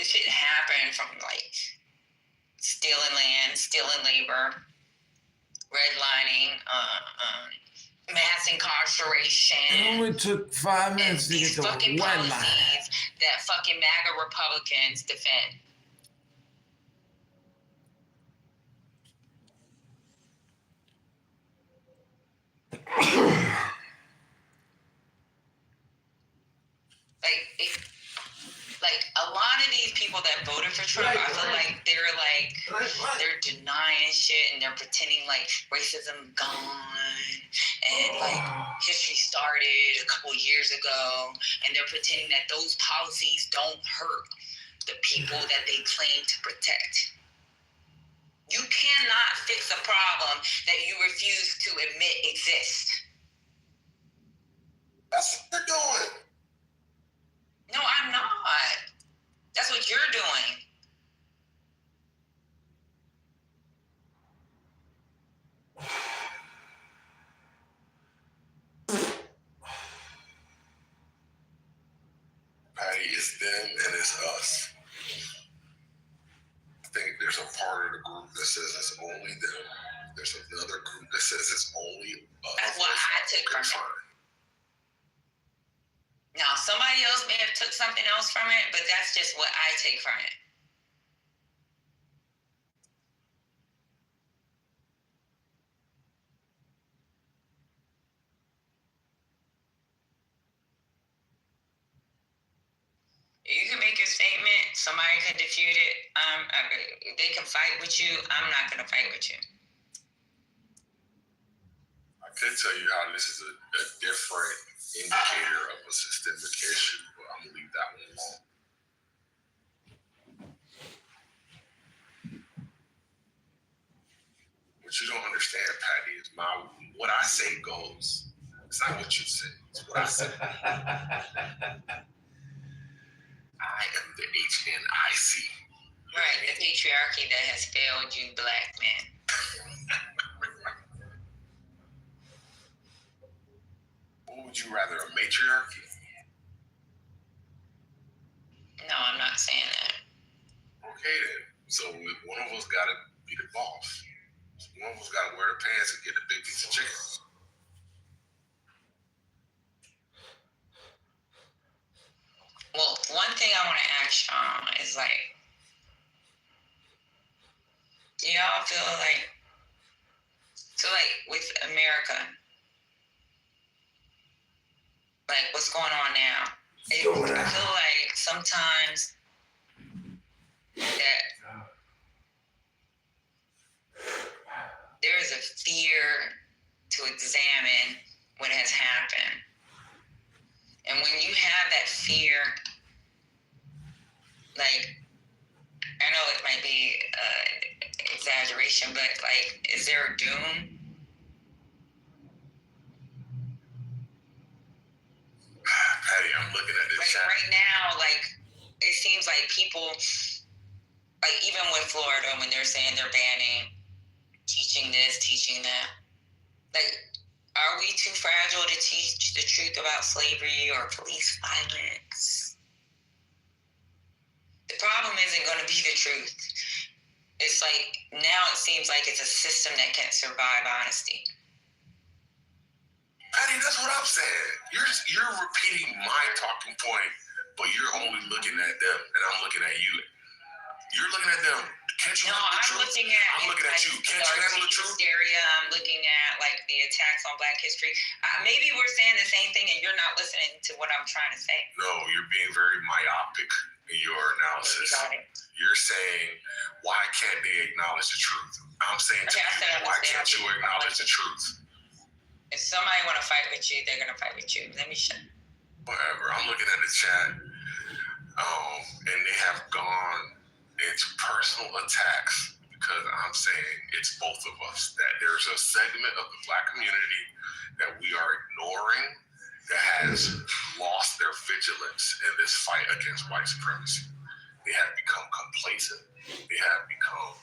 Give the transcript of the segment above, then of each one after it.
this shit happened from like stealing land, stealing labor, redlining, mass incarceration. It only took 5 minutes to get the fucking white policies line that fucking MAGA Republicans defend. Like a lot of these people that voted for Trump, I feel like they're denying shit and they're pretending like racism gone and like history started a couple years ago, and they're pretending that those policies don't hurt the people that they claim to protect. You cannot fix a problem that you refuse to admit exists. That's what they're doing. No, I'm not. That's what you're doing. Patty, it's them and it's us. I think there's a part of the group that says it's only them. There's another group that says it's only us. That's what I took from it. Now, somebody else may have took something else from it, but that's just what I take from it. You can make your statement. Somebody can defute it. They can fight with you. I'm not going to fight with you. I could tell you how this is a different indicator of a systemic issue, but I'm going to leave that one alone. What you don't understand, Patty, is what I say goes. It's not what you say. It's what I say. I am the HNIC. Right, the patriarchy that has failed you, black man. What would you rather, a matriarchy? No, I'm not saying that. Okay then. So one of us got to be the boss. One of us got to wear the pants and get the big piece of chicken. Well, one thing I want to ask y'all is like, do y'all feel like, so like with America, like what's going on now? I feel like sometimes that there is a fear to examine what has happened. And when you have that fear, like, I know it might be exaggeration, but like, is there a doom? Patty, I'm looking at this like chat. Right now, like, it seems like people, like even with Florida, when they're saying they're banning teaching this, teaching that, like, are we too fragile to teach the truth about slavery or police violence? The problem isn't going to be the truth. It's like, now it seems like it's a system that can't survive honesty. Patty, that's what I'm saying. You're repeating my talking point, but you're only looking at them, and I'm looking at you. You're looking at them. Can't you handle the truth? I'm looking at you. Can't you handle the truth? Hysteria. I'm looking at like the attacks on Black history. Maybe we're saying the same thing, and you're not listening to what I'm trying to say. No, you're being very myopic in your analysis. You're saying, why can't they acknowledge the truth? I'm saying, why can't you acknowledge the truth? If somebody want to fight with you, they're gonna fight with you. Let me shut. Whatever. I'm looking at the chat, and they have gone into personal attacks because I'm saying it's both of us. That there's a segment of the Black community that we are ignoring that has lost their vigilance in this fight against white supremacy. They have become complacent. They have become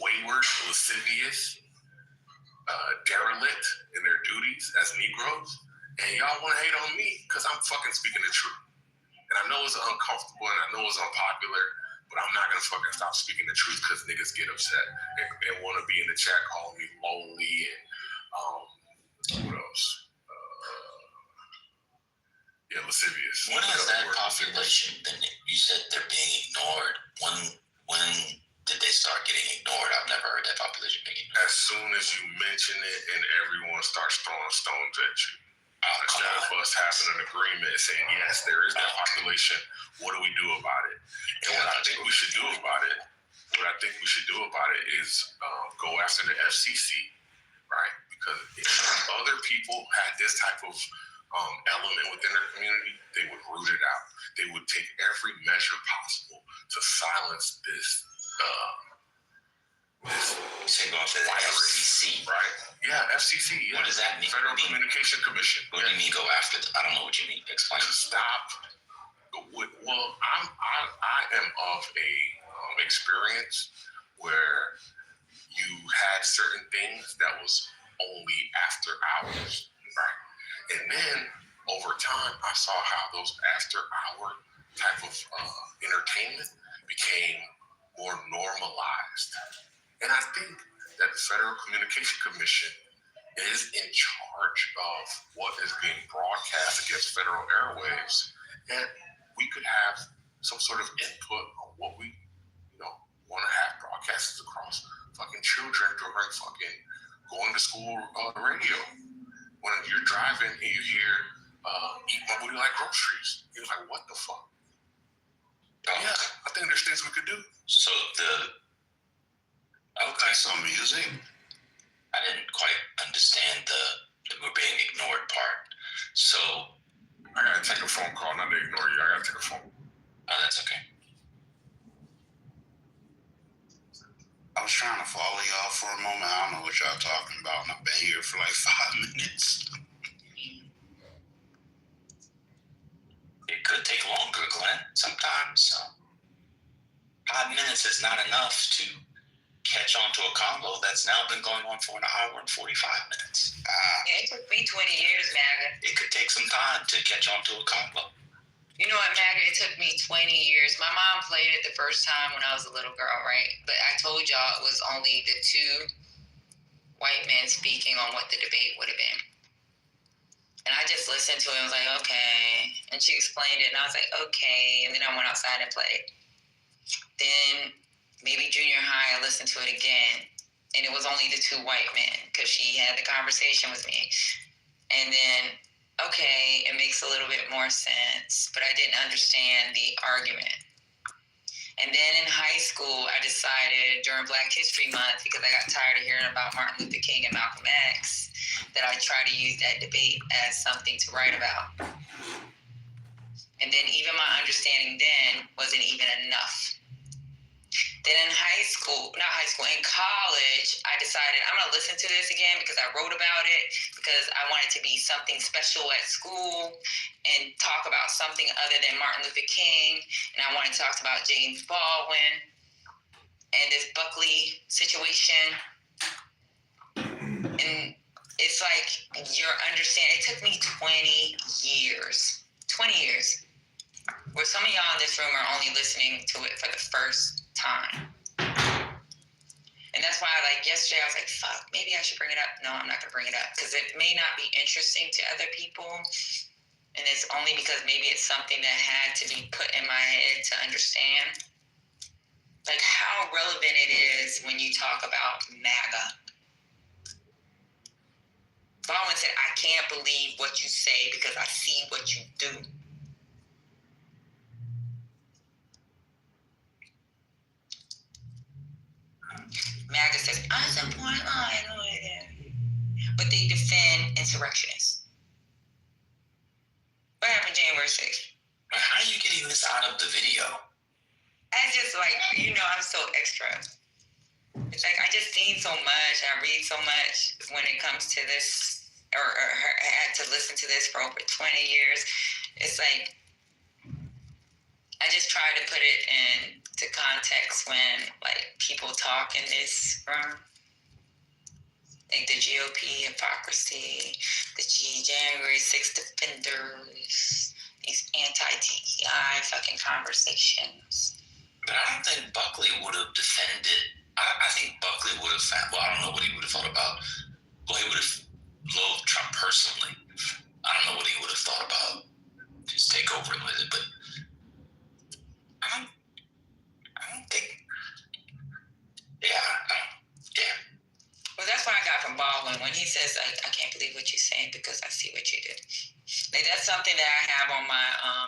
wayward, lascivious, derelict in their duties as Negroes. And y'all want to hate on me because I'm fucking speaking the truth. And I know it's uncomfortable and I know it's unpopular, but I'm not gonna fucking stop speaking the truth because niggas get upset and want to be in the chat calling me lonely and what else? Lascivious. When has that population been? You said they're being ignored. When did they start getting ignored? I've never heard that population being ignored. As soon as you mention it and everyone starts throwing stones at you. Instead of us having an agreement saying, yes, there is that population, what do we do about it? And what I think we should do about it is go after the FCC, right? Because if other people had this type of element within their community, they would root it out. They would take every measure possible to silence this go after the FCC, right? Yeah, FCC. Yeah. What does that mean? Federal Communication Commission. What do you mean go after? I don't know what you mean. Explain. Stop. Well, I am of a experience where you had certain things that was only after hours, right? And then over time, I saw how those after-hour type of entertainment became more normalized. And I think that the Federal Communication Commission is in charge of what is being broadcast against federal airwaves, and we could have some sort of input on what we, want to have broadcasts across fucking children during fucking going to school radio. When you're driving and you hear eat my booty like groceries, you're like, what the fuck? Yeah, I think there's things we could do. So so music, I didn't quite understand the we're being ignored part. So I gotta take a phone call, not to ignore you. I gotta take a phone. Oh, that's okay. I was trying to follow y'all for a moment. I don't know what y'all talking about, and I've been here for like 5 minutes. It could take longer, Glenn. Sometimes 5 minutes is not enough to catch on to a convo that's now been going on for an hour and 45 minutes. Yeah, it took me 20 years, MAGA. It could take some time to catch on to a convo. You know what, MAGA? It took me 20 years. My mom played it the first time when I was a little girl, right? But I told y'all it was only the two white men speaking on what the debate would have been. And I just listened to it and was like, okay. And she explained it, and I was like, okay. And then I went outside and played. Then maybe junior high, I listened to it again. And it was only the two white men because she had the conversation with me. And then, okay, it makes a little bit more sense, but I didn't understand the argument. And then in high school, I decided during Black History Month, because I got tired of hearing about Martin Luther King and Malcolm X, that I try to use that debate as something to write about. And then even my understanding then wasn't even enough. Then in in college, I decided I'm going to listen to this again because I wrote about it, because I wanted to be something special at school and talk about something other than Martin Luther King. And I wanted to talk about James Baldwin and this Buckley situation. And it's like your understanding, it took me 20 years, where some of y'all in this room are only listening to it for the first time. And that's why, yesterday, I was like, fuck, maybe I should bring it up. No, I'm not going to bring it up because it may not be interesting to other people. And it's only because maybe it's something that had to be put in my head to understand. Like how relevant it is when you talk about MAGA. Baldwin said, I can't believe what you say because I see what you do. MAGA says, I support law and order. But they defend insurrectionists. What happened January 6th? How are you getting this out of the video? I just I'm so extra. It's like I just seen so much, I read so much when it comes to this, or had to listen to this for over 20 years. It's like I just try to put it into context when people talk in this room. Like the GOP hypocrisy, the January 6th defenders, these anti-DEI fucking conversations. But I don't think Buckley would have defended. I think Buckley would have found. Well, I don't know what he would have thought about. Well, he would have loathed Trump personally. I don't know what he would have thought about his takeover with it, but I don't think. Yeah. Well, that's what I got from Baldwin when he says, I can't believe what you're saying because I see what you did. Like, that's something that I have on my,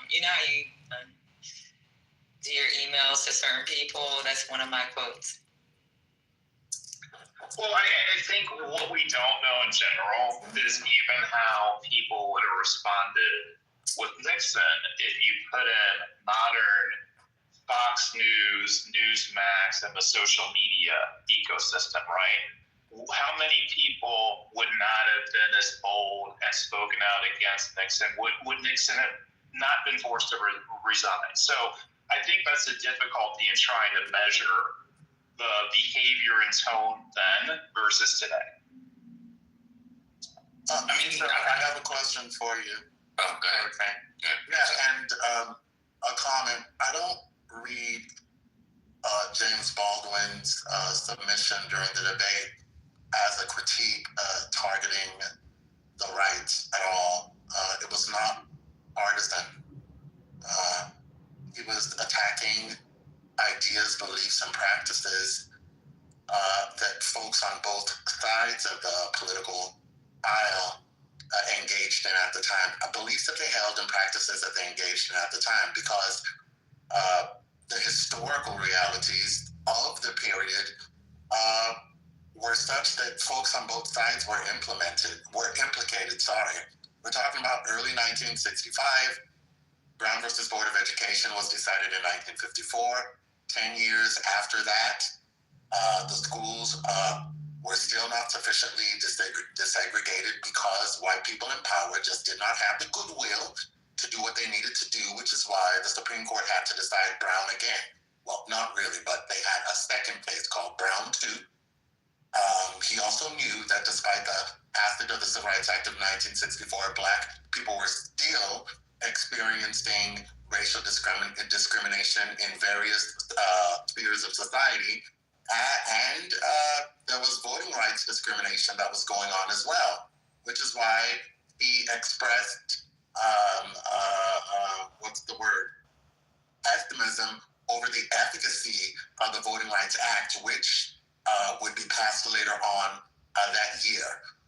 you know how you do your emails to certain people? That's one of my quotes. Well, I think what we don't know in general is even how people would have responded with Nixon if you put in modern Fox News, Newsmax, and the social media ecosystem, right? How many people would not have been as bold and spoken out against Nixon? Would Nixon have not been forced to resign? So I think that's the difficulty in trying to measure the behavior and tone then versus today. I have a question for you. Oh, go ahead. Okay. Yeah, and a comment. I don't read James Baldwin's submission during the debate as a critique targeting the right at all. It was not partisan. He was attacking ideas, beliefs, and practices that folks on both sides of the political aisle engaged in at the time. Beliefs that they held and practices that they engaged in at the time, because the historical realities of the period were such that folks on both sides were implicated. We're talking about early 1965. Brown versus Board of Education was decided in 1954. 10 years after that, the schools were still not sufficiently desegregated because white people in power just did not have the goodwill to do what they needed to do, which is why the Supreme Court had to decide Brown again. Well, not really, but they had a second case called Brown 2. He also knew that despite the passage of the Civil Rights Act of 1964, Black people were still experiencing racial discrimination in various spheres of society, and there was voting rights discrimination that was going on as well, which is why he expressed pessimism over the efficacy of the Voting Rights Act, which would be passed later on that year.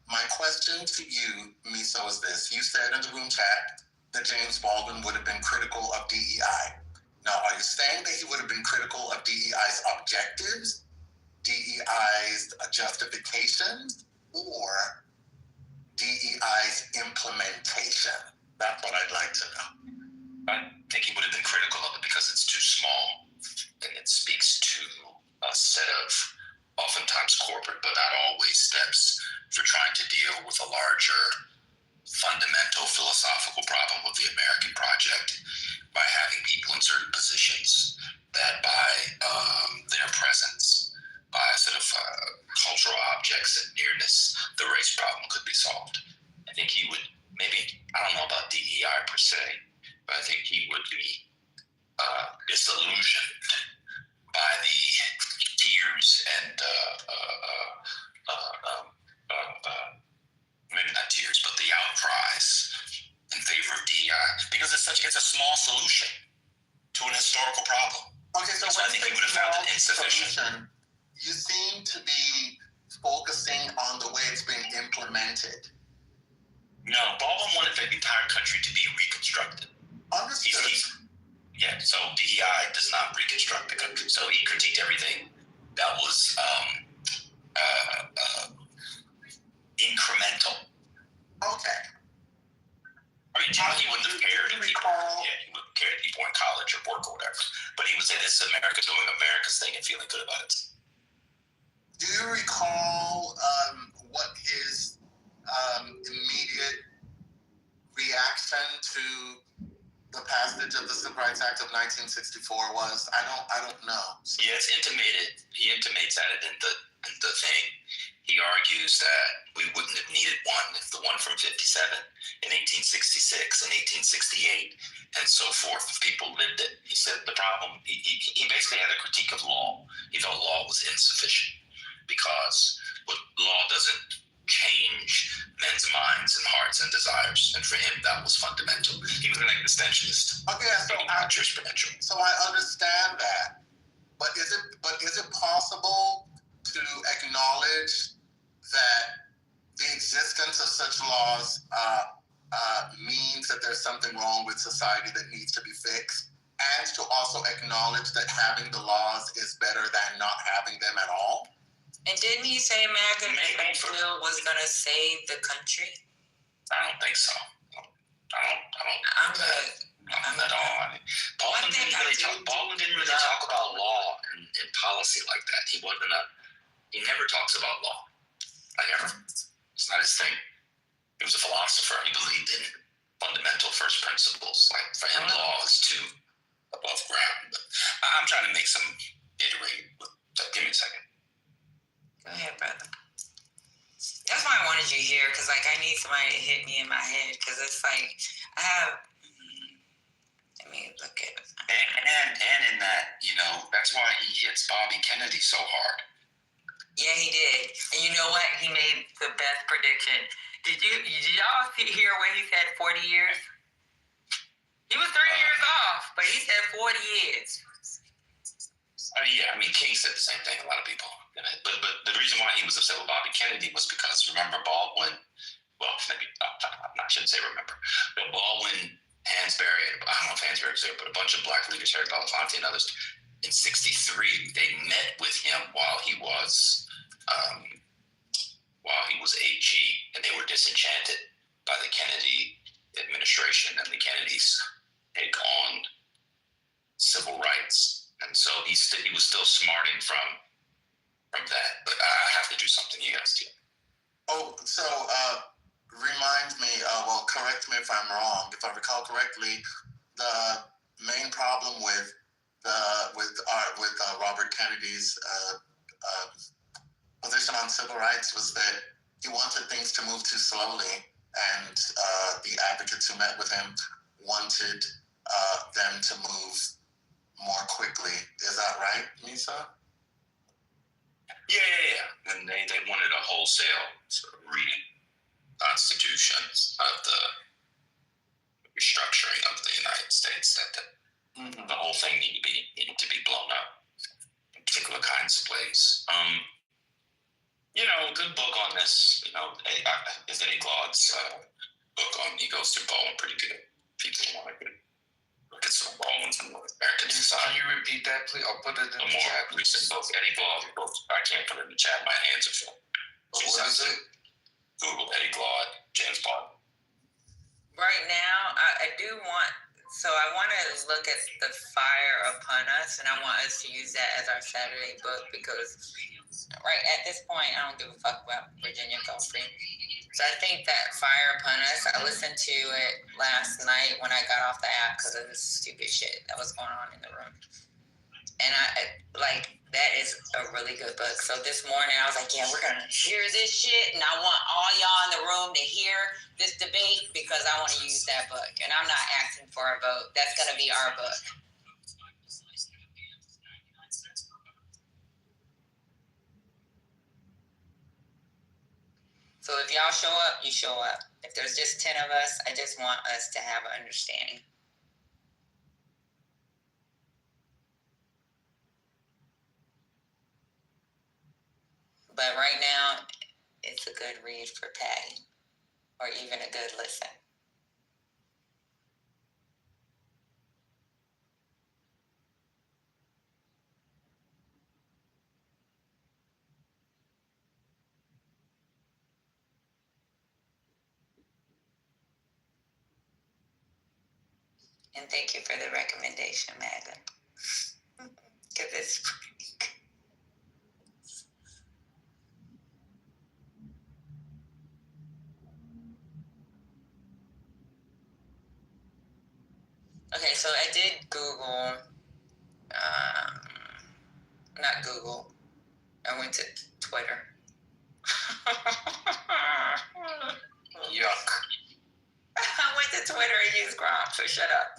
My question to you, Miso, is this. You said in the room chat that James Baldwin would have been critical of DEI. Now, are you saying that he would have been critical of DEI's objectives, DEI's justifications, or DEI's implementation? That's what I'd like to know. I think he would have been critical of it because it's too small, and it speaks to a set of oftentimes corporate, but not always, steps for trying to deal with a larger fundamental philosophical problem of the American project by having people in certain positions that by their presence, by a set of cultural objects and nearness, the race problem could be solved. I think he would maybe, I don't know about DEI per se, but I think he would be disillusioned by the tears and maybe not tears, but the outcries in favor of DEI, because it's a small solution to an historical problem. Okay, so I think he would have found it insufficient. You seem to be focusing on the way it's being implemented. No, Baldwin wanted the entire country to be reconstructed. Understood. Yeah, so DEI does not reconstruct the country. So he critiqued everything that was incremental. Okay. I mean, he wouldn't have cared if people, he wouldn't care if people in college or work or whatever. But he would say, this is America doing America's thing and feeling good about it. Do you recall what his immediate reaction to the passage of the Civil Rights Act of 1964 was? I don't know. Yeah, it's intimated. He intimates at it in the thing. He argues that we wouldn't have needed one if the one from 57 in 1866 and 1868 and so forth, if people lived it. He said the problem, he basically had a critique of law. He thought law was insufficient because law doesn't change men's minds and hearts and desires. And for him, that was fundamental. He was an existentialist. Okay, so not jurisprudential. So I understand that, but is it possible to acknowledge that the existence of such laws means that there's something wrong with society that needs to be fixed, and to also acknowledge that having the laws is better than not having them at all? And didn't he say MAGA bill was going to save the country? I don't think so. I'm not on. Baldwin didn't really talk about law and policy like that. He never talks about law. It's not his thing. He was a philosopher. He believed in fundamental first principles. Like for him, law is too above ground. But I'm trying to make some iterate. Give me a second. Go ahead, brother. That's why I wanted you here, because like I need somebody to hit me in my head, because it's like I have. Let me look at it. And in that, that's why he hits Bobby Kennedy so hard. Yeah, he did. And you know what? He made the best prediction. Did y'all hear what he said? 40 years. He was 3 years off, but he said 40 years. King said the same thing. A lot of people. But the reason why he was upset with Bobby Kennedy was because, remember, Baldwin, well, maybe, I shouldn't say remember, but Baldwin, Hansberry, I don't know if Hansberry was there, but a bunch of black leaders, Harry Belafonte and others, in 63, they met with him while he was AG, and they were disenchanted by the Kennedy administration and the Kennedys' take on civil rights. And so he was still smarting from that, but I have to do something. You guys do. Oh, so remind me. Well, correct me if I'm wrong. If I recall correctly, the main problem with Robert Kennedy's position on civil rights was that he wanted things to move too slowly, and the advocates who met with him wanted them to move more quickly. Is that right, Misa? Yeah. And they wanted a wholesale sort of reconstitution of the restructuring of the United States. That the whole thing needed to be blown up in particular kinds of ways. Good book on this. Is Eddie Glaude's book on? He goes through Baldwin pretty good. People want to look at some Baldwin's American society. Can you repeat that, please? I'll put it in the more chat. Recent book, Eddie Glaude. I can't put it in the chat. My hands are full. What is it? Google Eddie Glaude, James Bond. Right now, I want to look at The Fire Upon Us, and I want us to use that as our Saturday book, because right at this point, I don't give a fuck about Virginia Gulfstream. So I think that Fire Upon Us, I listened to it last night when I got off the app because of the stupid shit that was going on in the room. And that is a really good book. So this morning I was like, yeah, we're going to hear this shit, and I want all y'all in the room to hear this debate because I want to use that book. And I'm not asking for a vote. That's going to be our book. So if y'all show up, you show up. If there's just 10 of us, I just want us to have an understanding. But right now, it's a good read for Patty, or even a good listen. And thank you for the recommendation, Madam. Because it's pretty good. Okay, so I did Google, not Google, I went to Twitter. Yuck. I went to Twitter and used Gronk, so shut up.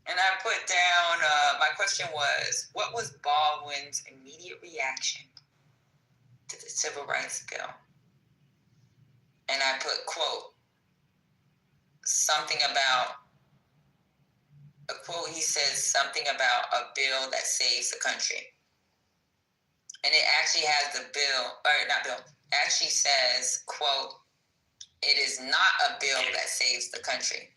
And I put down, my question was, what was Baldwin's immediate reaction to the Civil Rights Bill? And I put, quote, something about, a quote, he says something about a bill that saves the country. And it actually has the bill, or not bill, actually says, quote, it is not a bill that saves the country.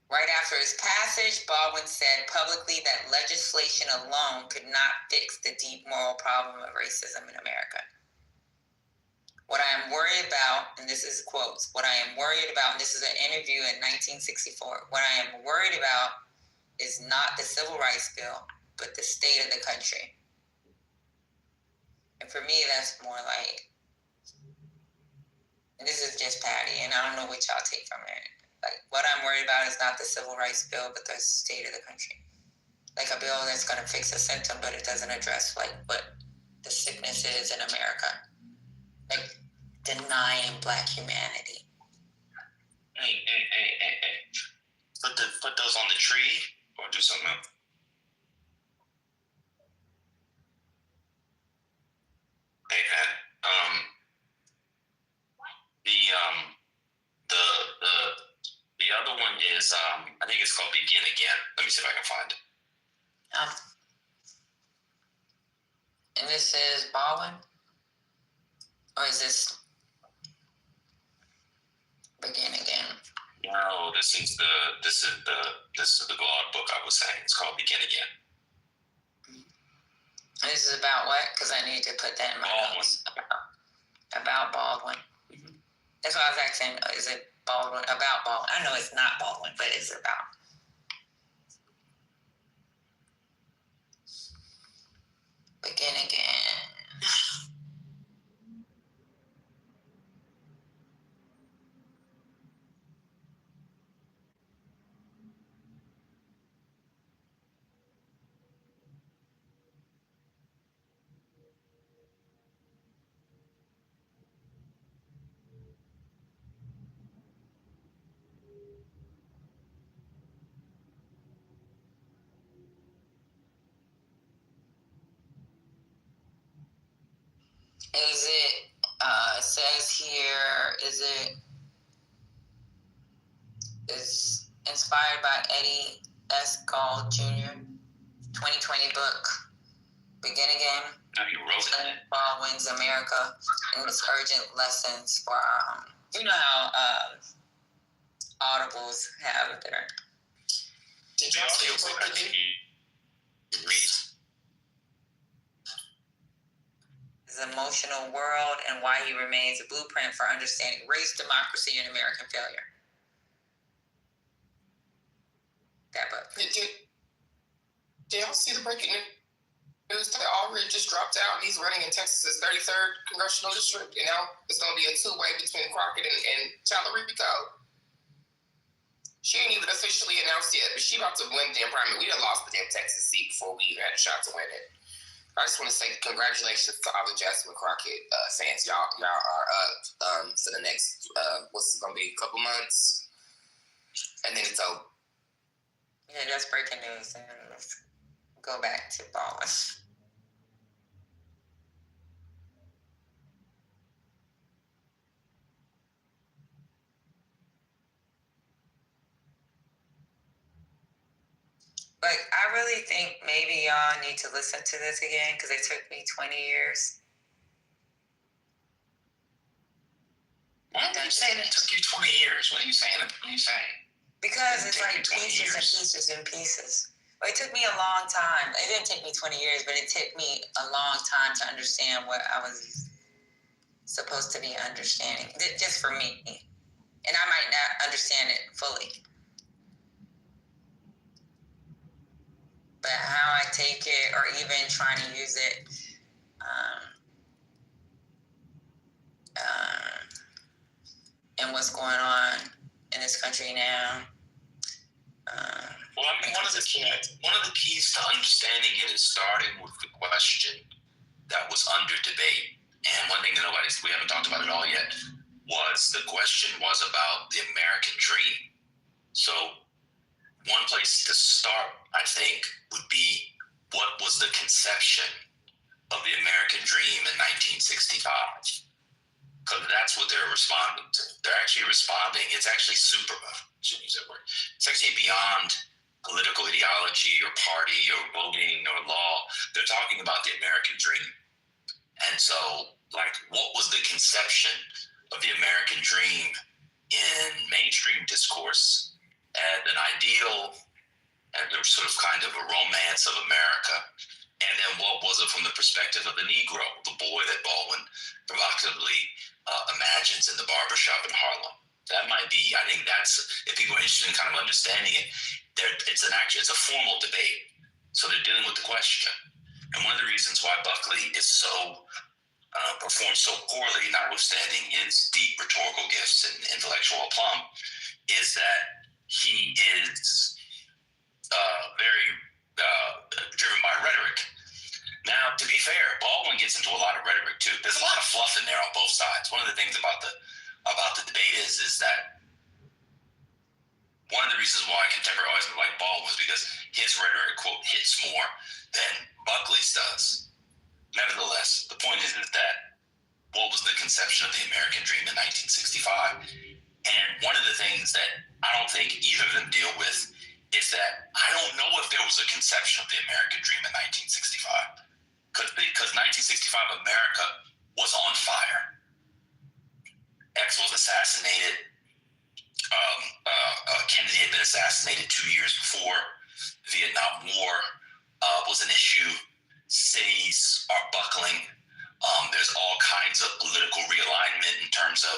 Right after its passage, Baldwin said publicly that legislation alone could not fix the deep moral problem of racism in America. What I am worried about, and this is quotes, what I am worried about, and this is an interview in 1964, what I am worried about is not the Civil Rights Bill, but the state of the country. And for me, that's more like, and this is just Patty, and I don't know what y'all take from it. Like, what I'm worried about is not the Civil Rights Bill, but the state of the country. Like a bill that's going to fix a symptom, but it doesn't address, like, what the sickness is in America. Like, denying Black humanity. Hey. Put those on the tree or do something else. Hey, Pat. The other one is I think it's called Begin Again. Let me see if I can find it. And this is Baldwin? Or is this Begin Again? No, this is the blog book I was saying. It's called Begin Again. And this is about what? Because I need to put that in my notes. About Baldwin. Mm-hmm. That's what I was asking. Is it Baldwin? About Baldwin? I know it's not Baldwin, but it's about. Begin Again. Is it, says here, is inspired by Eddie S. Gall Jr., 2020 book, Begin Again. Now you wrote it. Baldwin's America and its urgent lessons for our home. You know how Audibles have their. Did you also read? His emotional world and why he remains a blueprint for understanding race, democracy, and American failure. That book. Did y'all see the breaking news that Already just dropped out? He's running in Texas's 33rd congressional district, and now it's going to be a two-way between Crockett and Tallarico. She ain't even officially announced yet, but she about to win the damn primary. We done lost the damn Texas seat before we even had a shot to win it. I just want to say congratulations to all the Jasmine Crockett fans. Y'all are up for the next, what's it going to be, a couple months? And then it's over. Yeah, that's breaking news. And let's go back to Baldwin. But I really think maybe y'all need to listen to this again because it took me 20 years. Why are you saying it took you 20 years? What are you saying? Because it's like pieces and pieces and pieces. Well, it took me a long time. It didn't take me 20 years, but it took me a long time to understand what I was supposed to be understanding. Just for me. And I might not understand it fully. But how I take it or even trying to use it and what's going on in this country now. Well, I mean, one of the keys to understanding it is starting with the question, that was under debate. And one thing that we haven't talked about at all yet was the question was about the American dream. So one place to start, I think, would be what was the conception of the American dream in 1965? Because that's what they're responding to. They're actually responding. It's actually shouldn't use that word. It's actually beyond political ideology or party or voting or law. They're talking about the American dream. And so, like, what was the conception of the American dream in mainstream discourse as an ideal and the sort of kind of a romance of America? And then what was it from the perspective of the Negro, the boy that Baldwin provocatively imagines in the barbershop in Harlem? That might be, I think that's, if people are interested in kind of understanding it, it's a formal debate. So they're dealing with the question. And one of the reasons why Buckley is so performs so poorly, notwithstanding his deep rhetorical gifts and intellectual aplomb, is that he is very driven by rhetoric. Now, to be fair, Baldwin gets into a lot of rhetoric too. There's a lot of fluff in there on both sides. One of the things about the debate is that one of the reasons why contemporaries like Baldwin was because his rhetoric, quote, hits more than Buckley's does. Nevertheless, the point is that what was the conception of the American dream in 1965? And one of the things that I don't think either of them deal with is that I don't know if there was a conception of the American dream in 1965. Because 1965 America was on fire. X was assassinated. Kennedy had been assassinated 2 years before. The Vietnam War was an issue. Cities are buckling. There's all kinds of political realignment in terms of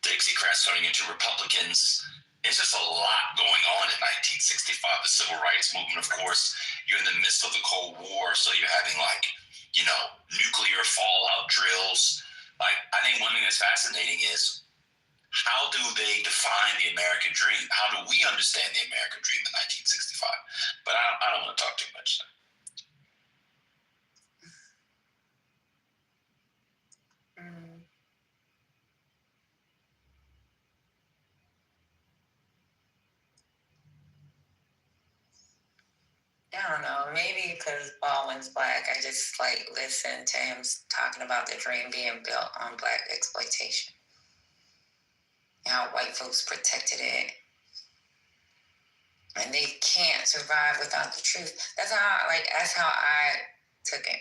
Dixiecrats turning into Republicans. It's just a lot going on in 1965. The Civil Rights Movement, of course. You're in the midst of the Cold War, so you're having nuclear fallout drills. I think one thing that's fascinating is how do they define the American dream? How do we understand the American dream in 1965? But I don't want to talk too much now. I don't know. Maybe because Baldwin's black, I just listen to him talking about the dream being built on black exploitation. How white folks protected it, and they can't survive without the truth. That's how I took it.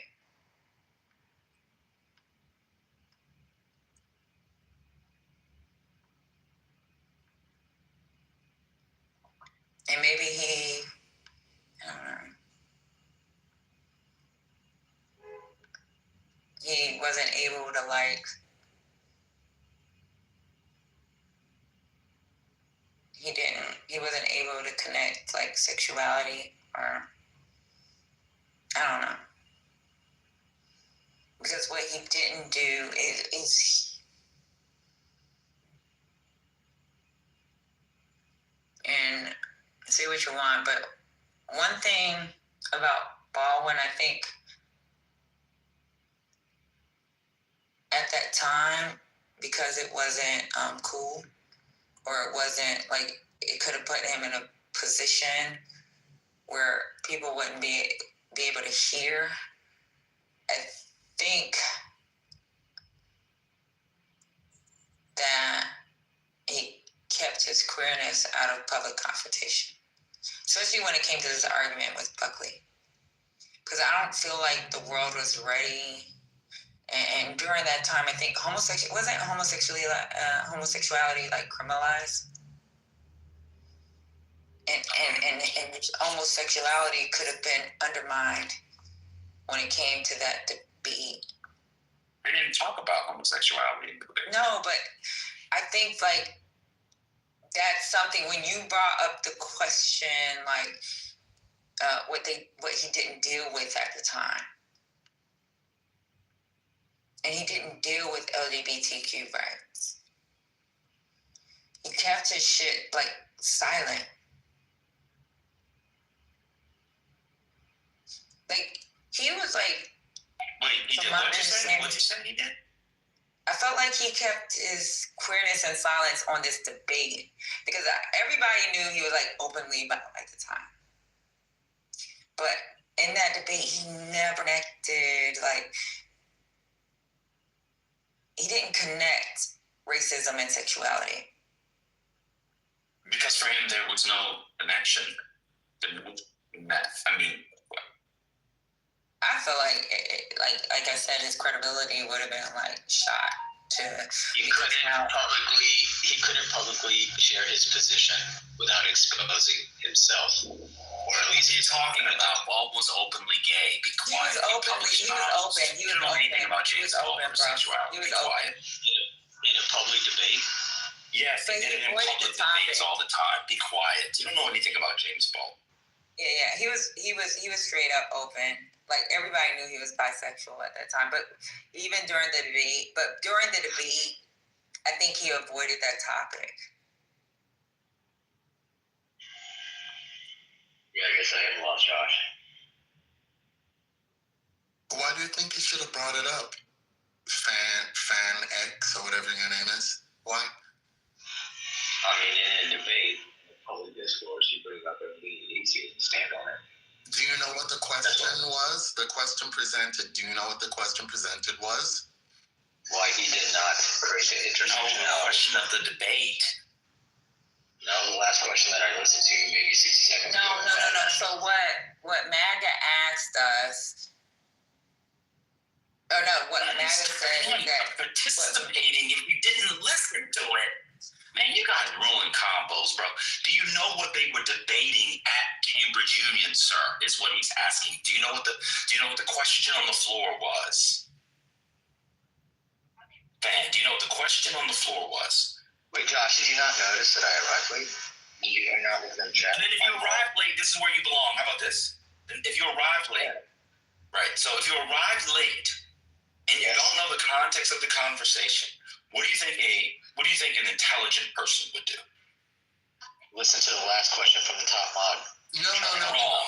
And maybe I don't know. He wasn't able to he wasn't able to connect sexuality, or I don't know. Because what he didn't do is and say what you want, but one thing about Baldwin, I think, at that time, because it wasn't cool, or it wasn't it could have put him in a position where people wouldn't be able to hear. I think that he kept his queerness out of public confrontation, especially when it came to this argument with Buckley. Because I don't feel like the world was ready. And during that time, I think wasn't homosexuality criminalized? And homosexuality could have been undermined when it came to that debate. We didn't talk about homosexuality. No, but I think that's something when you brought up the question what he didn't deal with at the time. And he didn't deal with LGBTQ rights. He kept his shit silent. He was Wait, he So did my what you say? understanding- What you say he did? I felt like he kept his queerness and silence on this debate because everybody knew he was like openly bi at the time. But in that debate, he never connected, like, he didn't connect racism and sexuality. Because for him, there was no connection. I mean, I feel like, like I said, his credibility would have been like shot to. He couldn't publicly share his position without exposing himself, or at least he's talking about Bald was openly gay. Be quiet. He was open. You don't know anything about James Bald or sexuality. Be quiet. in a public debate. Yes, he did it in public debates all the time. Be quiet. You don't know anything about James Bald. Yeah. He was straight up open. Like everybody knew he was bisexual at that time. But even during the debate, I think he avoided that topic. Yeah, I guess I have lost Josh. Why do you think he should have brought it up? Fan X or whatever your name is. Why? I mean, in a debate, in public discourse, you bring up everything you need to stand on it. Do you know what the question was? The question presented. Do you know what the question presented was? Why he did not raise the intersectionality. No, the question of the debate. No, the last question that I listened to maybe 60 seconds ago. No. So what MAGA asked us, what MAGA said is that participating if you didn't listen to it. Man, you guys ruin combos, bro. Do you know what they were debating at Cambridge Union, sir? Is what he's asking. Do you know what the question on the floor was? Van, do you know what the question on the floor was? Wait, Josh, did you not notice that I arrived late? Did you not look at the chat? And then if you arrive late, this is where you belong. How about this? If you arrive late, right? So if you arrive late and you don't know the context of the conversation, what do you think an intelligent person would do? Listen to the last question from the top mod. No. Wrong.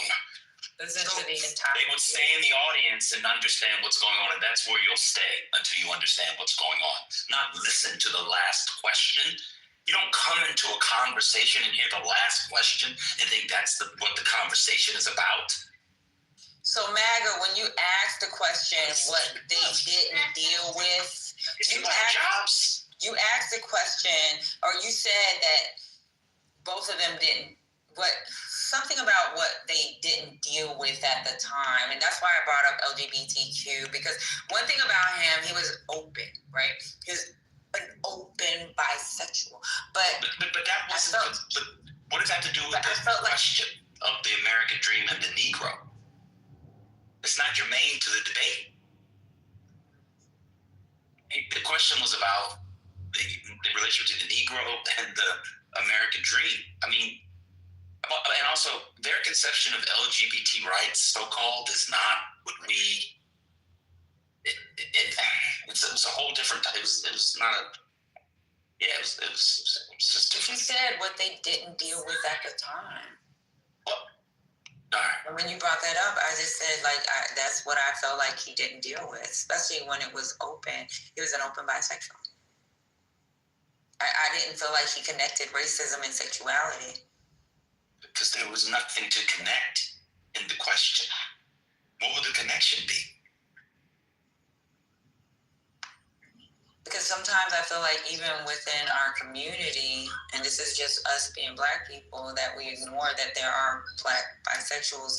listen to the entire. They would stay in the audience and understand what's going on, and that's where you'll stay until you understand what's going on. Not listen to the last question. You don't come into a conversation and hear the last question and think that's what the conversation is about. So MAGA, when you asked the question what they didn't deal with, you asked the question, or you said that both of them didn't. Something about what they didn't deal with at the time, and that's why I brought up LGBTQ, because one thing about him, he was open, right? He's an open bisexual, but that wasn't. But what does that have to do with the question of the American dream and the Negro? It's not germane to the debate. The question was about the relationship to the Negro and the American dream. I mean, and also their conception of LGBT rights, so-called, is not what we. It was a whole different. It was not a. Yeah, it was just different. You said what they didn't deal with at the time. Right. And when you brought that up, I just said, that's what I felt like he didn't deal with, especially when it was open. He was an open bisexual. I didn't feel like he connected racism and sexuality. Because there was nothing to connect in the question. What would the connection be? Because sometimes I feel like even within our community, and this is just us being Black people, that we ignore that there are Black bisexuals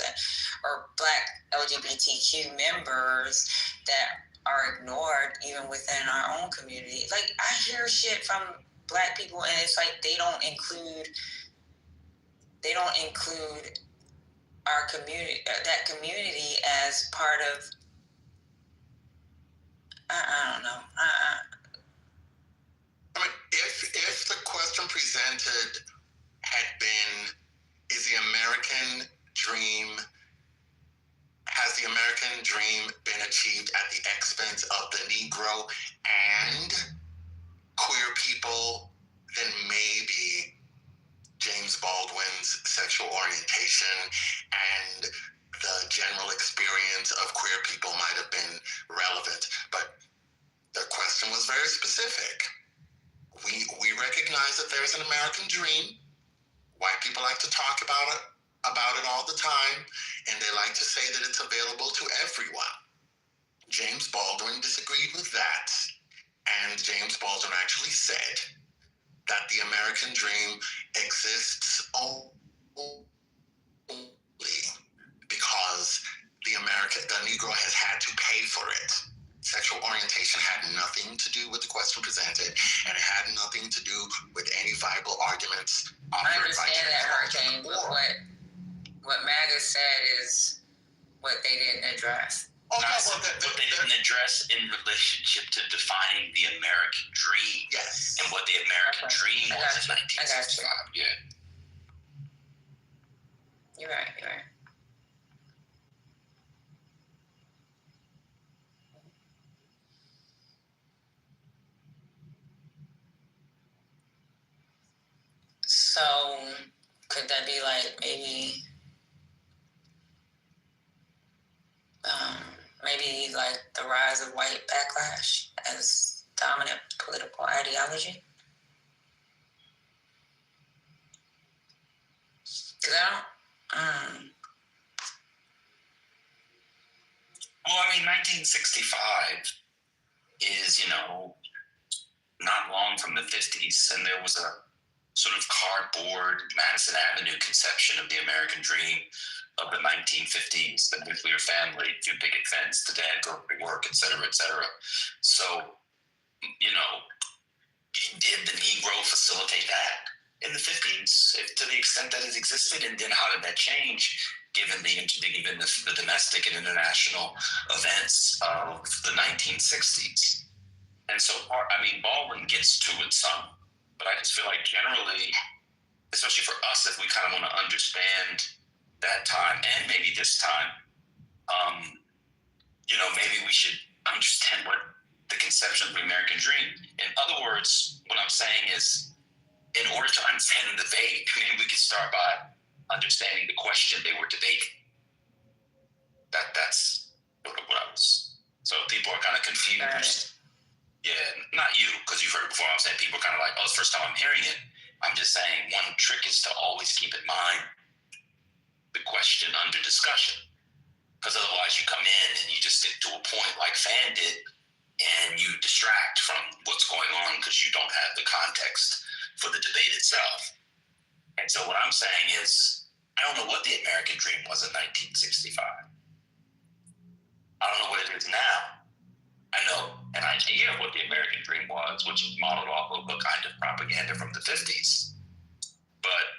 or Black LGBTQ members that are ignored even within our own community. Like, I hear shit from Black people, and it's like they don't include our community, that community, as part of. I don't know. I mean, if the question presented had been, has the American dream been achieved at the expense of the Negro and queer people, then maybe James Baldwin's sexual orientation and the general experience of queer people might have been relevant, but the question was very specific. We recognize that there's an American dream. White people like to talk about it all the time, and they like to say that it's available to everyone. James Baldwin disagreed with that, and James Baldwin actually said that the American dream exists only because the Negro has had to pay for it. Sexual orientation had nothing to do with the question presented, and it had nothing to do with any viable arguments offered I by understand that, Hurricane, but what MAGA said is what they didn't address. What they didn't address in relationship to defining the American dream. Yes. And what the American dream was in 1965. Yeah. You're right. So, could that be like maybe like the rise of white backlash as dominant political ideology? Because Well, I mean, 1965 is, not long from the 50s, and there was a sort of cardboard Madison Avenue conception of the American dream of the 1950s, the nuclear family, two picket fence, the dad go to work, et cetera, et cetera. So, did the Negro facilitate that in the 50s, to the extent that it existed? And then how did that change given the domestic and international events of the 1960s? And so, Baldwin gets to it some, but I just feel like generally, especially for us, if we kind of want to understand that time and maybe this time, maybe we should understand what the conception of the American dream. In other words, what I'm saying is, in order to understand the debate, maybe we could start by understanding the question they were debating. That's what I was. So people are kind of confused. Right. Yeah, not you, because you've heard it before. I'm saying people are kind of like, oh, it's the first time I'm hearing it. I'm just saying one trick is to always keep in mind the question under discussion. Because otherwise you come in and you just stick to a point like Fan did, and you distract from what's going on because you don't have the context for the debate itself. And so what I'm saying is, I don't know what the American dream was in 1965. I don't know what it is now. I know an idea of what the American dream was, which was modeled off of a kind of propaganda from the 50s. But,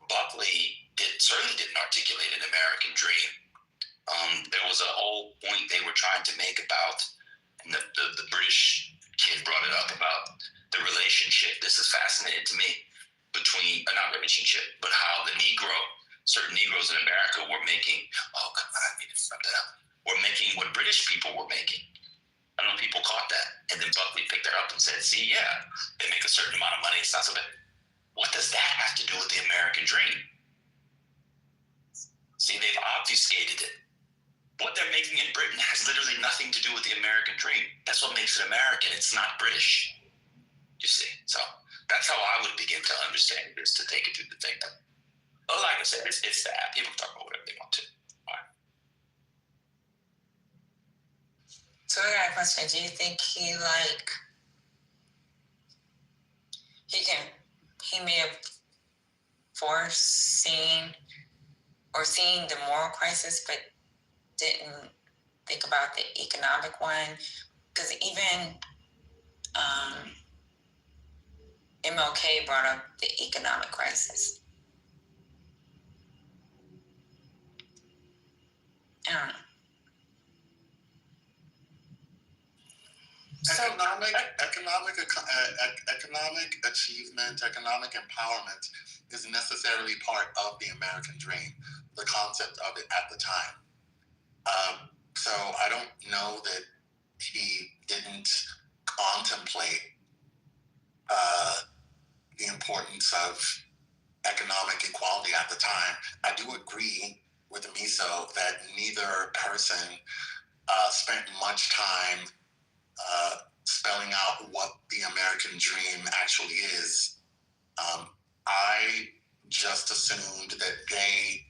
Buckley certainly didn't articulate an American dream. There was a whole point they were trying to make about, and the British kid brought it up, about the relationship, this is fascinating to me, between, not relationship, but how certain Negroes in America were making, were making what British people were making. I don't know if people caught that. And then Buckley picked that up and said, see, yeah, they make a certain amount of money. It's not so bad. What does that have to do with the American dream? See, they've obfuscated it. What they're making in Britain has literally nothing to do with the American dream. That's what makes it American. It's not British. You see? So that's how I would begin to understand it, is to take it through the thing. But like I said, it's that. People can talk about whatever they want to. So I got a question. Do you think he may have foreseen or seen the moral crisis, but didn't think about the economic one? Because even MLK brought up the economic crisis. I don't know. Economic achievement, economic empowerment is necessarily part of the American dream, the concept of it at the time. So I don't know that he didn't contemplate the importance of economic equality at the time. I do agree with Miso that neither person spent much time spelling out what the American dream actually is. I just assumed that they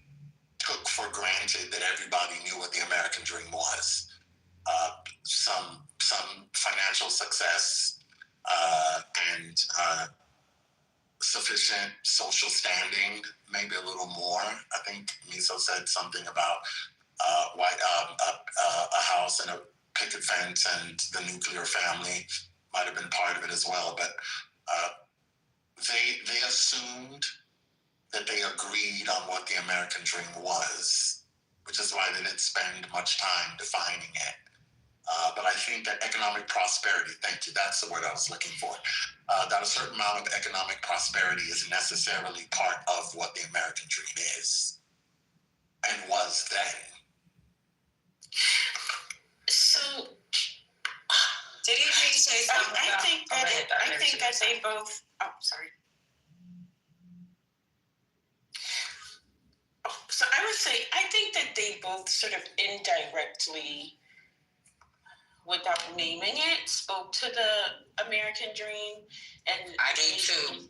took for granted that everybody knew what the American dream was. Some financial success and sufficient social standing, maybe a little more. I think Miso said something about a house and a picket fence and the nuclear family might have been part of it as well. But they assumed that they agreed on what the American dream was, which is why they didn't spend much time defining it. But I think that economic prosperity, thank you, that's the word I was looking for, that a certain amount of economic prosperity is necessarily part of what the American dream is and was then. So, did he say something? I think that they both. Oh, sorry. Oh, so I would say I think that they both sort of indirectly, without naming it, spoke to the American dream, and I do too.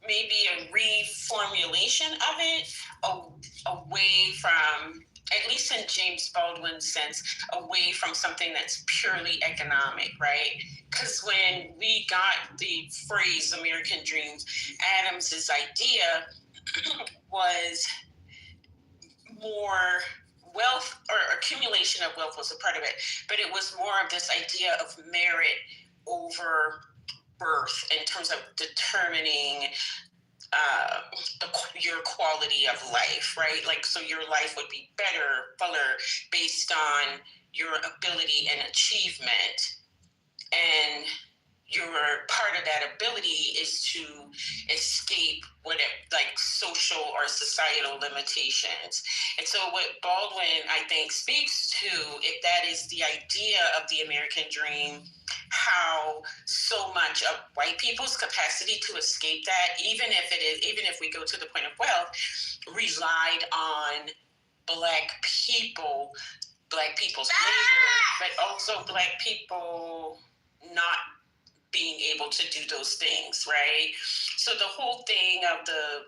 Maybe a reformulation of it away from, at least in James Baldwin's sense, away from something that's purely economic, right? Because when we got the phrase American dreams, Adams's idea was more wealth, or accumulation of wealth was a part of it, but it was more of this idea of merit over birth in terms of determining your quality of life, right? Like, so your life would be better, fuller, based on your ability and achievement. And your part of that ability is to escape like social or societal limitations. And so what Baldwin, I think, speaks to, if that is the idea of the American dream, how so much of white people's capacity to escape that, even if we go to the point of wealth, relied on Black people's labor, but also Black people not being able to do those things, right? So the whole thing of the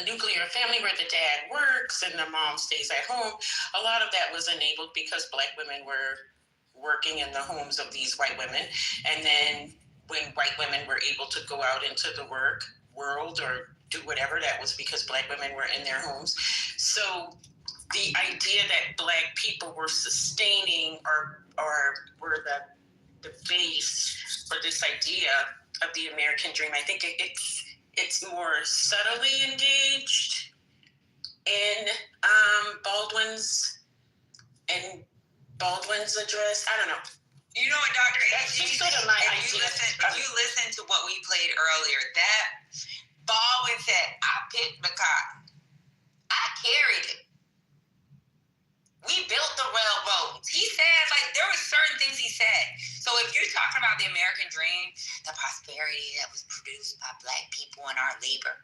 nuclear family where the dad works and the mom stays at home, a lot of that was enabled because Black women were working in the homes of these white women. And then when white women were able to go out into the work world or do whatever, that was because Black women were in their homes. So the idea that Black people were sustaining or were the base for this idea of the American dream, I think it's more subtly engaged in Baldwin's address. I don't know. You know what, Dr. That's just sort of my idea. If you listen to what we played earlier, that Baldwin said, I picked the cotton. I carried it. We built the railroads. He said, like, there were certain things he said. So if you're talking about the American dream, the prosperity that was produced by Black people and our labor,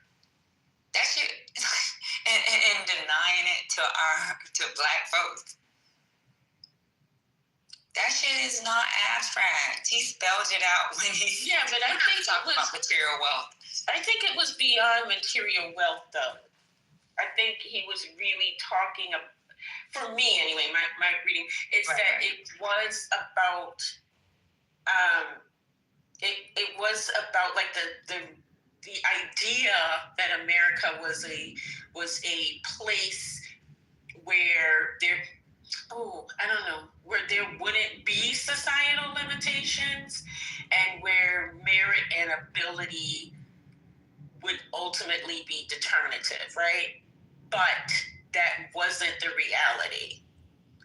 that shit, and denying it to Black folks, that shit is not abstract. He spelled it out when he but I think talked about material wealth. I think it was beyond material wealth, though. I think he was really talking about, for me anyway, my reading, it's right. That it was about, it was about like the idea that America was a place where where there wouldn't be societal limitations, and where merit and ability would ultimately be determinative, right? But that wasn't the reality.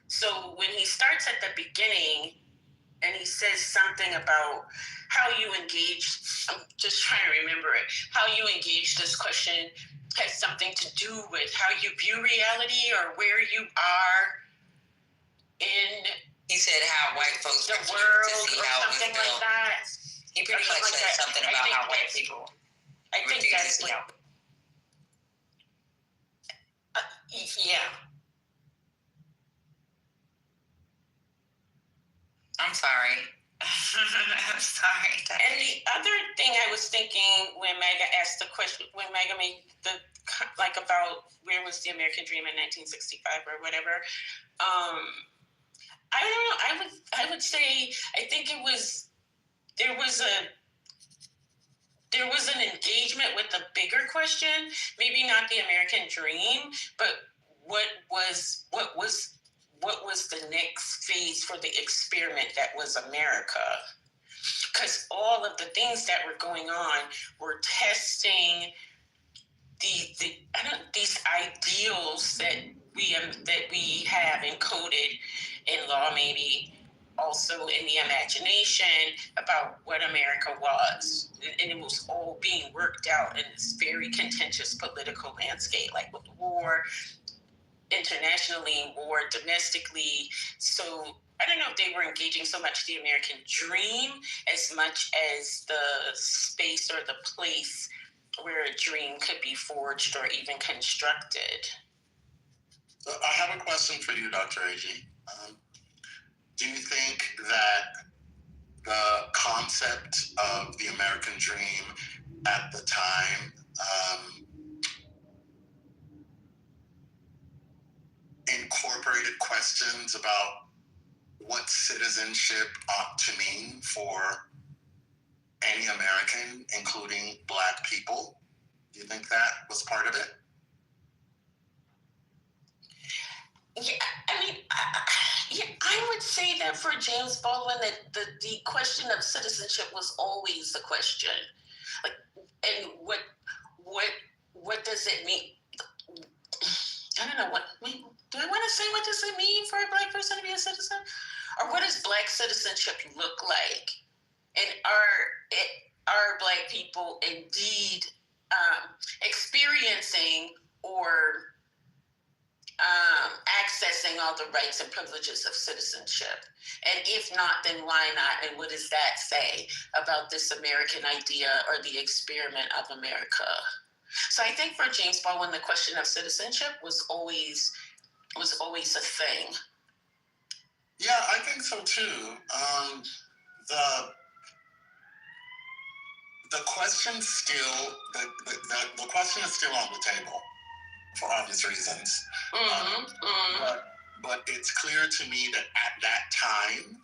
So when he starts at the beginning and he says something about how you engage, I'm just trying to remember it, how you engage this question has something to do with how you view reality or where you are in, he said how white folks the world to see or how something it was built. like that. He pretty much said something about how white people. I think that's what. Yeah. I'm sorry. I'm sorry. And the other thing I was thinking when Mega asked the question, when Mega made the about where was the American Dream in 1965 or whatever. I don't know. I would say I think there was an engagement with the bigger question, maybe not the American Dream, but what was the next phase for the experiment that was America? Because all of the things that were going on were testing these ideals that we have encoded in law, maybe also in the imagination about what America was. And it was all being worked out in this very contentious political landscape, like with war internationally, war domestically. So I don't know if they were engaging so much the American dream as much as the space or the place where a dream could be forged or even constructed. I have a question for you, Dr. Agee. Do you think that the concept of the American dream at the time incorporated questions about what citizenship ought to mean for any American, including Black people? Do you think that was part of it? Yeah, I mean, I would say that for James Baldwin, that the question of citizenship was always the question. Like, and what does it mean? I don't know do I want to say what does it mean for a Black person to be a citizen, or what does Black citizenship look like? And are Black people indeed experiencing or accessing all the rights and privileges of citizenship? And if not, then why not? And what does that say about this American idea or the experiment of America? So I think for James Baldwin, the question of citizenship was always a thing. Yeah, I think so too. The question still the question is still on the table for obvious reasons. But it's clear to me that at that time,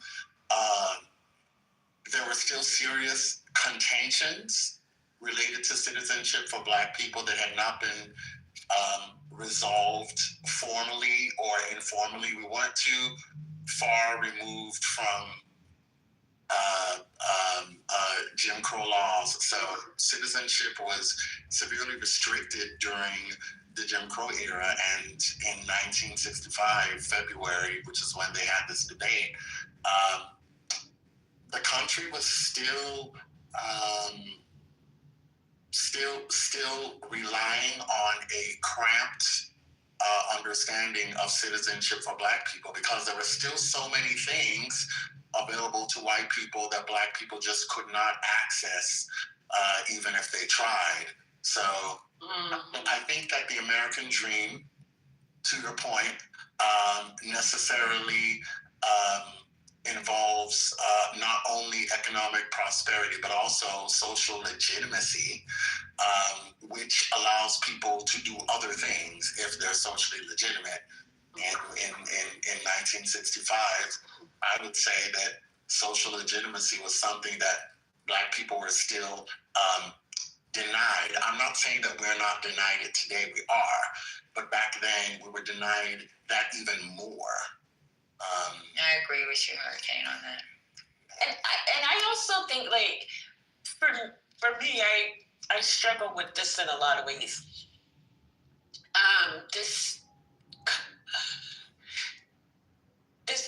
there were still serious contentions related to citizenship for Black people that had not been resolved formally or informally. We weren't too far removed from Jim Crow laws. So citizenship was severely restricted during the Jim Crow era, and in 1965, February, which is when they had this debate, the country was still relying on a cramped understanding of citizenship for Black people, because there were still so many things available to white people that Black people just could not access, even if they tried. So I think that the American dream, to your point, necessarily involves not only economic prosperity, but also social legitimacy, which allows people to do other things if they're socially legitimate. And in 1965, I would say that social legitimacy was something that Black people were still denied. I'm not saying that we're not denied it today, we are, but back then we were denied that even more. I agree with you, Hurricane, on that. And I also think, like, for me, I struggle with this in a lot of ways. This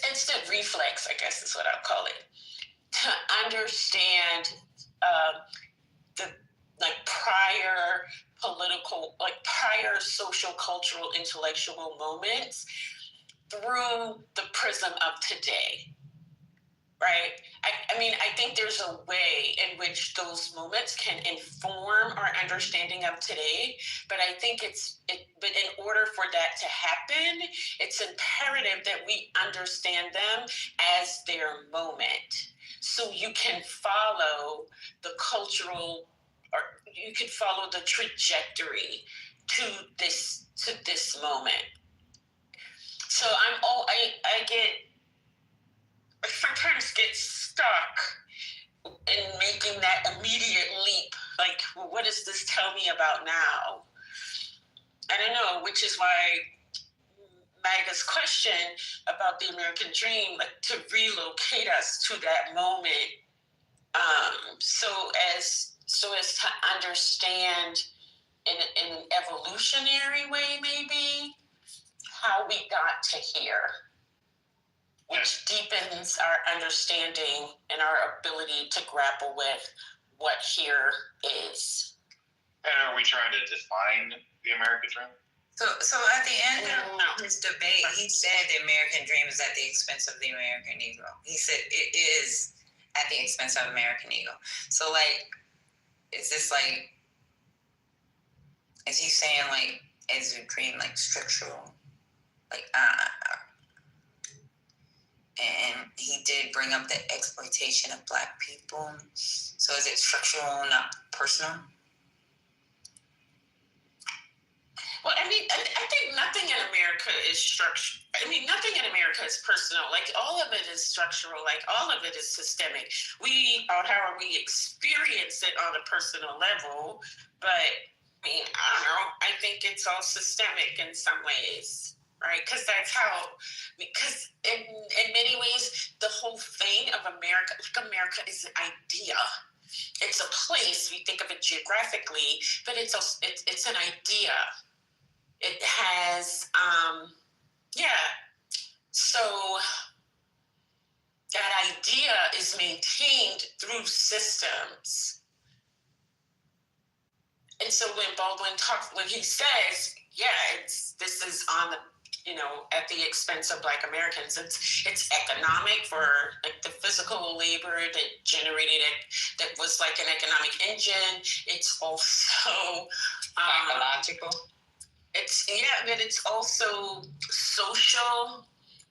instant reflex, I guess is what I'll call it, to understand the prior political, prior social, cultural, intellectual moments through the prism of today, right? I mean, I think there's a way in which those moments can inform our understanding of today, but I think but in order for that to happen, it's imperative that we understand them as their moment. So you can follow the cultural, or you can follow the trajectory to this moment. So I sometimes get stuck in making that immediate leap. Like, well, what does this tell me about now? I don't know, which is why Maga's question about the American dream, like to relocate us to that moment, so as to understand in an evolutionary way, maybe how we got to here, which deepens our understanding and our ability to grapple with what here is. And are we trying to define the American dream? So at the end of his debate, he said the American dream is at the expense of the American Negro. He said it is at the expense of American Negro. So, like, is this like, is he saying like, is the dream like structural? Like, and he did bring up the exploitation of Black people. So is it structural, not personal? Well, I mean, I think nothing in America is structural. I mean, nothing in America is personal. Like, all of it is structural. Like, all of it is systemic. How we experience it on a personal level, but I mean, I don't know. I think it's all systemic in some ways, right? Because in many ways, the whole thing of America is an idea. It's a place. We think of it geographically, but it's an idea. It has, so that idea is maintained through systems. And so when Baldwin when he says, this is on the, at the expense of Black Americans, it's economic for like the physical labor that generated it, that was like an economic engine. It's also psychological. But it's also social,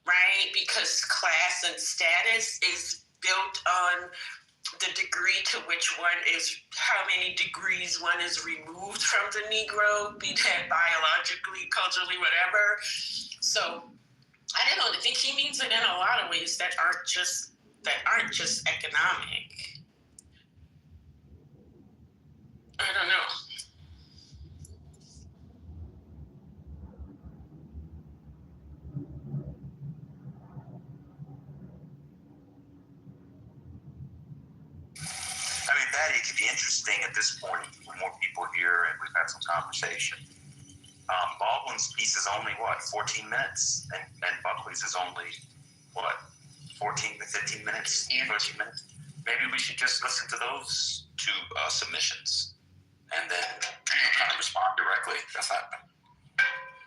right? Because class and status is built on the degree to which how many degrees one is removed from the Negro, be that biologically, culturally, whatever. So I don't know. I think he means it in a lot of ways that aren't just economic. I don't know. I mean, Patty, it could be interesting at this point with more people here and we've had some conversation. Baldwin's piece is only, 14 minutes? And Buckley's is only, 14 to 15 minutes? 13 minutes? Maybe we should just listen to those two submissions and then kind of respond directly. That's happening.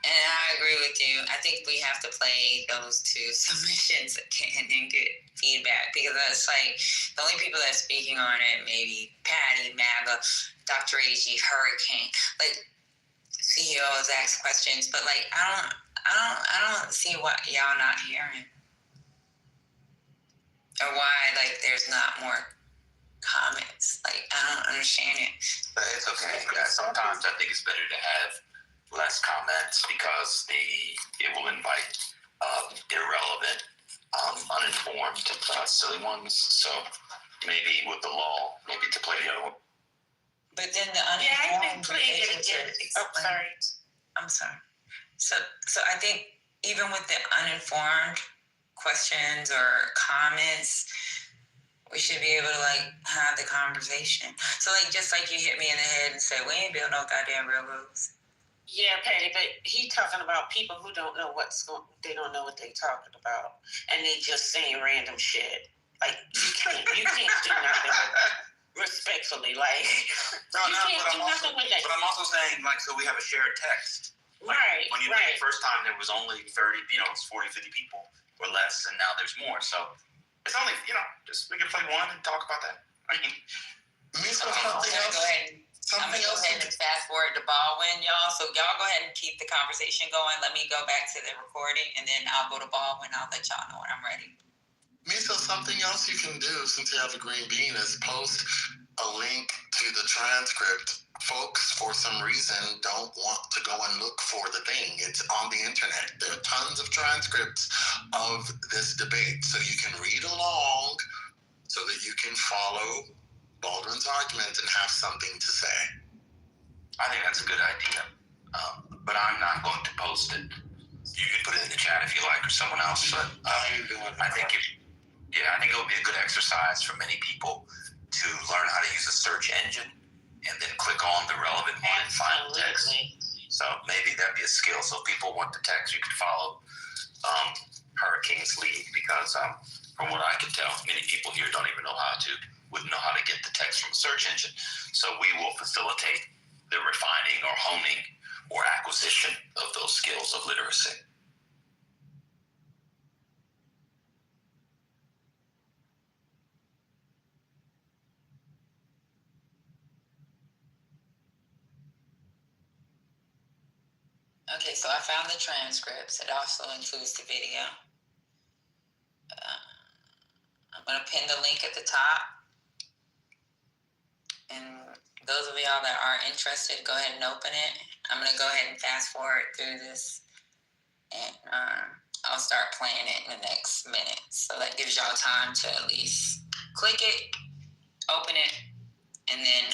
And I agree with you. I think we have to play those two submissions again and get feedback, because it's like the only people that's speaking on it, maybe Patty, MAGA, Dr. AG, Hurricane, like CEOs ask questions, but like I don't see what y'all not hearing, or why like there's not more comments. Like I don't understand it. But it's okay. Yeah, sometimes I think it's better to have less comments because it will invite irrelevant, uninformed, silly ones. So maybe with the law, maybe to play the other one. But then the uninformed. I think playing it again. Oh, sorry. I'm sorry. So I think even with the uninformed questions or comments, we should be able to like have the conversation. So like just like you hit me in the head and said, we ain't built no goddamn railroads. Yeah, Patty, but he talking about people who don't know they don't know what they talking about, and they just saying random shit. Like you can't do nothing with that. Respectfully, like But I'm also saying, like, so we have a shared text. Like, right. When you did the first time, there was only 30, it's 40, 50 people or less, and now there's more. So It's only, just we can play one and talk about that. I mean, Miso, I'm something gonna else. go ahead and fast forward to Baldwin, y'all. So y'all go ahead and keep the conversation going. Let me go back to the recording, and then I'll go to Baldwin. I'll let y'all know when I'm ready. Miso, something else you can do since you have a green bean is post a link to the transcript. Folks, for some reason, don't want to go and look for the thing. It's on the internet. There are tons of transcripts of this debate, so you can read along so that you can follow Baldwin's argument and have something to say. I think that's a good idea, but I'm not going to post it. You can put it in the chat if you like, or someone else. But I think it would be a good exercise for many people to learn how to use a search engine and then click on the relevant one and find the text. So maybe that'd be a skill. So if people want the text, you could follow Hurricane's lead, because from what I can tell, many people here wouldn't know how to get the text from a search engine. So we will facilitate the refining or honing or acquisition of those skills of literacy. Okay, so I found the transcripts. It also includes the video. I'm going to pin the link at the top. And those of y'all that are interested, go ahead and open it. I'm going to go ahead and fast forward through this. And I'll start playing it in the next minute. So that gives y'all time to at least click it, open it, and then...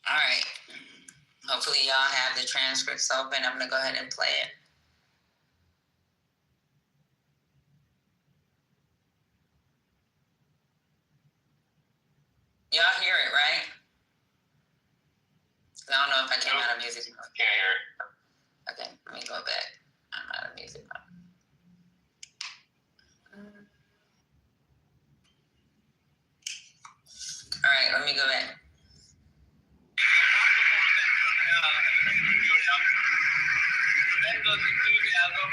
All right. Hopefully y'all have the transcripts open. I'm going to go ahead and play it. Y'all hear it, right? I don't know if I came out of music mode. Can't hear it. Okay, let me go back. I'm out of music mode. All right, let me go back. Tremendous enthusiasm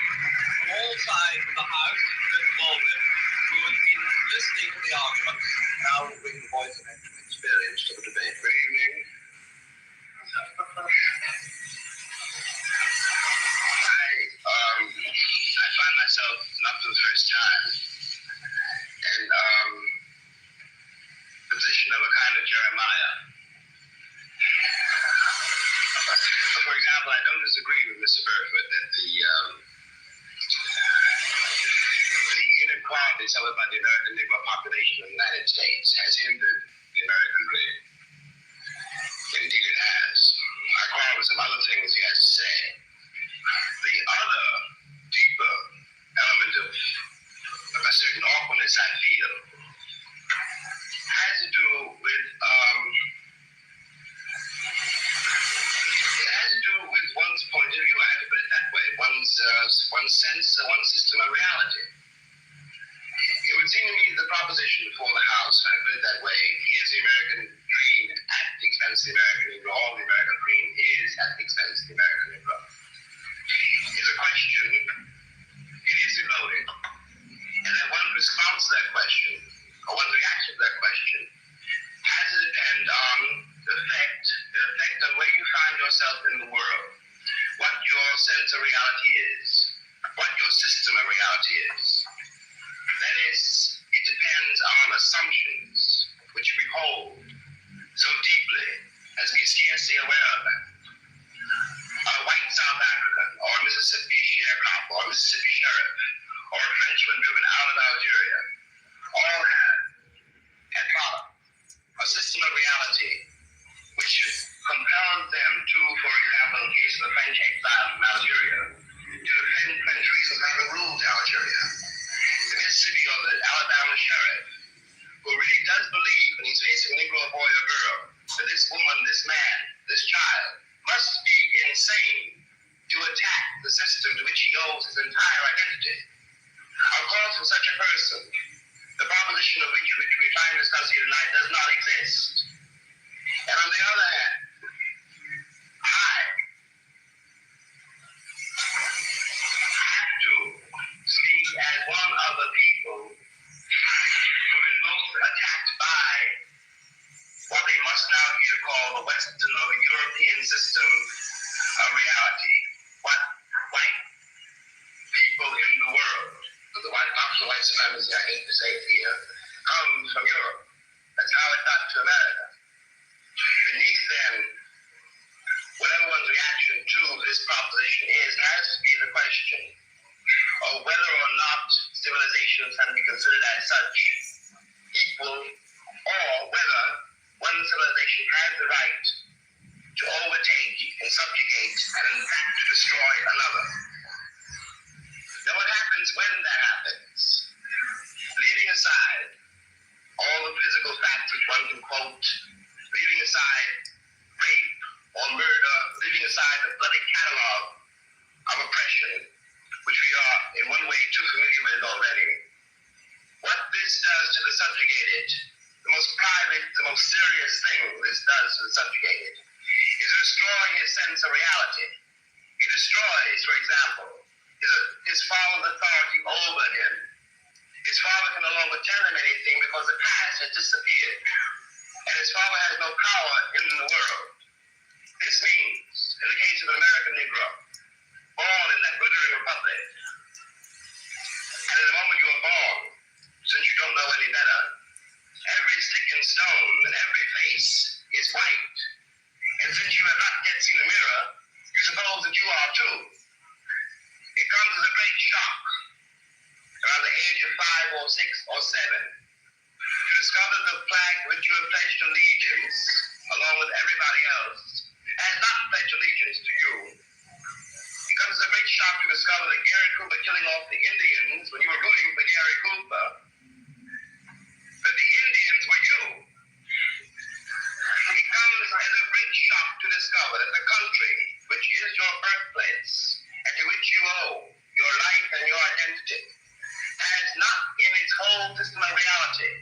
from all sides of the House for this moment, who has been listening to the arguments. Now we'll bring the voice of experience to the debate. Good evening. I find myself, not for the first time, in the position of a kind of Jeremiah. For example, I don't disagree with Mr. Burford that the inequality suffered by the American Negro population of the United States has hindered the American dream. Indeed, it has. I quarrel with some other things he has to say. The other deeper element of a certain awkwardness I feel has to do with one's point of view. I have to put it that way. One's sense, one's system of reality. It would seem to me that the proposition before the House, when I put it that way, is the American dream at the expense of the American Negro. All the American dream is at the expense of the American Negro. Is a question, it is loaded. And that one's response to that question, or one's reaction to that question, has to depend on the effect on where you find yourself in the world, what your sense of reality is, what your system of reality is. That is, it depends on assumptions which we hold so deeply as we are scarcely aware of them. A white South African, or a Mississippi sharecropper, or a Mississippi sheriff, or a Frenchman driven out of Algeria, all have at bottom a system of reality which compels them to, for example, in the case of the French exile from Algeria, to defend French reasons how to rule Algeria. The Mississippi or the Alabama sheriff, who really does believe when he's facing a Negro boy or girl, that this woman, this man, of a European system of reality. What white people in the world, the white supremacy, I hate to say it here, comes from Europe. That's how it got to America. Beneath them, whatever one's reaction to this proposition is, has to be the question of whether or not civilizations can be considered as such equal, or whether one civilization has the right to overtake and subjugate and in fact to destroy another. Now what happens when that happens? Leaving aside all the physical facts which one can quote, leaving aside rape or murder, leaving aside the bloody catalog of oppression, which we are in one way too familiar with already. What this does to the subjugated, the most private, the most serious thing this does to the subjugated, is to destroy his sense of reality. It destroys, for example, his father's authority over him. His father can no longer tell him anything because the past has disappeared, and his father has no power in the world. This means, in the case of an American Negro, born in that glittering republic, and in the moment you are born, since you don't know any better, every stick and stone and every face is white, and since you have not yet seen a mirror, you suppose that you are too. It comes as a great shock around the age of 5 or 6 or 7 to discover the flag which you have pledged allegiance, along with everybody else, has not pledged allegiance to you. It comes as a great shock to discover that Gary Cooper killing off the Indians when you were rooting for Gary Cooper, that the Indians were you. It comes as a great shock to discover that the country, which is your birthplace, and to which you owe your life and your identity, has not in its whole system of reality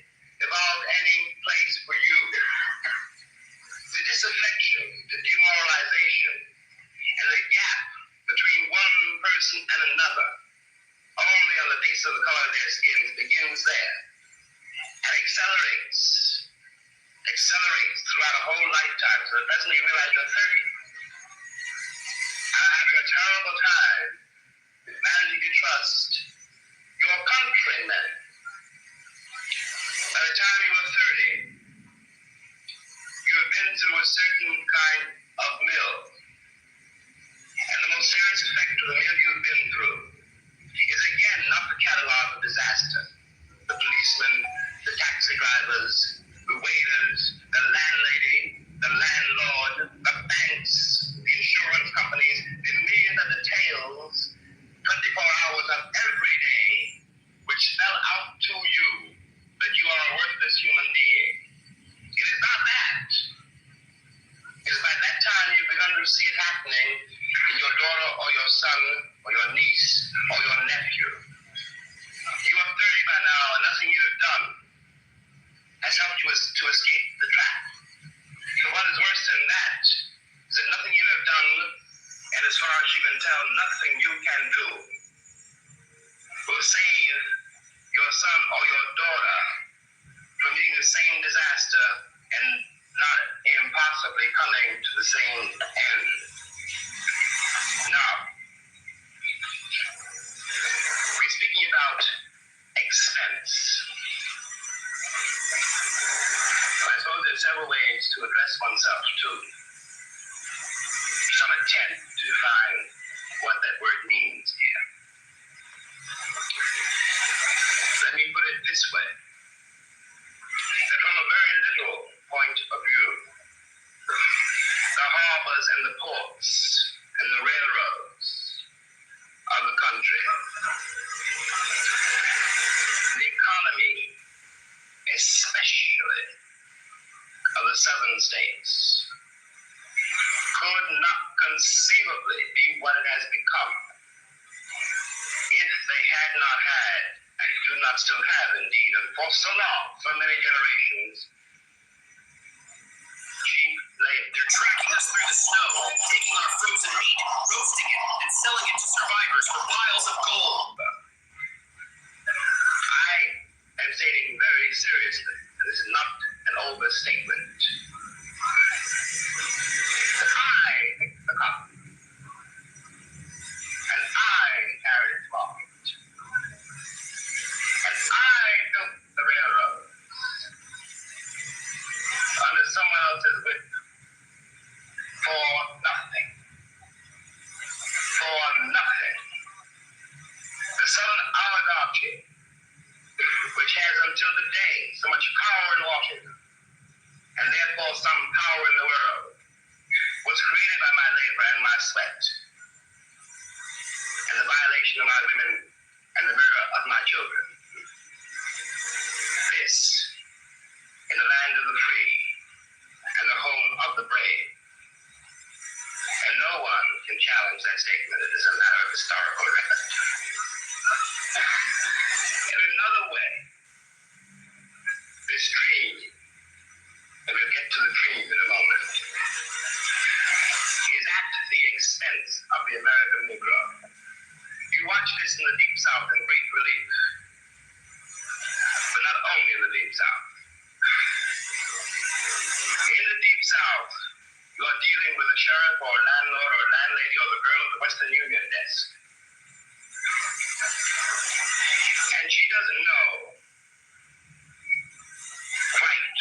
evolved any place for you. The disaffection, the demoralization, and the gap between one person and another, only on the basis of the color of their skin, begins there and accelerates throughout a whole lifetime, so that presently you realize you're 30. And having a terrible time with managing to trust your countrymen. By the time you were 30, you have been through a certain kind of mill. And the most serious effect of the mill you've been through is again not the catalog of disaster. The policemen, the taxi drivers, the waiters, the landlady, the landlord, the banks, the insurance companies, the millions of details, 24 hours of every day, which spell out to you that you are a worthless human being. It is not that. It is by that time you've begun to see it happening in your daughter or your son or your niece or your nephew. You are 30 by now, and nothing you have done has helped you to escape the trap. And what is worse than that is that nothing you have done, and as far as you can tell, nothing you can do, will save your son or your daughter from meeting the same disaster and not impossibly coming to the same end. Now, we're speaking about expense. I suppose there's several ways to address oneself to some attempt to define what that word means here. Let me put it this way, that from a very literal point of view, the harbors and the ports and the railroads of the country, the economy, especially of the southern states, could not conceivably be what it has become if they had not had, and do not still have indeed, and for so long, for many generations, cheap labor. They're tracking us through the snow, taking our frozen meat, roasting it, and selling it to survivors for piles of gold. I am stating very seriously, and this is not an overstatement, mutilation of my women and the murder of my children. This, in the land of the free and the home of the brave. And no one can challenge that statement. It is a matter of historical record. In another way, this dream, and we'll get to the dream in a moment, is at the expense of the American Negro. You watch this in the Deep South in great relief, but not only in the Deep South. In the Deep South, you are dealing with a sheriff or a landlord or a landlady or the girl at the Western Union desk. And she doesn't know quite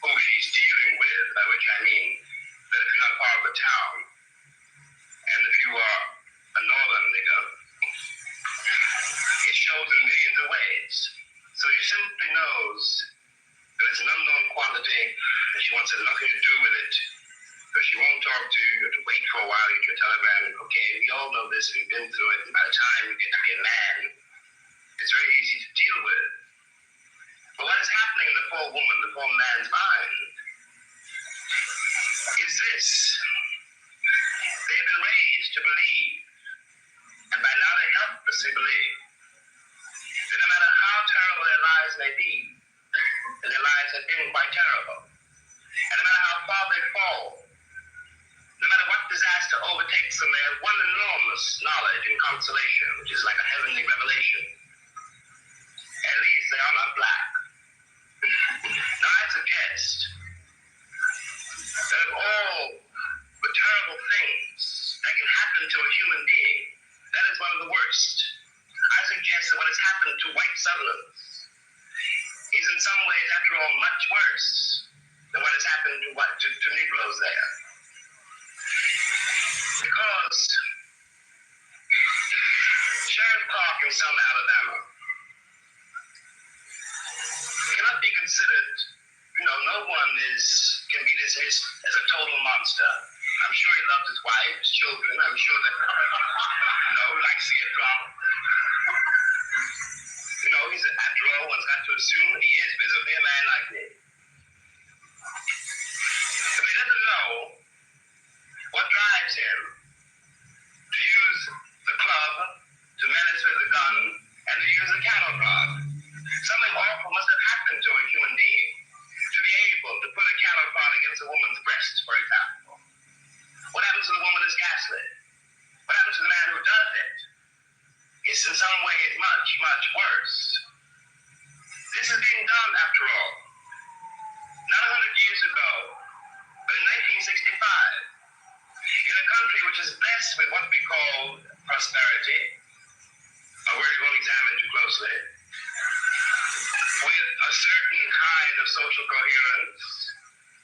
who she's dealing with, by which I mean that if you're not part of the town, and if you are a northern nigger, it shows in millions of ways. So she simply knows that it's an unknown quantity, and she wants nothing to do with it. Because she won't talk to you, you have to wait for a while to get your telegram. Okay, we all know this, we've been through it, and by the time you get to be a man, it's very easy to deal with. But what is happening in the poor woman, the poor man's mind, is this. They've been raised to believe, and by now they helplessly believe, that no matter how terrible their lives may be, and their lives have been quite terrible, and no matter how far they fall, no matter what disaster overtakes them, they have one enormous knowledge and consolation, which is like a heavenly revelation. At least they are not black. Now I suggest that of all the terrible things that can happen to a human being, that is one of the worst. I suggest that what has happened to white Southerners is in some ways, after all, much worse than what has happened to Negroes there. Because Sheriff Clark in Selma, Alabama, cannot be considered, no one can be dismissed as a total monster. I'm sure he loved his wife, his children. I'm sure that, likes to get drunk. After all, one's got to assume he is visibly a man like me. But he doesn't know what drives him to use the club, to menace with a gun, and to use a cattle prod. Something awful must have happened to a human being to be able to put a cattle prod against a woman's breast, for example. What happens to the woman is gaslit. What happens to the man who does it is in some ways much, much worse. This is being done, after all, not 100 years ago, but in 1965, in a country which is blessed with what we call prosperity, a word we won't examine too closely, with a certain kind of social coherence,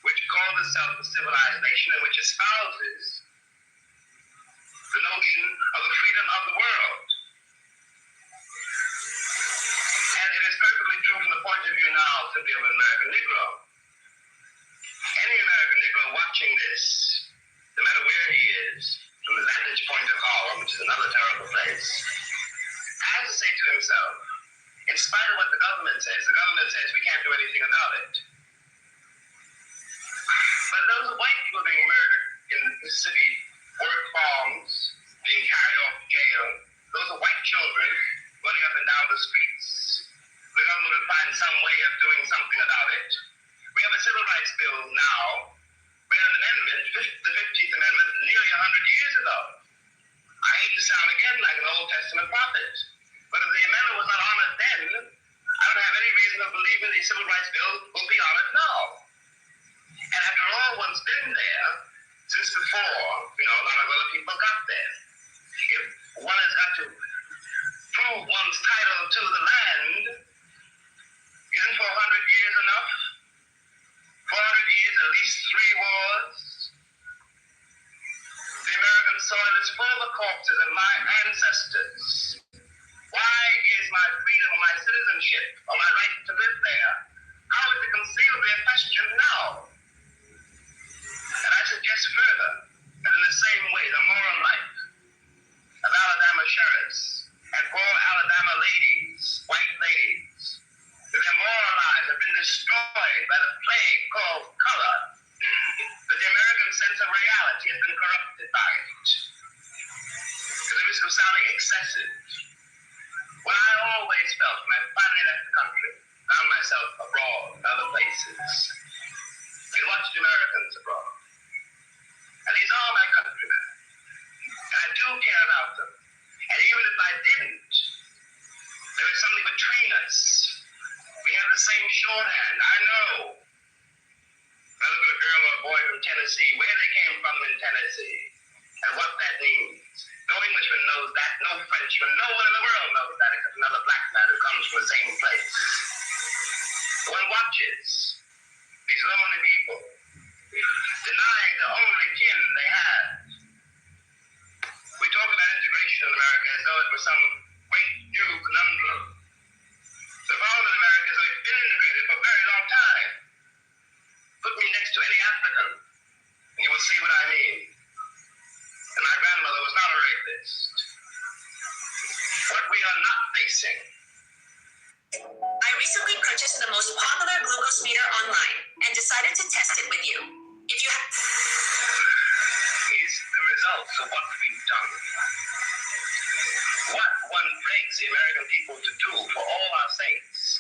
which calls itself a civilized nation and which espouses the notion of the freedom of the world. And it is perfectly true from the point of view now simply of an American Negro. Any American Negro watching this, no matter where he is, from the vantage point of Harlem, which is another terrible place, has to say to himself, in spite of what the government says we can't do anything about it. But those white people being murdered in Mississippi work farms, being carried off to jail, those are white children running up and down the streets. The government will find some way of doing something about it. We have a civil rights bill now. We had an amendment, the 15th Amendment, nearly 100 years ago. I hate to sound again like an Old Testament prophet, but if the amendment was not honored then, I don't have any reason to believe that the civil rights bill will be honored now. And after all, one's been there since before, a lot of other people got there. If one has got to prove one's title to the land, isn't 400 years enough? 400 years, at least 3 wars. The American soil is full of corpses of my ancestors. Why is my freedom or my citizenship or my right to live there? How is it concealed be a question now? And I suggest further that in the same way, the moral life of Alabama sheriffs of reality has been corrupted by it. To the risk of sounding excessive, what I always felt when I finally left the country, found myself abroad in other places, and watched Americans abroad. And these are my countrymen. And I do care about them. And even if I didn't, there is something between us. We have the same shorthand. I know. If I look at a girl or a boy from Tennessee, where they came from in Tennessee, and what that means. No Englishman knows that, no Frenchman, no one in the world knows that except another black man who comes from the same place. One watches these lonely people, denying the only kin they have. We talk about integration in America as though it was some great new conundrum. The problem in America is that we've been integrated for a very long time. Put me next to any African, and you will see what I mean. And my grandmother was not a rapist. What we are not facing. I recently purchased the most popular glucose meter online and decided to test it with you. If you have... Is the results of what we've done. What one begs the American people to do for all our sakes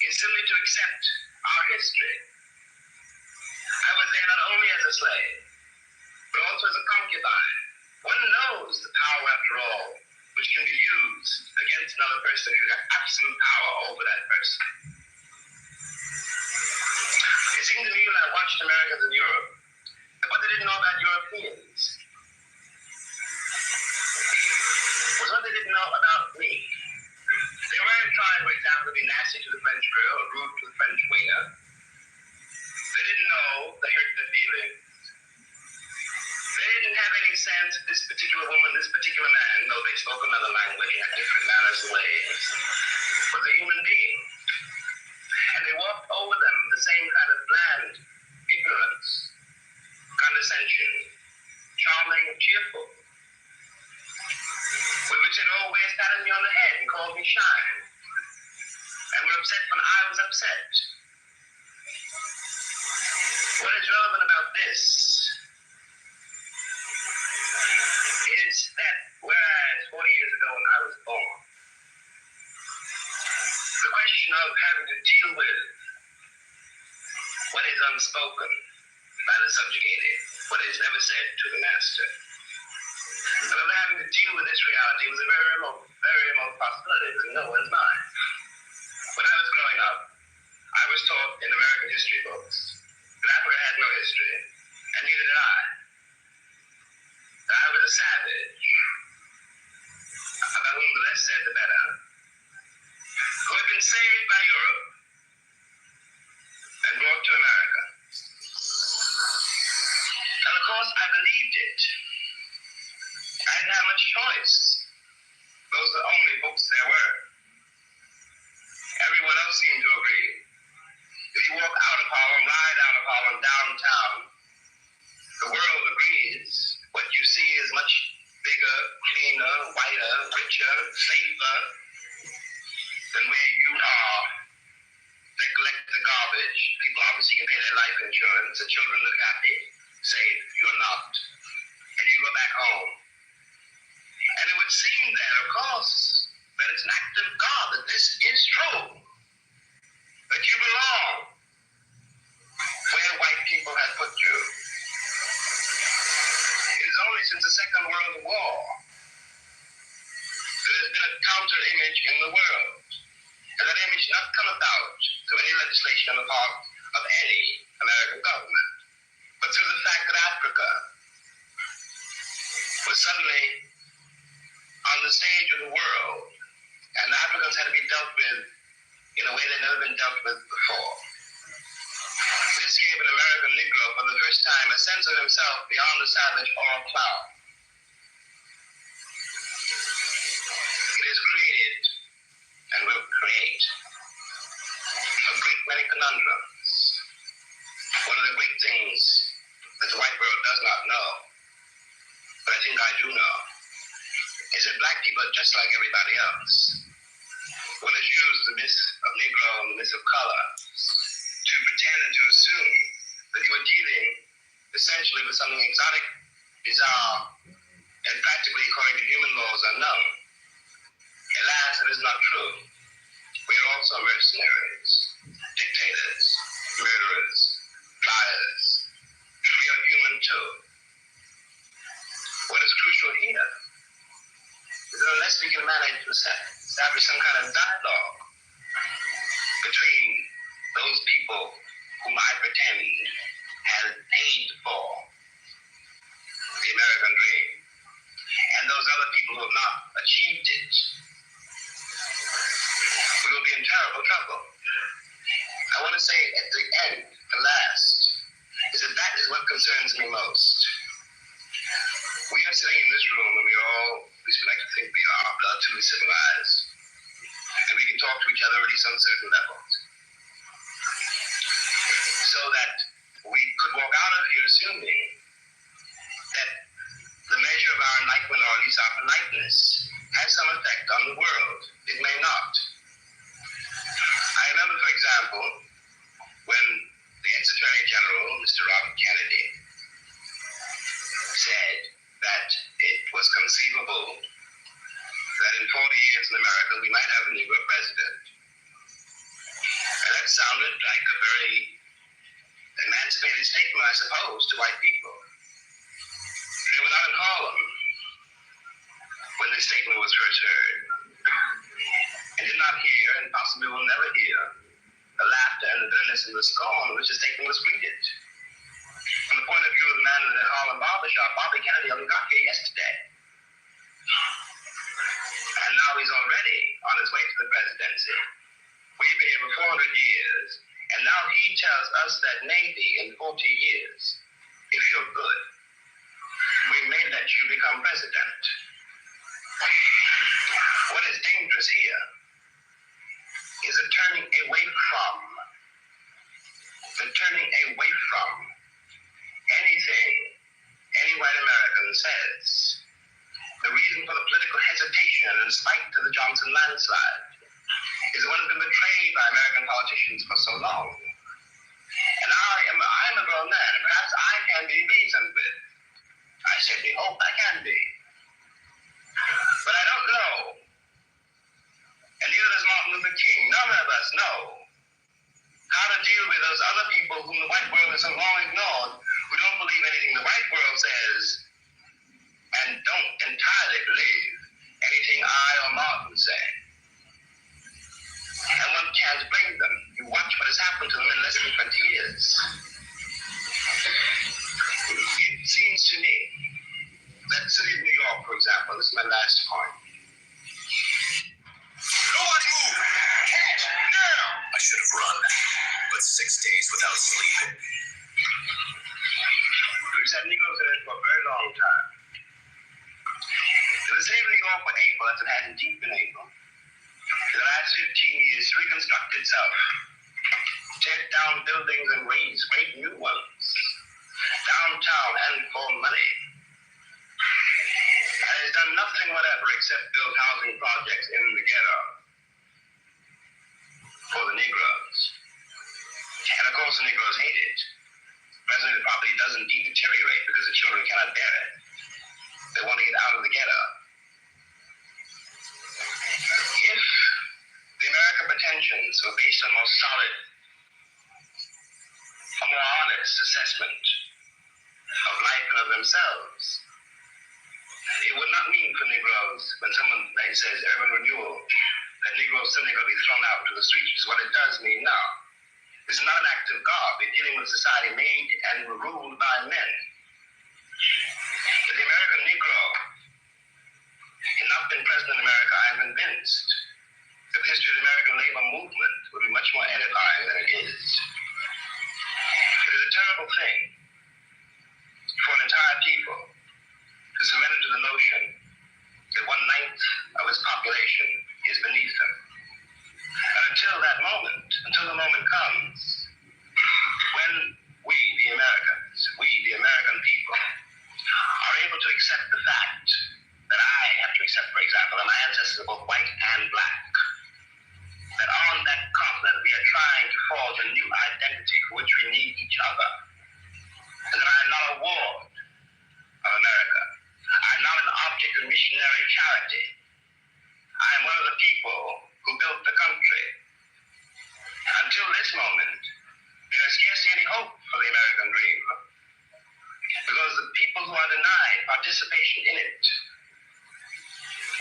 is simply to accept our history. I was there not only as a slave, but also as a concubine. One knows the power, after all, which can be used against another person who has absolute power over that person. It seemed to me when I watched Americans in Europe that what they didn't know about Europeans was what they didn't know about me. They weren't trying, for example, to be nasty to the French girl or rude to the French waiter. They didn't know they hurt their feelings. They didn't have any sense that this particular woman, this particular man, though they spoke another language and had different manners and ways, was a human being. And they walked over them with the same kind of bland ignorance, condescension, charming and cheerful, with which they'd always patted me on the head and called me shy, and were upset when I was upset. What is relevant about this is that whereas 40 years ago when I was born, the question of having to deal with what is unspoken by the subjugated, what is never said to the master, but of having to deal with this reality was a very remote possibility. It was in no one's mind. When I was growing up, I was taught in American history books that Africa had no history, and neither did I. That I was a savage, about whom the less said the better, who had been saved by Europe and brought to America. And of course, I believed it. I didn't have much choice. Those are the only books there were. Everyone else seemed to agree. If you walk out of Harlem, ride out of Harlem, downtown, the world agrees. What you see is much bigger, cleaner, whiter, richer, safer than where you are. They collect the garbage. People obviously can pay their life insurance. The children look happy, safe. You're not. And you go back home. And it would seem then, of course, that it's an act of God, that this is true. That you belong where white people have put you. It is only since the Second World War that there's been a counter image in the world. And that image not come about through any legislation on the part of any American government, but through the fact that Africa was suddenly on the stage of the world, and Africans had to be dealt with in a way they'd never been dealt with before. This gave an American Negro for the first time a sense of himself beyond the savage or a clown. It has created and will create a great many conundrums. One of the great things that the white world does not know, but I think I do know, is that black people are just like everybody else. One has used the myth of Negro and the myth of color to pretend and to assume that you are dealing essentially with something exotic, bizarre, and practically according to human laws unknown. Alas, it is not true. We are also mercenaries, dictators, murderers, flyers. We are human too. What is crucial here is that unless we can manage to establish some kind of dialogue between those people whom I pretend have paid for the American dream and those other people who have not achieved it, we will be in terrible trouble. I want to say at the end, the last, is that that is what concerns me most. We are sitting in this room and we all, at least we like to think we are, relatively civilized. And we can talk to each other at least on certain levels. So that we could walk out of here assuming that the measure of our enlightenment, or at least our politeness, has some effect on the world. It may not. I remember, for example, when the ex-Attorney General, Mr. Robert Kennedy, said that it was conceivable that in 40 years in America we might have a Negro president. And that sounded like a very emancipated statement, I suppose, to white people. They were not in Harlem when this statement was first heard, and did not hear, and possibly will never hear, the laughter and the bitterness and the scorn which the statement was greeted. From the point of view of the man in the Harlem barbershop, Bobby Kennedy only got here yesterday. And now he's already on his way to the presidency. We've been here for 400 years, and now he tells us that maybe in 40 years, if you're good, we may let you become president. What is dangerous here is the turning away from anything any white American says. The reason for the political hesitation in spite of the Johnson landslide is what has been betrayed by American politicians for so long. And I'm a grown man, and perhaps I can be reasoned with. I certainly hope I can be. But I don't know, and neither does Martin Luther King, none of us know how to deal with those other people whom the white world has so long ignored, who don't believe anything the white world says, and don't entirely believe anything I or Martin say. And one can't blame them. You watch what has happened to them in less than 20 years. It seems to me that the city of New York, for example, this is my last point. Nobody move! Catch! Now! I should have run, but 6 days without sleep. We've had Negroes in it for a very long time. The city of New York were able, as it had indeed been able, in the last 15 years to reconstruct itself, tear down buildings and raise great new ones, downtown and for money. And has done nothing whatever except build housing projects in the ghetto for the Negroes. And of course the Negroes hate it. Presently the property does indeed deteriorate because the children cannot bear it. They want to get out of the ghetto. If the American pretensions were based on more solid, a more honest assessment of life and of themselves, it would not mean for Negroes, when someone says urban renewal, that Negroes suddenly going to be thrown out to the streets, which is what it does mean now. This is not an act of God. We're dealing with a society made and ruled by men. If the American Negro had not been present in America, I am convinced that the history of the American labor movement would be much more edifying than it is. It is a terrible thing for an entire people to surrender to the notion that 1/9 of its population is beneath them. And until the moment comes when we, the Americans participation in it,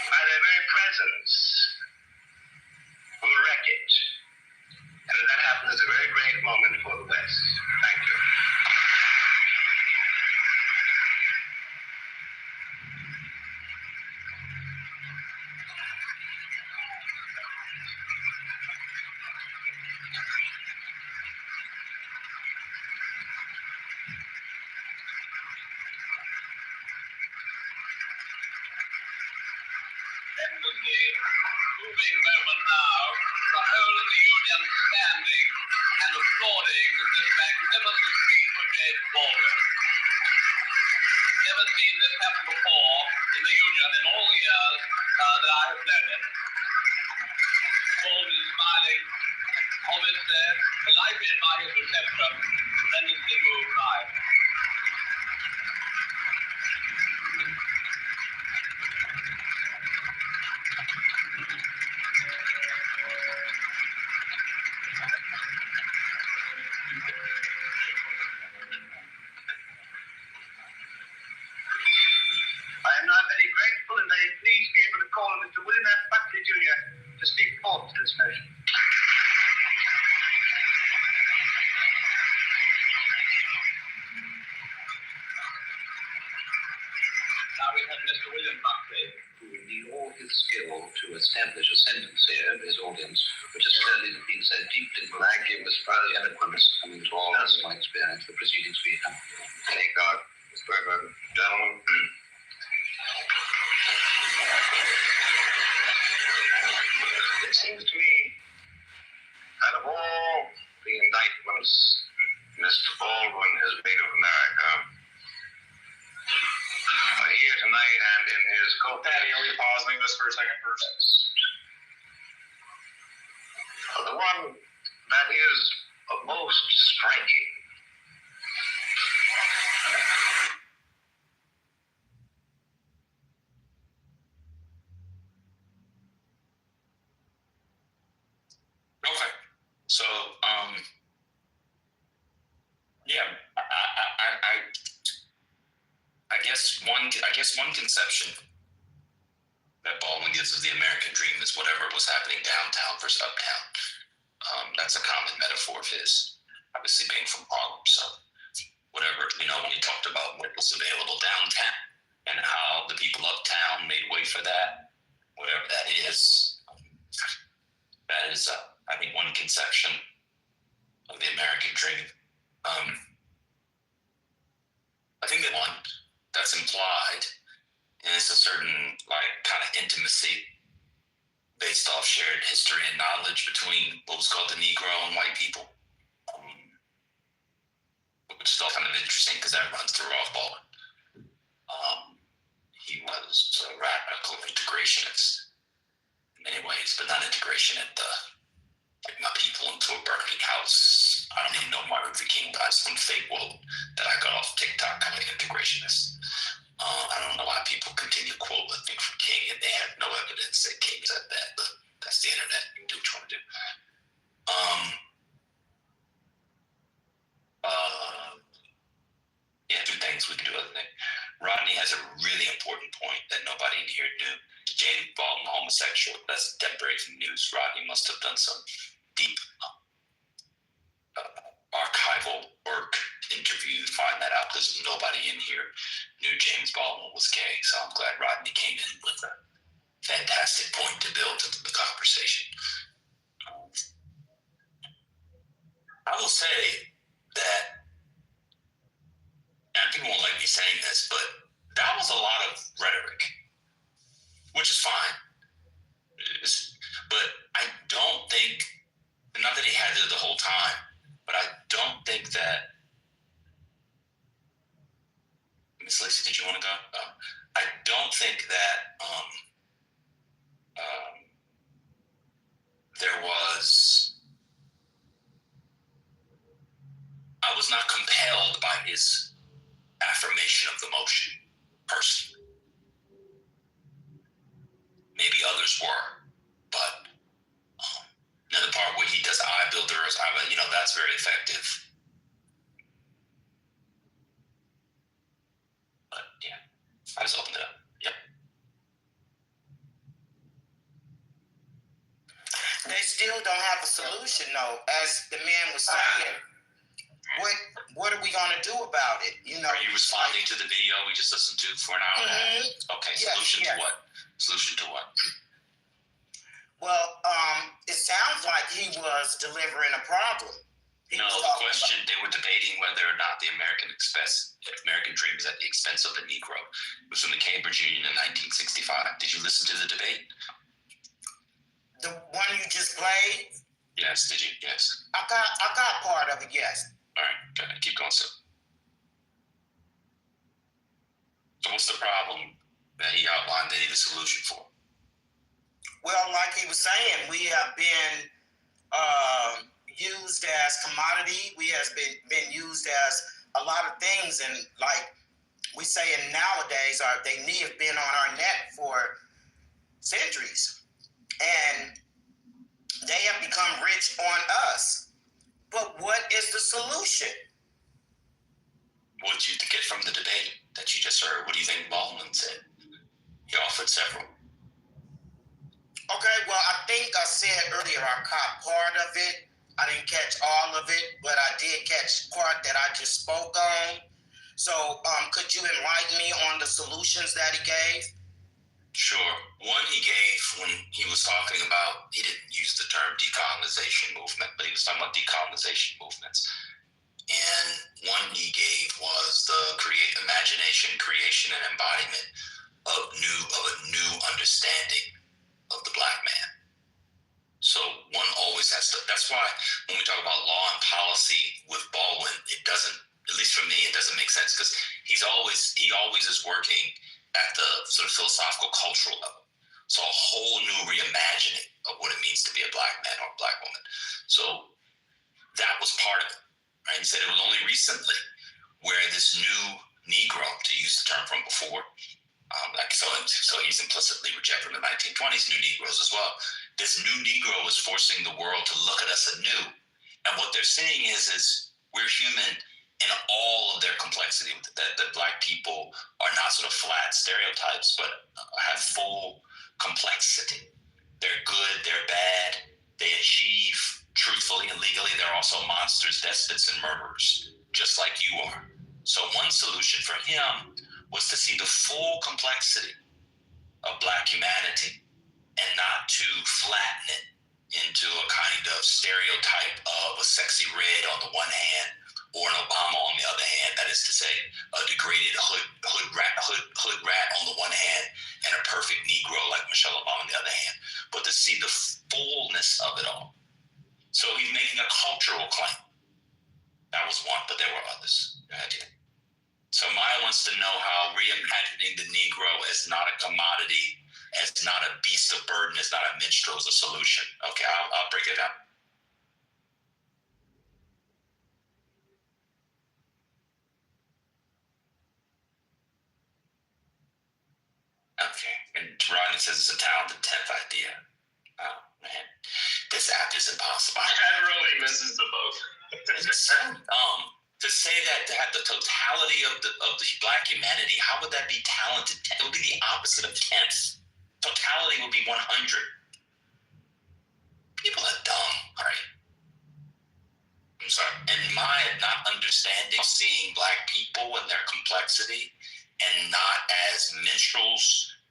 by their very presence, will wreck it. And if that happens, it's a very great moment for the West. Thank you. Moving moment now, the whole of the Union standing and applauding this magnificent speech for James Baldwin. Never seen this happen before in the Union in all the years that I have known it. Baldwin is smiling, obviously delighted by his reception, tremendously moved by it. I am now very grateful and very pleased to be able to call on Mr. William F. Buckley Jr. to speak forth to this motion. Now we have Mr. William Buckley, who would need all his skill to establish a sentence here in his audience, which has clearly been so deeply thank you, Mr. President, eloquence coming to all personal experience, the preceding speaker. Thank God. Mr. President, gentlemen. It seems to me that of all the indictments Mr. Baldwin has made of America, here tonight and in his Patty, are we pausing this for a second first? The one that is most striking Okay. So, yeah, I guess one conception that Baldwin gives of the American dream is whatever was happening downtown versus uptown. That's a common metaphor of his, obviously being from Harlem. So whatever, when he talked about what was available downtown and how the people uptown made way for that, whatever that is, I think, one conception of the American dream. I think that one that's implied is a certain kind of intimacy based off shared history and knowledge between what was called the Negro and white people, which is all kind of interesting because that runs through Ralph Baldwin. He was a radical integrationist in many ways, but not integration at the my people into a burning house. I don't even know Martin Luther King got some fake quote that I got off TikTok calling integrationist. I don't know why people continue to quote a thing from King and they have no evidence that King said that, but that's the internet. You can do what you want to do. Two things we can do other thing. Rodney has a really important point that nobody in here knew. James Baldwin, homosexual. That's dead breaking news. Rodney must have done some deep archival work, interview to find that out, because nobody in here knew James Baldwin was gay. So I'm glad Rodney came in with a fantastic point to build into the conversation. I will say that, and people won't like me saying this, but that was a lot of rhetoric, which is fine. But I don't think, not that he had it the whole time, but I don't think that, Miss Lacey, did you want to go? I don't think that I was not compelled by his affirmation of the motion, personally. Maybe others were, but now the part where he does eye builders, that's very effective. But yeah. solution, though. As the man was saying, what are we going to do about it? You know, are you responding to the video we just listened to for an hour and a half? Okay, solution to what? Solution to what? Well, it sounds like he was delivering a problem. No, the question, they were debating whether or not the American dream is at the expense of the Negro. It was from the Cambridge Union in 1965. Did you listen to the debate? The one you just played? Yes, did you? Yes. I got part of it, yes. All right, go ahead. Keep going, sir. So what's the problem that he outlined they need a solution for? Well, like he was saying, we have been used as commodity. We has been used as a lot of things, and like we say nowadays, they have been on our neck for centuries, and they have become rich on us. But what is the solution? What did you get from the debate that you just heard? What do you think Baldwin said? He offered several. Okay, well, I think I said earlier I caught part of it. I didn't catch all of it, but I did catch part that I just spoke on. So could you enlighten me on the solutions that he gave? Sure. One he gave when he was talking about, he didn't use the term decolonization movement, but he was talking about decolonization movements. And one he gave was the imagination, creation, and embodiment of a new understanding of the Black man. So one always has to, that's why when we talk about law and policy with Baldwin, it doesn't, at least for me, it doesn't make sense, because he always is working at the sort of philosophical cultural level. So a whole new reimagining of what it means to be a Black man or a Black woman. So that was part of it, right? He said it was only recently where this new Negro, to use the term from before, so he's implicitly rejecting the 1920s new Negroes as well. This new Negro is forcing the world to look at us anew. And what they're saying is we're human in all of their complexity, that Black people are not sort of flat stereotypes, but have full complexity. They're good, they're bad, they achieve truthfully and legally. They're also monsters, despots, and murderers, just like you are. So one solution for him was to see the full complexity of Black humanity and not to flatten it into a kind of stereotype of a sexy red on the one hand or an Obama on the other hand. That is to say, a degraded hood rat on the one hand and a perfect Negro like Michelle Obama on the other hand. But to see the fullness of it all. So he's making a cultural claim. That was one, but there were others. So Maya wants to know how reimagining the Negro as not a commodity, as not a beast of burden, as not a minstrel is a solution. Okay, I'll break it down. Okay, and Rodney says it's a talented 10th idea. Oh, man. This app is impossible. That really misses the boat. It's so dumb. To say that, to have the totality of the Black humanity, how would that be talented? It would be the opposite of 10th. Totality would be 100. People are dumb, right? I'm sorry. And my not understanding, seeing Black people and their complexity, and not as minstrels,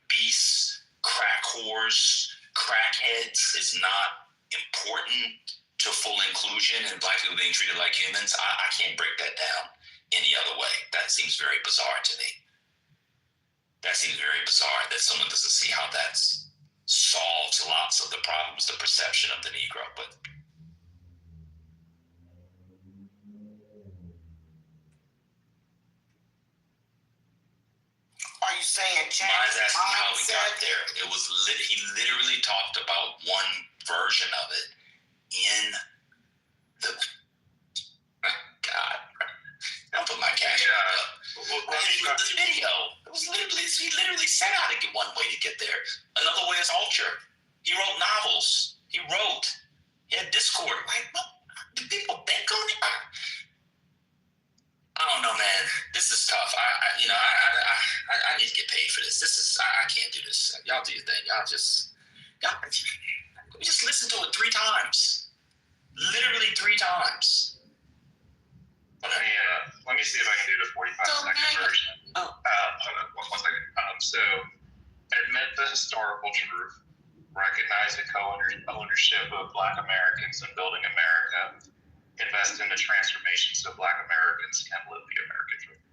beasts, crack whores, crackheads is not important to full inclusion and Black people being treated like humans. I can't break that down any other way. That seems very bizarre to me. That seems very bizarre that someone doesn't see how that solves lots of the problems, the perception of the Negro. But Are you saying change? Mine's asking how we got there. It was he literally talked about one version of it in the God. Don't put my cash up. The video. It was literally he literally said how to get one way to get there. Another way is ultra. He wrote novels. He had Discord. Like, what? Do people think on it? I don't know, man. This is tough. I need to get paid for this. I can't do this. Y'all do your thing. Y'all just listen to it 3 times. Literally 3 times. Let me see if I can do the 45-second version. Oh. Hold on, 1 second. So, admit the historical truth, recognize the co-ownership of Black Americans in building America, invest in the transformation so Black Americans can live the American dream.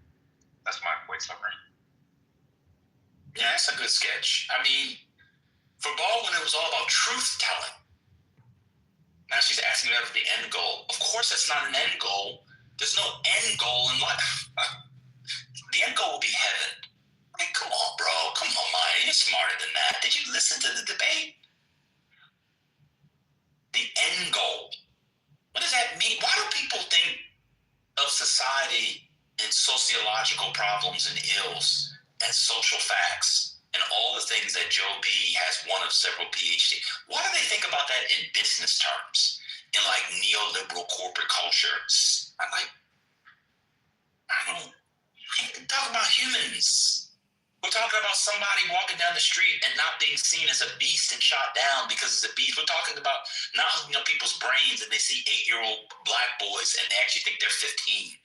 That's my quick summary. Yeah, that's a good sketch. I mean, for Baldwin, it was all about truth telling. Now she's asking about the end goal. Of course, it's not an end goal. There's no end goal in life. The end goal will be heaven. I mean, come on, bro. Come on, Maya. You're smarter than that. Did you listen to the debate? The end goal. What does that mean? Why do people think of society and sociological problems and ills and social facts and all the things that Joe B has one of several PhD? Why do they think about that in business terms, in like neoliberal corporate culture? I don't talk about humans. We're talking about somebody walking down the street and not being seen as a beast and shot down because it's a beast. We're talking about not hooking up people's brains and they see 8-year-old Black boys and they actually think they're 15.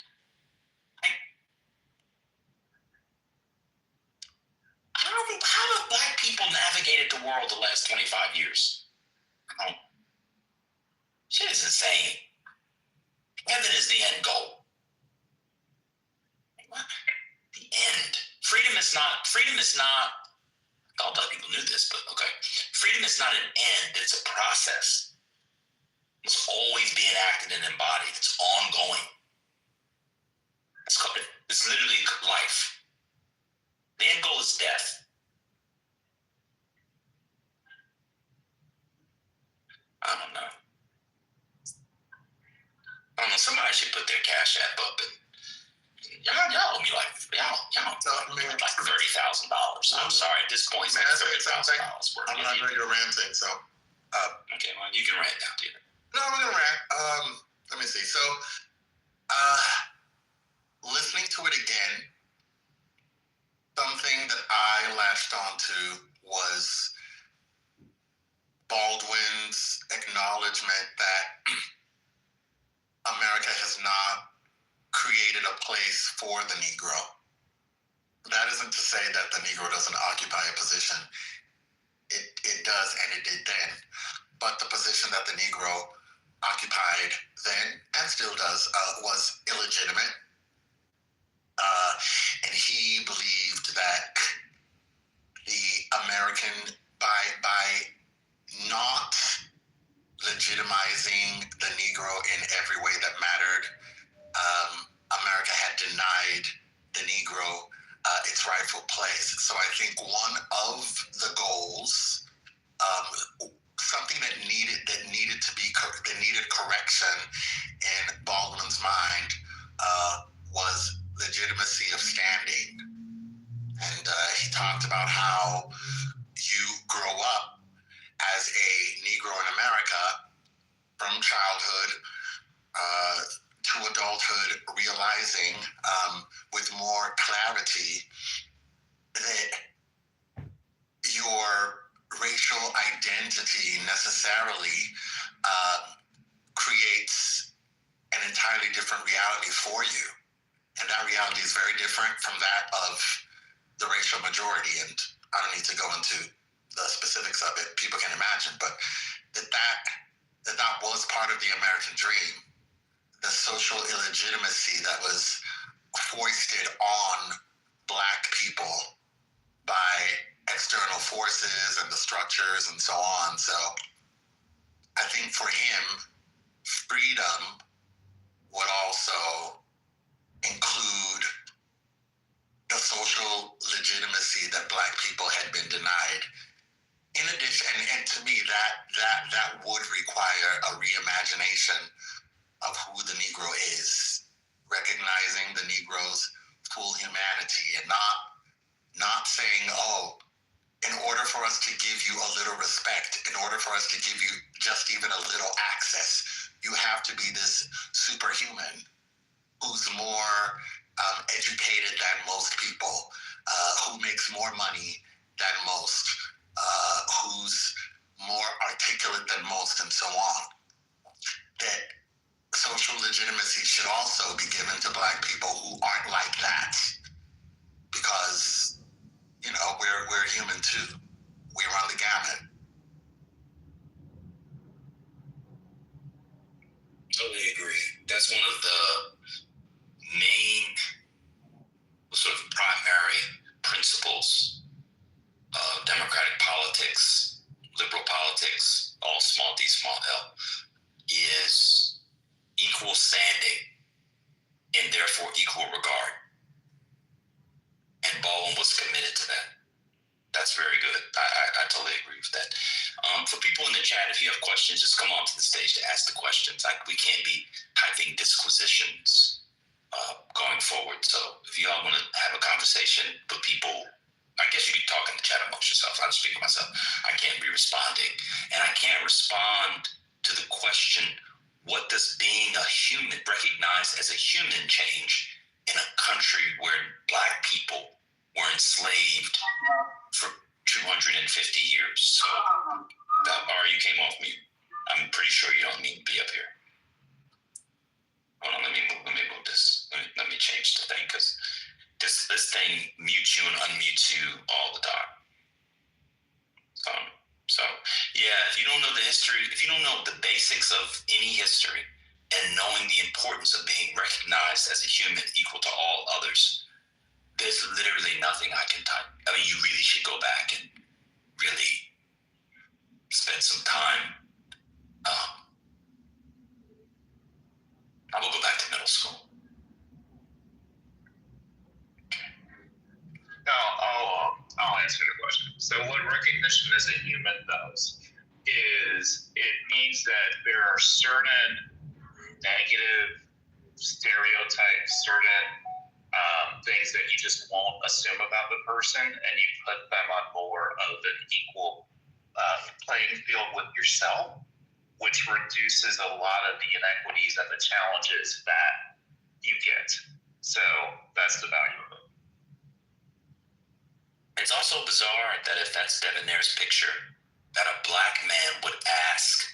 How have Black people navigated the world the last 25 years? Shit is insane. Heaven is the end goal. What? The end. Freedom is not, I thought Black people knew this, but okay. Freedom is not an end, it's a process. It's always being acted and embodied. It's ongoing. It's literally life. The end goal is death. I don't know. Somebody should put their Cash App up and y'all owe me like $30,000. I'm sorry, at this point, it's like $30,000 worth. I'm not you're ranting, so. Okay, well, you can rant now, dude. No, I'm gonna rant. Let me see. So, listening to it again, something that I latched onto was Baldwin's acknowledgement that America has not created a place for the Negro. That isn't to say that the Negro doesn't occupy a position. It does, and it did then. But the position that the Negro occupied then, and still does, was illegitimate. And he believed that the American, by not legitimizing the Negro in every way that mattered, America had denied the Negro its rightful place. So I think one of the goals, something that needed correction in Baldwin's mind, was legitimacy of standing. And he talked about how you grow up as a Negro in America from childhood to adulthood, realizing with more clarity that your racial identity necessarily creates an entirely different reality for you. And that reality is very different from that of the racial majority. And I don't need to go into the specifics of it. People can imagine, but that was part of the American dream. The social illegitimacy that was foisted on Black people by external forces and the structures and so on. So I think for him, freedom would also include the social legitimacy that Black people had been denied. In addition, and to me, that would require a reimagination of who the Negro is, recognizing the Negro's full humanity, and not saying, oh, in order for us to give you a little respect, in order for us to give you just even a little access, you have to be this superhuman who's more educated than most people, who makes more money than most, who's more articulate than most, and so on. That social legitimacy should also be given to Black people who aren't like that. Because, you know, we're human too. We run the gamut. Totally agree. That's one of the main sort of primary principles of democratic politics, liberal politics, all small d, small l, is equal standing and therefore equal regard. And Baldwin was committed to that. That's very good. I totally agree with that. For people in the chat, if you have questions, just come onto the stage to ask the questions. We can't be typing disquisitions going forward. So if you all want to have a conversation with people, I guess you can talk in the chat amongst yourself. I'll speak for myself. I can't be responding. And I can't respond to the question, what does being a human, recognized as a human, change in a country where Black people were enslaved for 250 years? So, you came off mute. I'm pretty sure you don't mean to be up here. Hold on, let me move this. Let me change the thing, because this thing mutes you and unmutes you all the time. So yeah, if you don't know the history, if you don't know the basics of any history, and knowing the importance of being recognized as a human equal to all others, there's literally nothing I can type. I mean, you really should go back and really spend some time. I will go back to middle school. No, I'll answer the question. So what recognition as a human does is it means that there are certain negative stereotypes, certain things that you just won't assume about the person, and you put them on more of an equal playing field with yourself, which reduces a lot of the inequities and the challenges that you get. So that's the value of it. It's also bizarre that if that's Debonair's picture, that a Black man would ask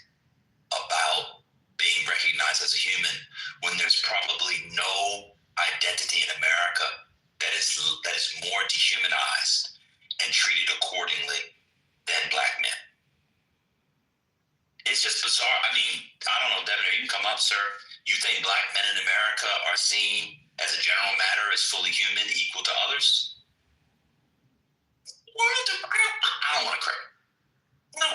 about being recognized as a human when there's probably no identity in America that is more dehumanized and treated accordingly than Black men. It's just bizarre. I mean, I don't know, Debonair, you can come up, sir. You think Black men in America are seen as a general matter as fully human, equal to others? I don't want to cry. No.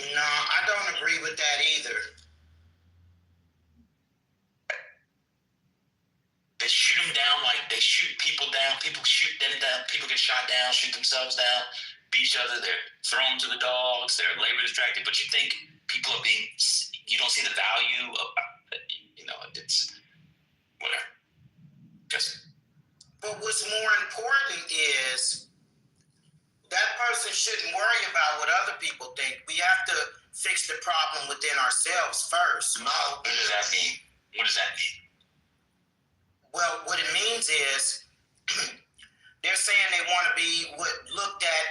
No, I don't agree with that either. They shoot them down like they shoot people down. People shoot them down. People get shot down, shoot themselves down, beat each other. They're thrown to the dogs. They're labor distracted. But you think people are being, you don't see the value of, it's whatever. Just. But what's more important is that person shouldn't worry about what other people think. We have to fix the problem within ourselves first. No. What does that mean? What does that mean? Well, what it means is they're saying they want to be looked at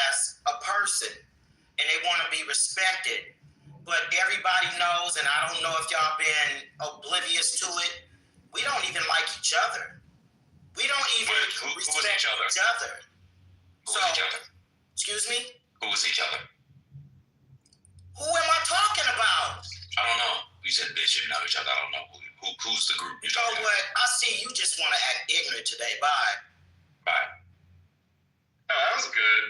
as a person and they want to be respected. But everybody knows, and I don't know if y'all been oblivious to it, we don't even like each other. We don't even respect each other. Who was each other? Excuse me? Who was each other? Who am I talking about? I don't know. You said they should know each other. I don't know. Who's the group you're talking about? You know what? I see you just want to act ignorant today. Bye. Bye. No, that was good,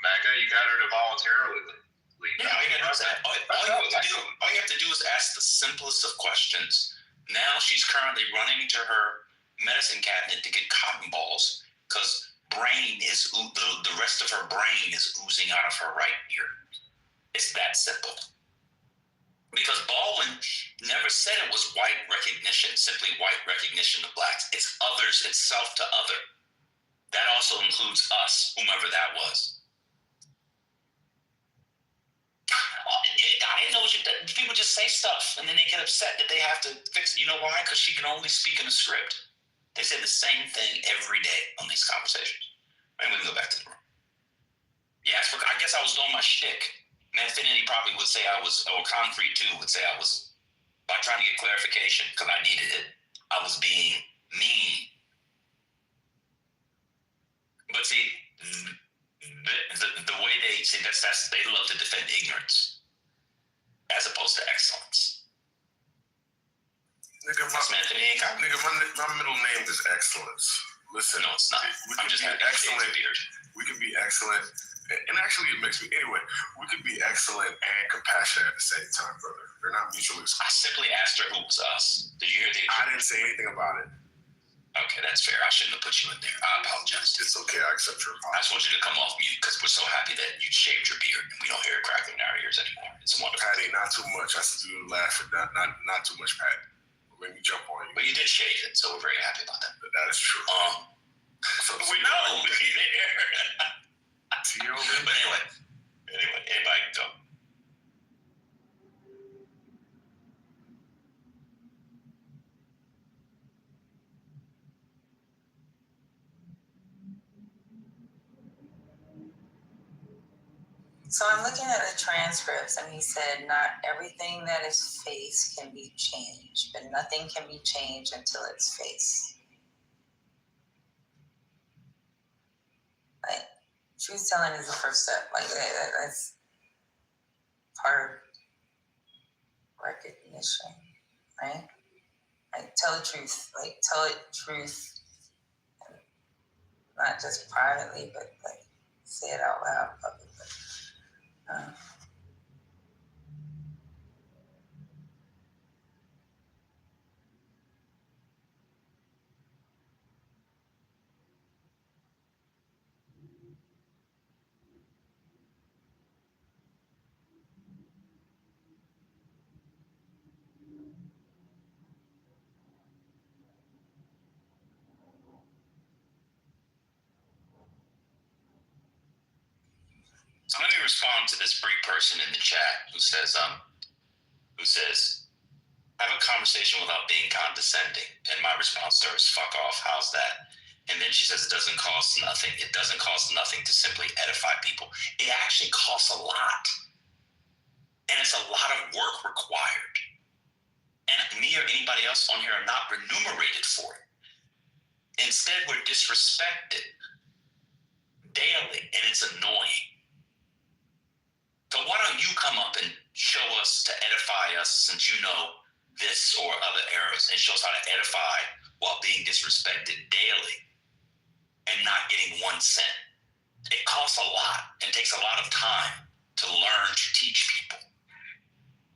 Magga. You got her to voluntarily leave. Yeah, all you have to do is ask the simplest of questions. Now she's currently running to her medicine cabinet to get cotton balls because the rest of her brain is oozing out of her right ear. It's that simple. Because Baldwin never said it was white recognition, simply white recognition of Blacks. It's others, it's self to other. That also includes us, whomever that was. I didn't know people just say stuff and then they get upset that they have to fix it. You know why? Because she can only speak in a script. They say the same thing every day on these conversations. And we can go back to the room. Yeah, I guess I was doing my shtick. Manfinity probably would say I was, or Concrete too would say I was, by trying to get clarification because I needed it, I was being mean. But see, the way they say that's they love to defend ignorance as opposed to excellence. Nigga, my middle name is Excellence. Listen, no, it's not. I'm just excellent. We can be excellent, and actually, it makes me anyway. We can be excellent and compassionate at the same time, brother. They're not mutually exclusive. I simply asked her who was us. Did you hear the? I didn't say anything about it. Okay, that's fair. I shouldn't have put you in there. I apologize. It's okay. I accept your apology. I just want you to come off mute because we're so happy that you shaved your beard and we don't hear it crackling in our ears anymore. It's wonderful. Patty, not too much. I still laugh at that. Not too much, Patty. Let me jump on you. But you did shave it, so we're very happy about that. That is true. So we know we'll be there. But anyway, everybody can go. So I'm looking at the transcripts, and he said, not everything that is faced can be changed, but nothing can be changed until it's faced. Like, truth telling is the first step. Like, that's part of recognition, right? Like, tell the truth. Like, tell it truth, and not just privately, but like, say it out loud publicly. So let me respond to this brief person in the chat who says, have a conversation without being condescending. And my response to her is, fuck off, how's that? And then she says, it doesn't cost nothing. It doesn't cost nothing to simply edify people. It actually costs a lot. And it's a lot of work required. And me or anybody else on here are not remunerated for it. Instead, we're disrespected daily, and it's annoying. So why don't you come up and show us to edify us, since you know this or other eras, and show us how to edify while being disrespected daily and not getting 1 cent. It costs a lot and takes a lot of time to learn to teach people.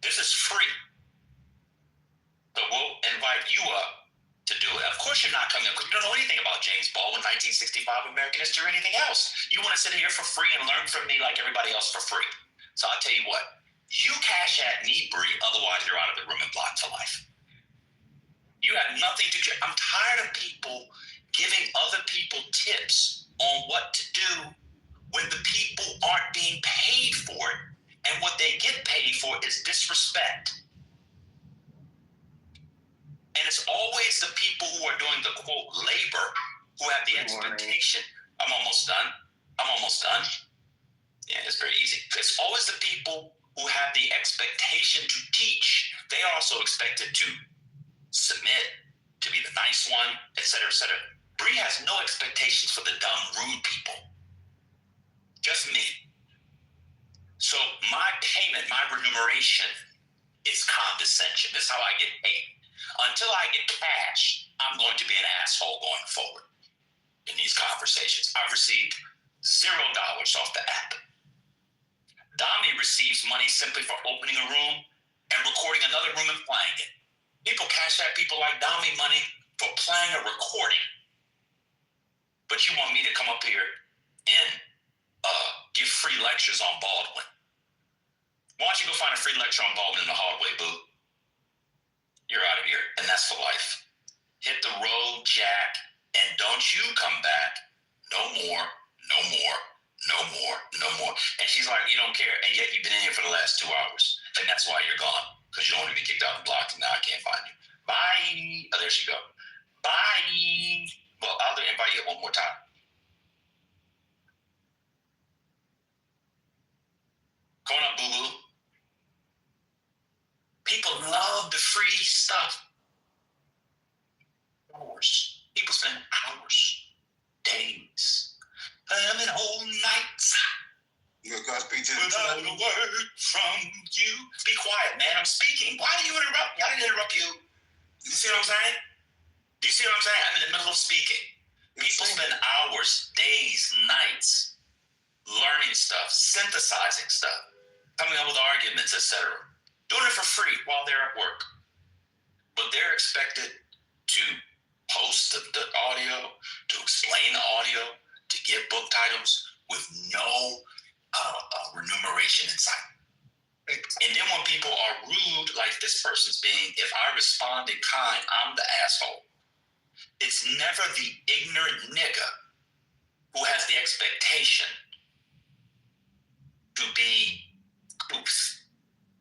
This is free. So we'll invite you up to do it. Of course you're not coming up because you don't know anything about James Baldwin, 1965, American history, or anything else. You want to sit here for free and learn from me like everybody else for free. So I'll tell you what, you cash at me, Bree, otherwise you're out of the room and blocked for life. You have nothing to do. I'm tired of people giving other people tips on what to do when the people aren't being paid for it, and what they get paid for is disrespect. And it's always the people who are doing the, quote, labor, who have the expectation. I'm almost done. Yeah, it's very easy. It's always the people who have the expectation to teach. They are also expected to submit, to be the nice one, et cetera, et cetera. Bree has no expectations for the dumb, rude people. Just me. So my payment, my remuneration is condescension. This is how I get paid. Until I get cash, I'm going to be an asshole going forward in these conversations. I've received $0 off the app. Dami receives money simply for opening a room and recording another room and playing it. People cash out people like Dami money for playing a recording. But you want me to come up here and give free lectures on Baldwin. Why don't you go find a free lecture on Baldwin in the hallway, boo? You're out of here, and that's for life. Hit the road, Jack, and don't you come back. No more, no more. No more, no more. And she's like, you don't care. And yet you've been in here for the last 2 hours. And that's why you're gone. Because you don't want to be kicked out and blocked. And now I can't find you. Bye. Oh, there she go. Bye. Well, I'll invite you one more time. Come on up, boo. free stuff. Hours. People spend hours, days, and whole nights. You got to speak to without a word from you. Be quiet, man. I'm speaking. Why do you interrupt me? I didn't interrupt you. You see what I'm saying? Do you see what I'm saying? I'm in the middle of speaking. People spend hours, days, nights learning stuff, synthesizing stuff, coming up with arguments, etc. Doing it for free while they're at work. But they're expected to post the audio, to explain the audio, to give book titles with no remuneration inside. And then when people are rude, like this person's being, if I respond in kind, I'm the asshole. It's never the ignorant nigga who has the expectation to be oops,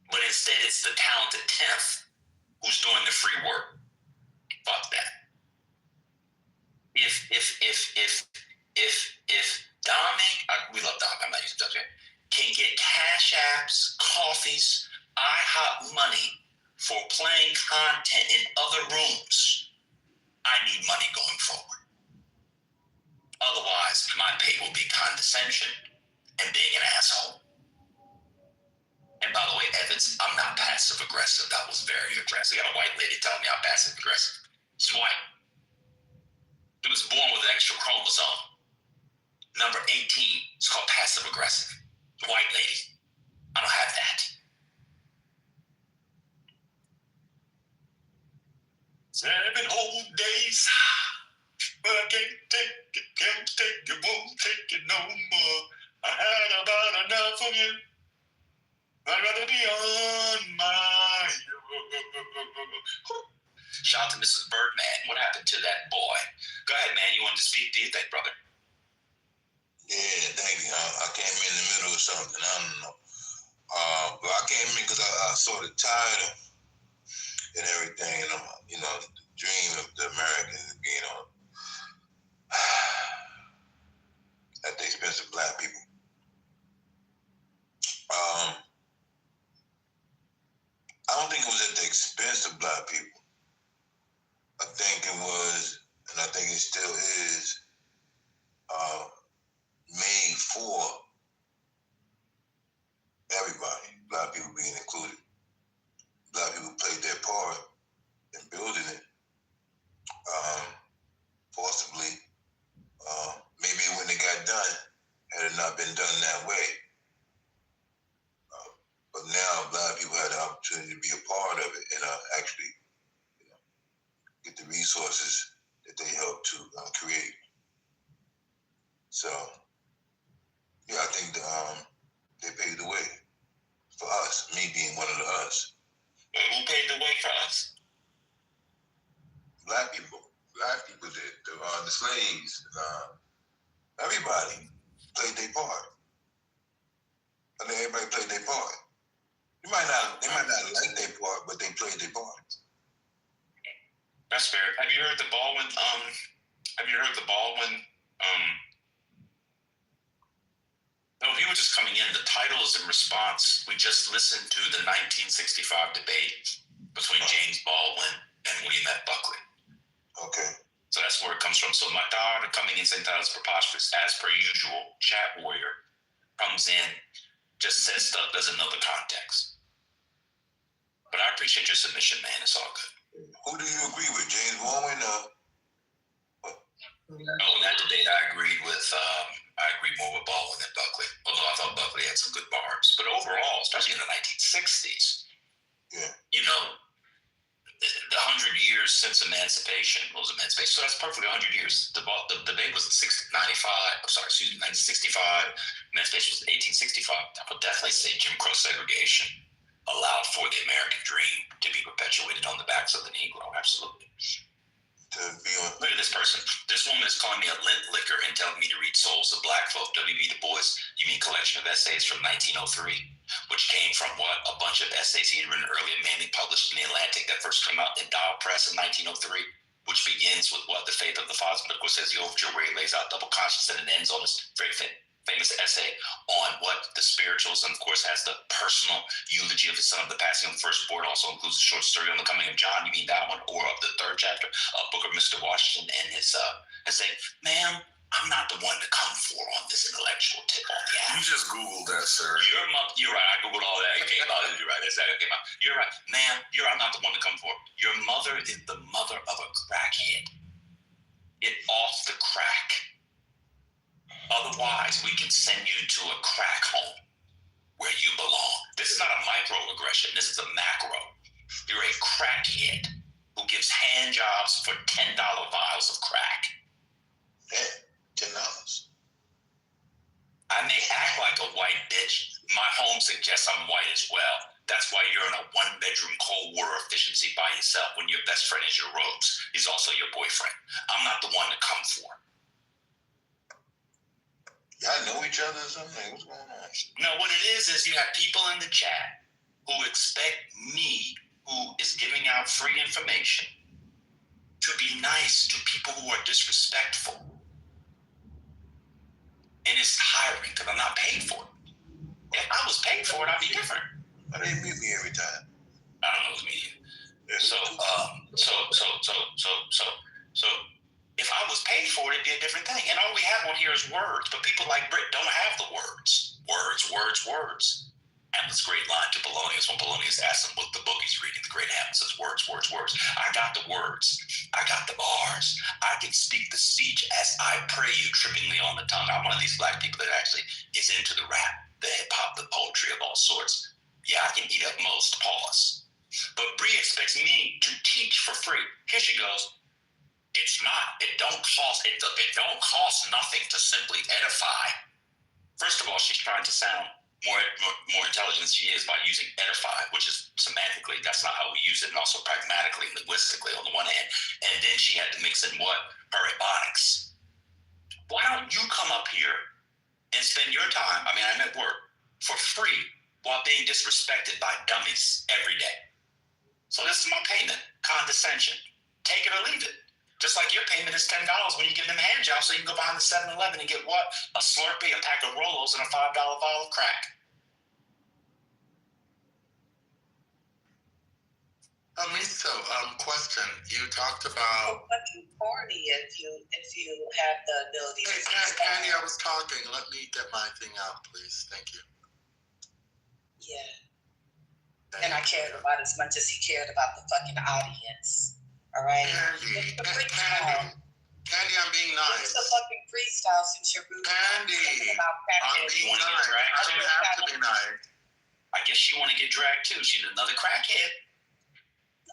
but instead it's the talented 10th who's doing the free work. Fuck that. If Dami, we love Dami, I'm not using that, can get cash apps, coffees, IHOP money for playing content in other rooms, I need money going forward. Otherwise, my pay will be condescension and being an asshole. And by the way, Evans, I'm not passive aggressive. That was very aggressive. I got a white lady telling me I'm passive aggressive. She's white. She was born with an extra chromosome. Number 18. It's called passive aggressive. White lady. I don't have that. 7 whole days. But I can't take it, won't take it no more. I had about enough of you. I'd rather be on my own. Shout out to Mrs. Birdman. What happened to that boy? Go ahead, man. You wanted to speak? Do you think, brother? Yeah, thank you. I came in the middle of something. I don't know. But I came in because I saw the title and everything, and the dream of the Americans being on at the expense of black people. I don't think it was at the expense of black people. I think it was, and I think it still is, made for everybody, black people being included. Black people played their part in building it, forcibly. Maybe it wouldn't have got done had it not been done that way. But now black people had the opportunity to be a part of it and actually get the resources that they helped to create. So, yeah, I think they paved the way for us, me being one of the us. Who paved the way for us? Black people. Black people did. The slaves. Everybody played their part. I think everybody played their part. They might not like their part, but they played their part. That's fair. Have you heard the Baldwin? No, he was just coming in. The title is in response. We just listened to the 1965 debate between James Baldwin and William F. Buckley. Okay. So that's where it comes from. So my daughter coming in saying that is preposterous, as per usual. Chat warrior comes in, just says stuff, doesn't know the context. But I appreciate your submission, man. It's all good. Who do you agree with, James Baldwin? In that debate, I agreed more with Baldwin than Buckley. Although I thought Buckley had some good barbs. But overall, especially in the 1960s, the 100 years since emancipation, so that's perfectly 100 years. The debate was in 1965. Emancipation was in 1865. I would definitely say Jim Crow segregation allowed for the American dream to be perpetuated on the backs of the Negro. Absolutely. Look at this person. This woman is calling me a lint licker and telling me to read Souls of Black Folk, W.B. Du Bois. You mean collection of essays from 1903, which came from what? A bunch of essays he had written earlier, mainly published in the Atlantic, that first came out in Dial Press in 1903, which begins with what? The faith of the fathers, but of course says the overture where he lays out double conscience and it ends on this very famous essay on what the spirituals, and of course has the personal eulogy of his son of the passing of the firstborn, also includes a short story on the coming of John. You mean that one? Or of the third chapter of Book of Mr. Washington and his saying, ma'am, I'm not the one to come for on this intellectual tip on the app. You just Googled that, sir. You're right. I Googled all that. It came out. You're right. That's how it came out. You're right. Ma'am, I'm not the one to come for. Your mother is the mother of a crackhead. Get off the crack. Otherwise, we can send you to a crack home where you belong. This is not a microaggression. This is a macro. You're a crackhead who gives hand jobs for $10 vials of crack. Yeah, $10. I may act like a white bitch. My home suggests I'm white as well. That's why you're in a one-bedroom cold water efficiency by yourself when your best friend is your Rose. He's also your boyfriend. I'm not the one to come for. Y'all know each other or something? What's going on? No, what it is you have people in the chat who expect me, who is giving out free information, to be nice to people who are disrespectful. And it's tiring because I'm not paid for it. If I was paid for it, I'd be different. But they meet me every time. I don't know who's meeting. So if I was paid for it, it'd be a different thing. And all we have on here is words, but people like Britt don't have the words. Words. Hamlet's great line to Polonius when Polonius asked him what the book he's reading. The great Hamlet says, words. I got the words. I got the bars. I can speak the speech as I pray you trippingly on the tongue. I'm one of these black people that actually is into the rap, the hip hop, the poetry of all sorts. Yeah, I can eat up most, pause. But Bree expects me to teach for free. Here she goes. It's not. It don't cost nothing to simply edify. First of all, she's trying to sound more intelligent than she is by using edify, which is semantically, that's not how we use it, and also pragmatically, linguistically on the one hand. And then she had to mix in what? Her ebonics. Why don't you come up here and spend your time, I'm at work, for free while being disrespected by dummies every day? So this is my payment, condescension. Take it or leave it. Just like your payment is $10 when you give them a hand job, so you can go behind the 7-Eleven and get what? A Slurpee, a pack of Rolos, and a $5 bottle of crack. Miso, question. You talked about. Fucking party if you have the ability. Hey, Candy, I was talking. Let me get my thing out, please. Thank you. Yeah. And I cared about as much as he cared about the fucking audience. All right. Candy, I'm being nice. It's a fucking freestyle since you're rude. Candy, I'm being nice. I don't have to be nice. I guess she want to get dragged too. She's another crackhead.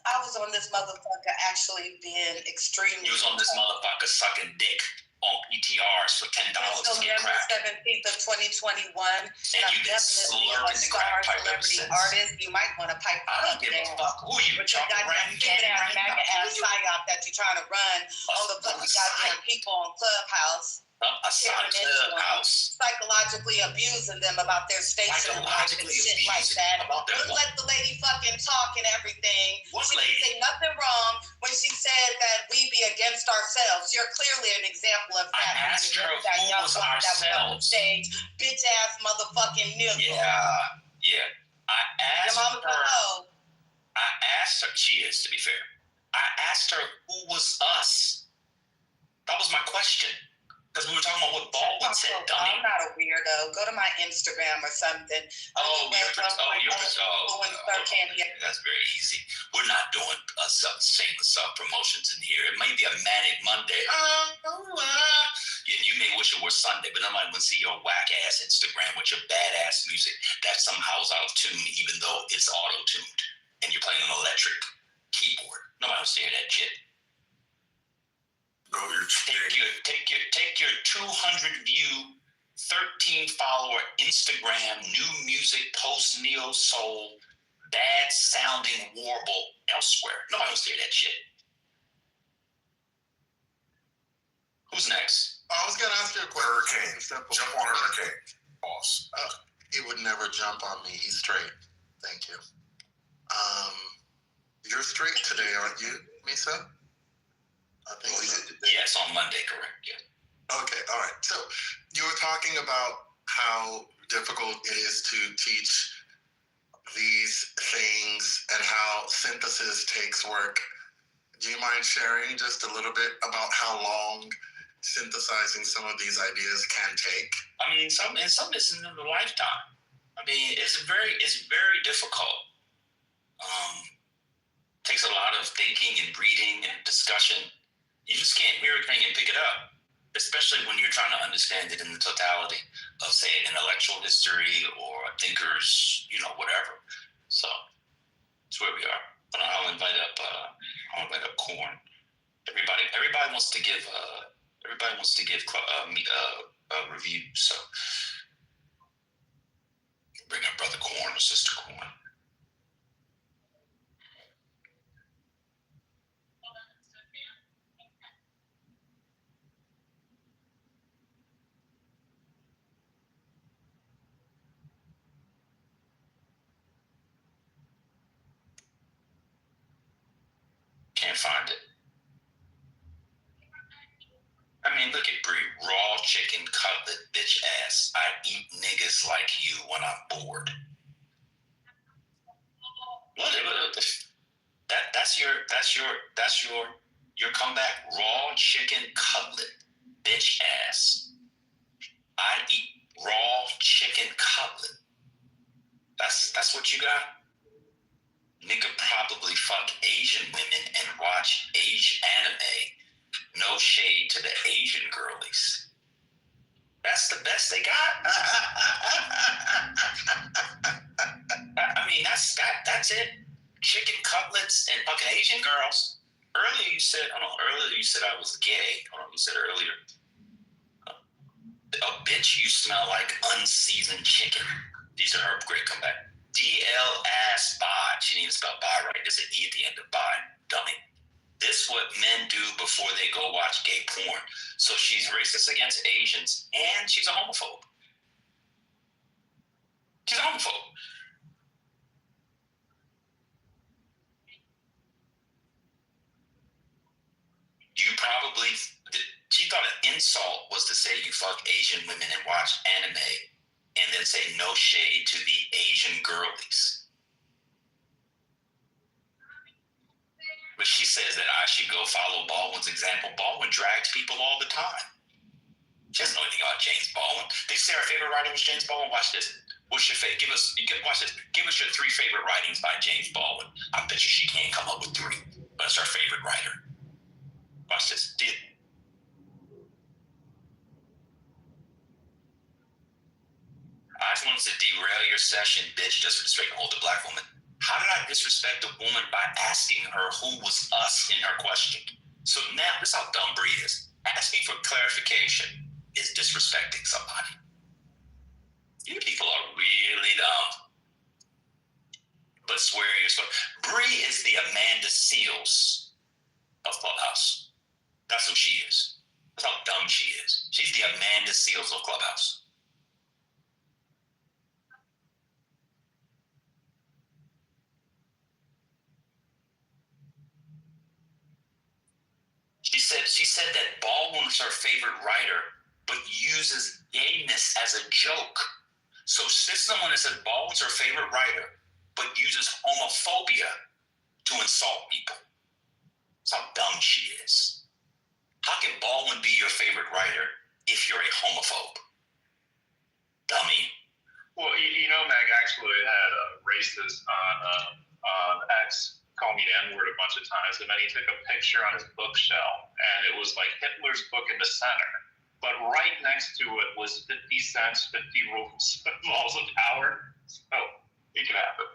I was on this motherfucker actually being extremely. You was on this motherfucker sucking dick on PTRs for $10 to get November crack. 17th of 2021. And you've been slurring the crack pipe ever celebrity since. artist. You might want to pipe. I don't give a fuck who you With your chocolate goddamn brand candy ass brand. MAGA ass psyop that you're trying to run on the fucking goddamn people on Clubhouse. A Clubhouse. Psychologically abusing them about their station and shit like that. Let the lady fucking talk and everything. What she lady? didn't say nothing wrong when she said that we be against ourselves. You're clearly an example of that. I asked her who was ourselves. Stage, bitch ass motherfucking nigga. Yeah. I asked Your mama's a hoe. I asked her. She is, to be fair. I asked her who was us. That was my question. Because we were talking about what Baldwin said, dummy. I'm not a weirdo. Go to my Instagram or something. That's very easy. We're not doing shameless self-promotions in here. It may be a manic Monday. You may wish it were Sunday, but nobody would see your whack-ass Instagram with your badass music that somehow is out of tune, even though it's auto-tuned, and you're playing an electric keyboard. Nobody will see that shit. Take your 200 view, 13 follower Instagram new music post neo soul bad sounding warble elsewhere. Nobody wants to hear that shit. Who's next? I was gonna ask you a question. Hurricane. Jump on Hurricane. Boss. He would never jump on me. He's straight. Thank you. You're straight today, aren't you, Misa? I think so. Yes, on Monday, correct. Yeah. Okay, all right. So you were talking about how difficult it is to teach these things and how synthesis takes work. Do you mind sharing just a little bit about how long synthesizing some of these ideas can take? I mean, in some instances, in a lifetime. I mean, it's very difficult. Takes a lot of thinking and reading and discussion. You just can't hear a thing and pick it up, especially when you're trying to understand it in the totality of, say, intellectual history or a thinker's, whatever. So that's where we are. But I'll invite up Corn. Everybody wants to give me a review. So bring up Brother Corn or Sister Corn. Can't find it. I mean, look at Brie. Raw chicken cutlet, bitch ass. I eat niggas like you when I'm bored. That's your comeback. Raw chicken cutlet, bitch ass. I eat raw chicken cutlet. That's what you got? Nigga probably fuck Asian women and watch Asian anime. No shade to the Asian girlies. That's the best they got. I mean, that's it. Chicken cutlets and fucking Asian girls. Earlier you said I was gay. You said earlier, oh bitch, you smell like unseasoned chicken. These are her great comeback. DL ass bi. She didn't even spell bi right. There's an E at the end of bi. Dummy. This what men do before they go watch gay porn. So she's racist against Asians and she's a homophobe. She's a homophobe. She thought an insult was to say you fuck Asian women and watch anime and then say no shade to the Asian girlies. But she says that I should go follow Baldwin's example. Baldwin drags people all the time. She doesn't know anything about James Baldwin. They say our favorite writer was James Baldwin. Watch this. What's your favorite? Watch this. Give us your 3 favorite writings by James Baldwin. I bet you she can't come up with 3, but it's our favorite writer. Watch this. I just wanted to derail your session, bitch, just for disrespecting an older black woman. How did I disrespect a woman by asking her who was us in her question? So now, this is how dumb Bree is. Asking for clarification is disrespecting somebody. You people are really dumb. But swear you're so. Bree is the Amanda Seals of Clubhouse. That's who she is. That's how dumb she is. She's the Amanda Seals of Clubhouse. She said that Baldwin was her favorite writer, but uses gayness as a joke. So someone that said Baldwin's her favorite writer, but uses homophobia to insult people. That's how dumb she is. How can Baldwin be your favorite writer if you're a homophobe? Dummy. Well, Meg actually had a racist on X call me the N-word a bunch of times, and then he took a picture on his bookshelf, and it was like Hitler's book in the center. But right next to it was 50 cents, 50 rules, laws of power. So it can happen.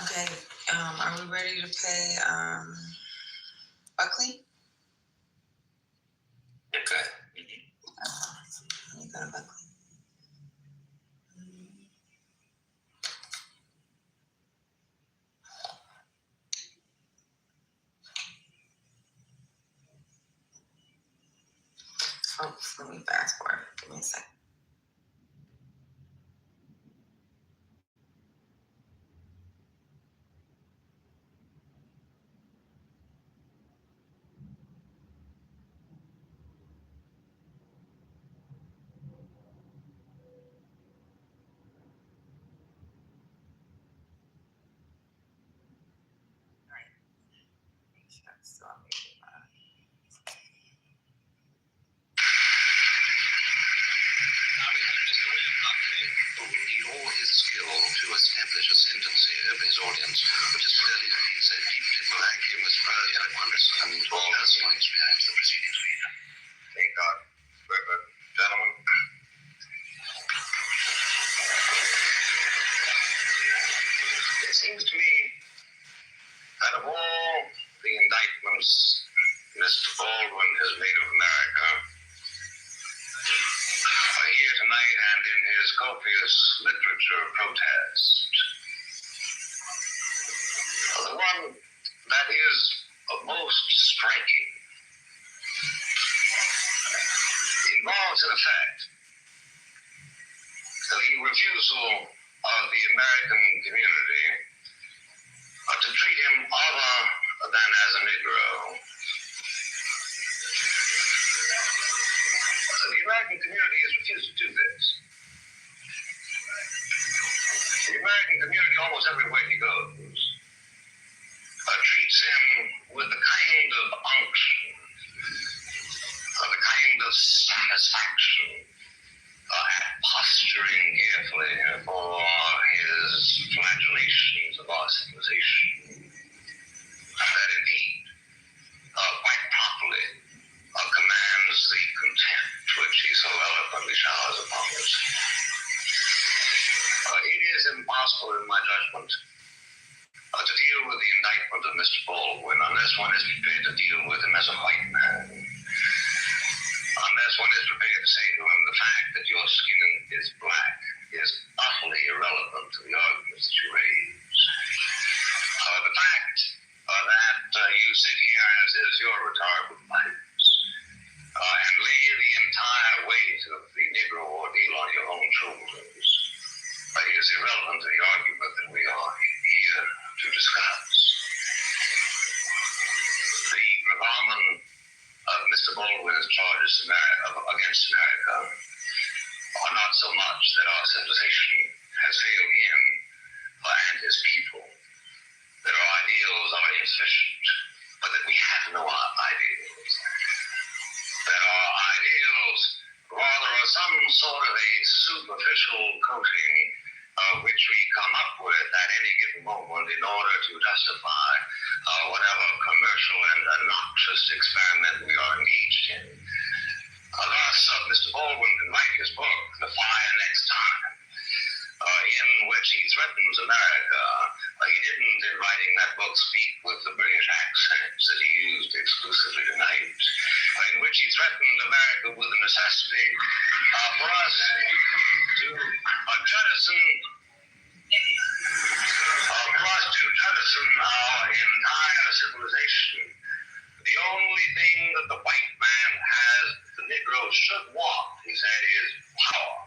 Okay, are we ready to pay Buckley? Okay. Let me go to Buckley. Oh, let me fast forward. Give me a second. Now we have Mr. William Buckley, who will need all his skill to establish a sentence here of his audience, which is clearly so deeply black. You must probably have understand all personal experience the proceedings we have. Thank God. Very good. Gentlemen. It seems to me that of all the indictments Mr. Baldwin has made of America, here tonight and in his copious literature of protest, the one that is most striking involves, in effect, the refusal of the American community to treat him other than as a Negro. The American community has refused to do this. The American community, almost everywhere he goes, treats him with the kind of unction, the kind of satisfaction at posturing carefully for his flagellations of our civilization, that indeed, quite properly, commands the contempt which he so eloquently showers upon us. It is impossible, in my judgment, to deal with the indictment of Mr. Baldwin unless one is prepared to deal with him as a white man. Unless one is prepared to say to him, the fact that your skin is black is utterly irrelevant to the arguments that you raise. The fact that you sit here, as is your rhetorical device, and lay the entire weight of the Negro ordeal on your own shoulders is irrelevant to the argument that we are here to discuss. The gravamen of Mr. Baldwin's charges against America are not so much that our civilization has failed him and his people, that our ideals are insufficient, but that we have no ideals. That our ideals rather are some sort of a superficial coating which we come up with at any given moment in order to justify whatever commercial and noxious experiment we are engaged in. Thus, Mr. Baldwin can write his book, The Fire Next Time, in which he threatens America. He didn't, in writing that book, speak with the British accents that he used exclusively tonight, in which he threatened America with the necessity for us to jettison our entire civilization. The only thing that the white man has, the Negro should want, he said, is power.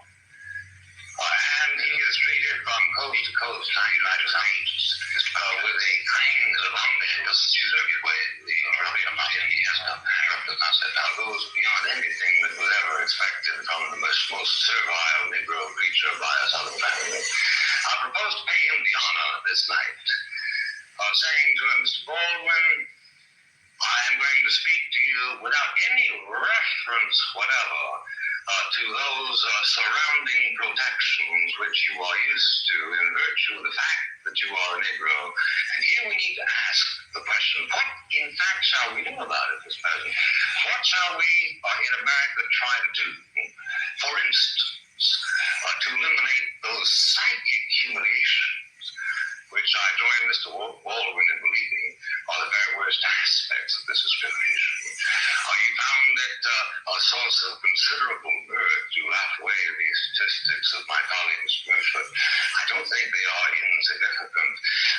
And he is treated from coast to coast in the United States with a kind of unbelievable way. The goes beyond anything that was ever expected from the most servile Negro creature by a Southern family. I propose to pay him the honor this night of saying to him, Mr. Baldwin, I am going to speak to you without any reference whatever to those surrounding protections which you are used to in virtue of the fact that you are a Negro. And here we need to ask the question, what in fact shall we do about it, Mr. President? What shall we in America try to do? For instance, to eliminate those psychic humiliations which I join don't think they are insignificant.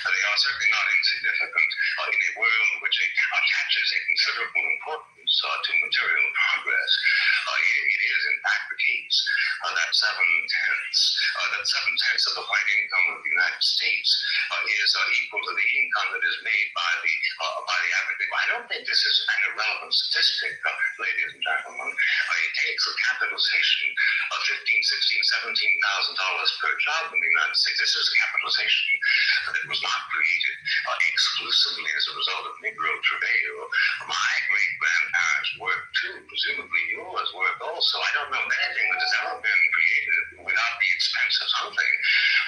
They are certainly not insignificant in a world which attaches a considerable importance to material progress. It is, in fact, the case that 7/10 of the white income of the United States is equal to the income that is made by the average. I don't think this is an irrelevant statistic, ladies and gentlemen. It takes a capitalization of $15,000, $16,000, $17,000 per job in the United States. This is a capitalization that was not created exclusively as a result of Negro travail. My great-grandparents worked too. Presumably yours worked also. I don't know of anything that has ever been created without the expense of something.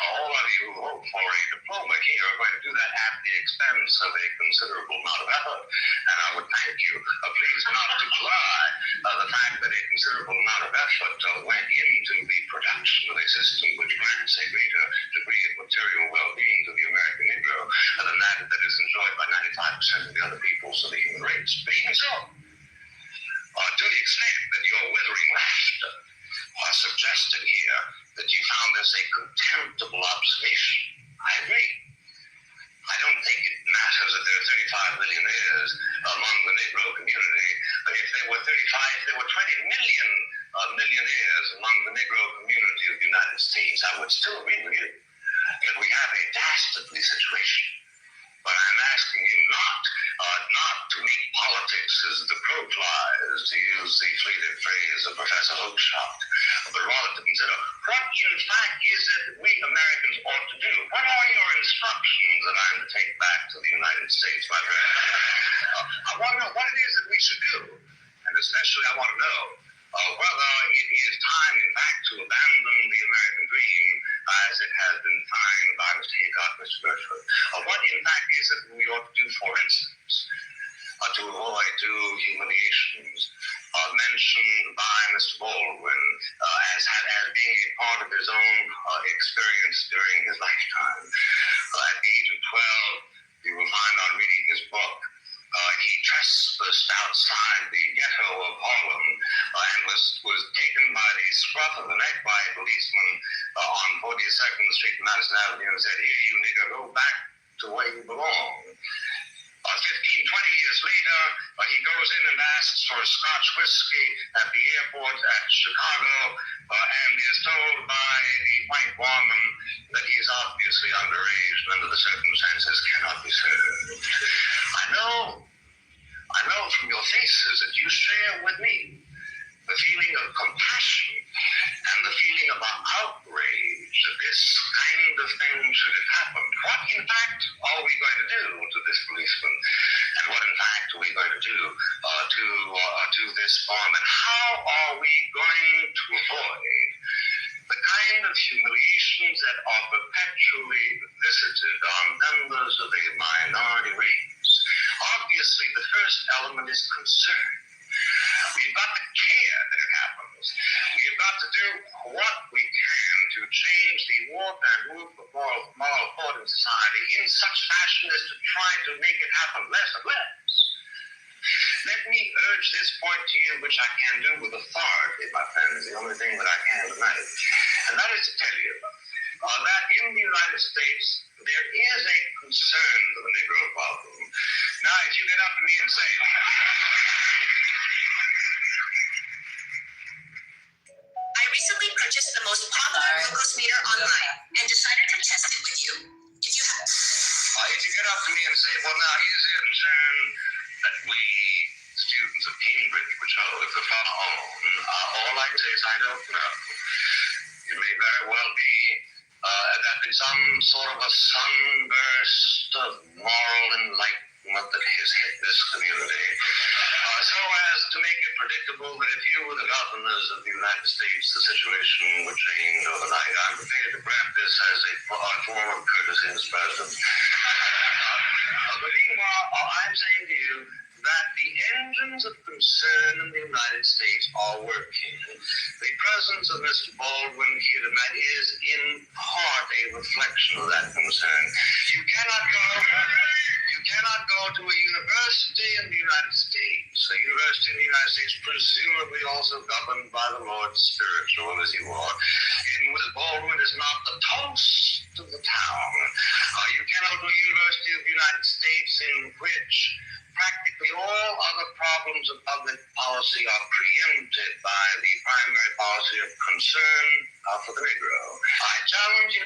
All of you who hope for a diploma here are going to do that at the expense of a considerable amount of effort. And I would thank you, please not to belie the fact that a considerable amount of effort went into the production of a system which grants a greater degree of material well-being to the American Negro than that is enjoyed by 95% of the other peoples of the human race. But even so, to the extent that your withering laughter suggested here that you found this a contemptible observation, I agree. I don't think it matters that there are 35 millionaires among the Negro community. If there were 20 million millionaires among the Negro community of the United States, I would still agree with you that we have a dastardly situation. But I'm asking you not to make politics as the crow flies, to use the fleeted phrase of Professor Oakeshott, but rather to consider what in fact is it that we Americans ought to do. What are your instructions that I'm to take back to the United States, my friend? I want to know what it is that we should do, and especially I want to know whether it is time, in fact, to abandon the American dream as it has been defined by Mr. Haycock, Mr. Bertford. What, in fact, is it we ought to do, for instance, to avoid two humiliations mentioned by Mr. Baldwin as being a part of his own experience during his lifetime. At the age of 12, you will find on reading his book, he trespassed outside the ghetto of Harlem and was taken by the scruff of the neck by a policeman on 42nd Street, Madison Avenue, and said, "Here, you nigger, go back to where you belong." 15-20 years later, he goes in and asks for a Scotch whiskey at the airport at Chicago and is told by the white barman that he is obviously underage and under the circumstances cannot be served. I know from your faces that you share with me the feeling of compassion and the feeling of outrage that this kind of thing should have happened. What, in fact, are we going to do to this policeman? And what, in fact, are we going to do to this barman? How are we going to avoid the kind of humiliations that are perpetually visited on members of a minority race? Obviously, the first element is concern. We've got to care that it happens. We've got to do what we can to change the warp and woof of moral thought in society in such fashion as to try to make it happen less and less. Let me urge this point to you, which I can do with authority, my friends, the only thing that I can tonight, and that is to tell you that in the United States, there is a concern for the Negro problem. Now, if you get up to me and say, I recently purchased the most popular glucose meter online and decided to test it with you. If you get up to me and say, well, now, here's a concern that we students of Cambridge, which if the far home, all I can say is I don't know. It may very well be that in some sort of a sunburst of moral enlightenment that has hit this community, so as to make it predictable that if you were the governors of the United States, the situation would change overnight. I'm prepared to grant this as a form of courtesy, Mr. President. But meanwhile, I'm saying to you that the engines of concern in the United States are working. The presence of Mr. Baldwin here tonight is in part a reflection of that concern. You cannot go to a university in the United States, a university in the United States presumably also governed by the Lord spiritual as you are, in which Baldwin is not the toast of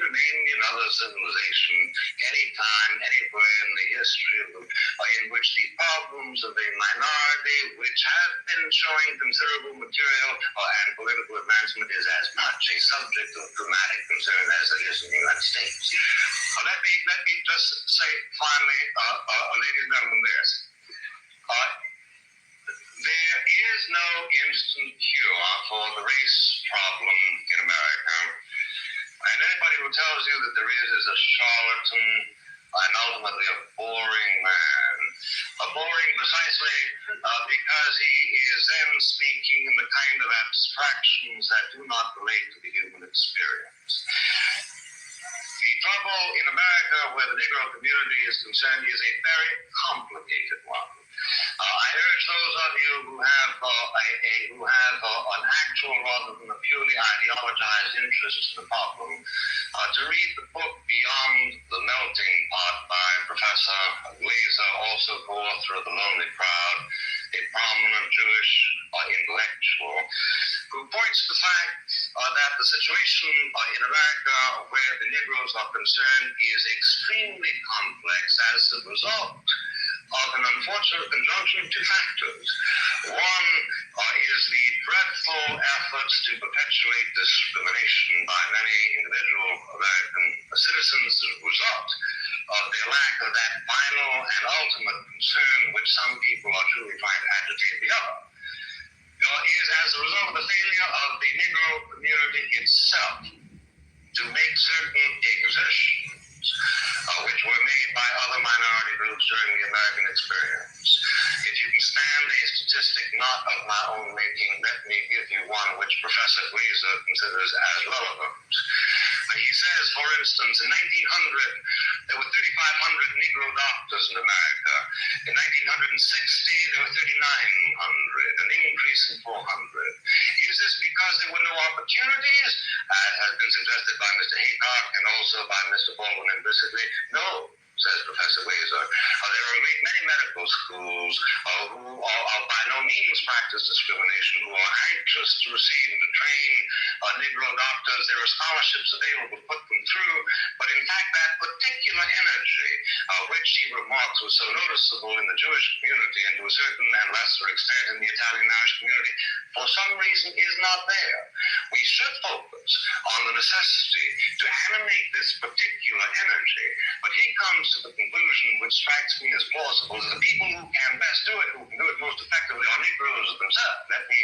remain in other civilization, anytime, anywhere in the history of them, in which the problems of a minority, which have been showing considerable material and political advancement, is as much a subject of dramatic concern as it is in the United States. Let me just say finally, ladies and gentlemen, this. There is no instant cure for the race problem in America. And anybody who tells you that there is a charlatan and ultimately a boring man. Boring precisely because he is then speaking in the kind of abstractions that do not relate to the human experience. The trouble in America where the Negro community is concerned is a very complicated one. I urge those of you who have an actual rather than a purely ideologized interest in the problem to read the book Beyond the Melting Pot by Professor Glaser, also co-author of The Lonely Crowd, a prominent Jewish intellectual, who points to the fact that the situation in America where the Negroes are concerned is extremely complex as a result of an unfortunate conjunction of two factors. One is the dreadful efforts to perpetuate discrimination by many individual American citizens as a result of the lack of that final and ultimate concern which some people are truly trying to agitate the other. Is as a result of the failure of the Negro community itself to make certain exertions which were made by other minority groups during the American experience. If you can stand a statistic not of my own making, let me give you one which Professor Glaser considers as relevant. He says, for instance, in 1900, there were 3,500 Negro doctors in America. In 1960, there were 3,900, an increase in 400. Is this because there were no opportunities, as has been suggested by Mr. Haycock and also by Mr. Baldwin implicitly? No, says Professor Glaser. There are a great many medical schools who are by no means practice discrimination, who are anxious to receive and to train Negro doctors. There are scholarships available to put them through, but in fact that particular energy, which he remarks was so noticeable in the Jewish community and to a certain and lesser extent in the Italian-Irish community, for some reason is not there. We should focus on the necessity to animate this particular energy, but he comes to the conclusion, which strikes me as plausible, that the people who can best do it, who can do it most effectively, are Negroes themselves. Let me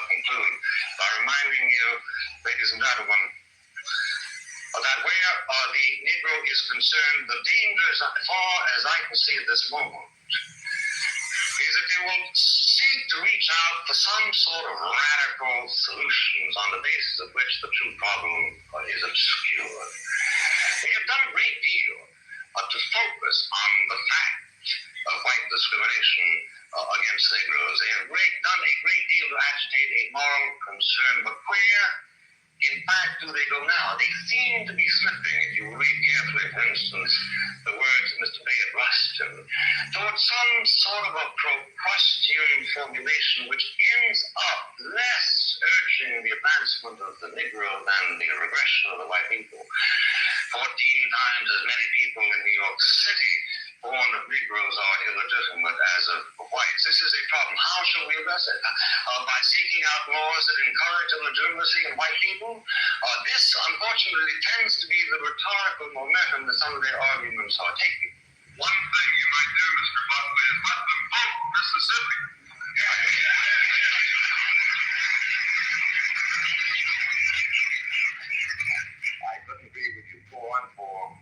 conclude by reminding you, ladies and gentlemen, that where the Negro is concerned, the danger, as far as I can see at this moment, is that they will seek to reach out for some sort of radical solutions on the basis of which the true problem is obscured. They have done a great deal to focus on the fact of white discrimination against Negroes. They have done a great deal to agitate a moral concern, but where, in fact, do they go now? They seem to be slipping, if you read carefully, for instance, the words of Mr. Bayard Rustin, towards some sort of a Procrustean formulation which ends up less urging the advancement of the Negro than the regression of the white people. 14 times as many people in New York City born of Negroes are illegitimate as of whites. This is a problem. How shall we address it? By seeking out laws that encourage illegitimacy in white people? This, unfortunately, tends to be the rhetorical momentum that some of their arguments are taking. One thing you might do, Mr. Buckley, is let them vote Mississippi. I couldn't agree with you for and for.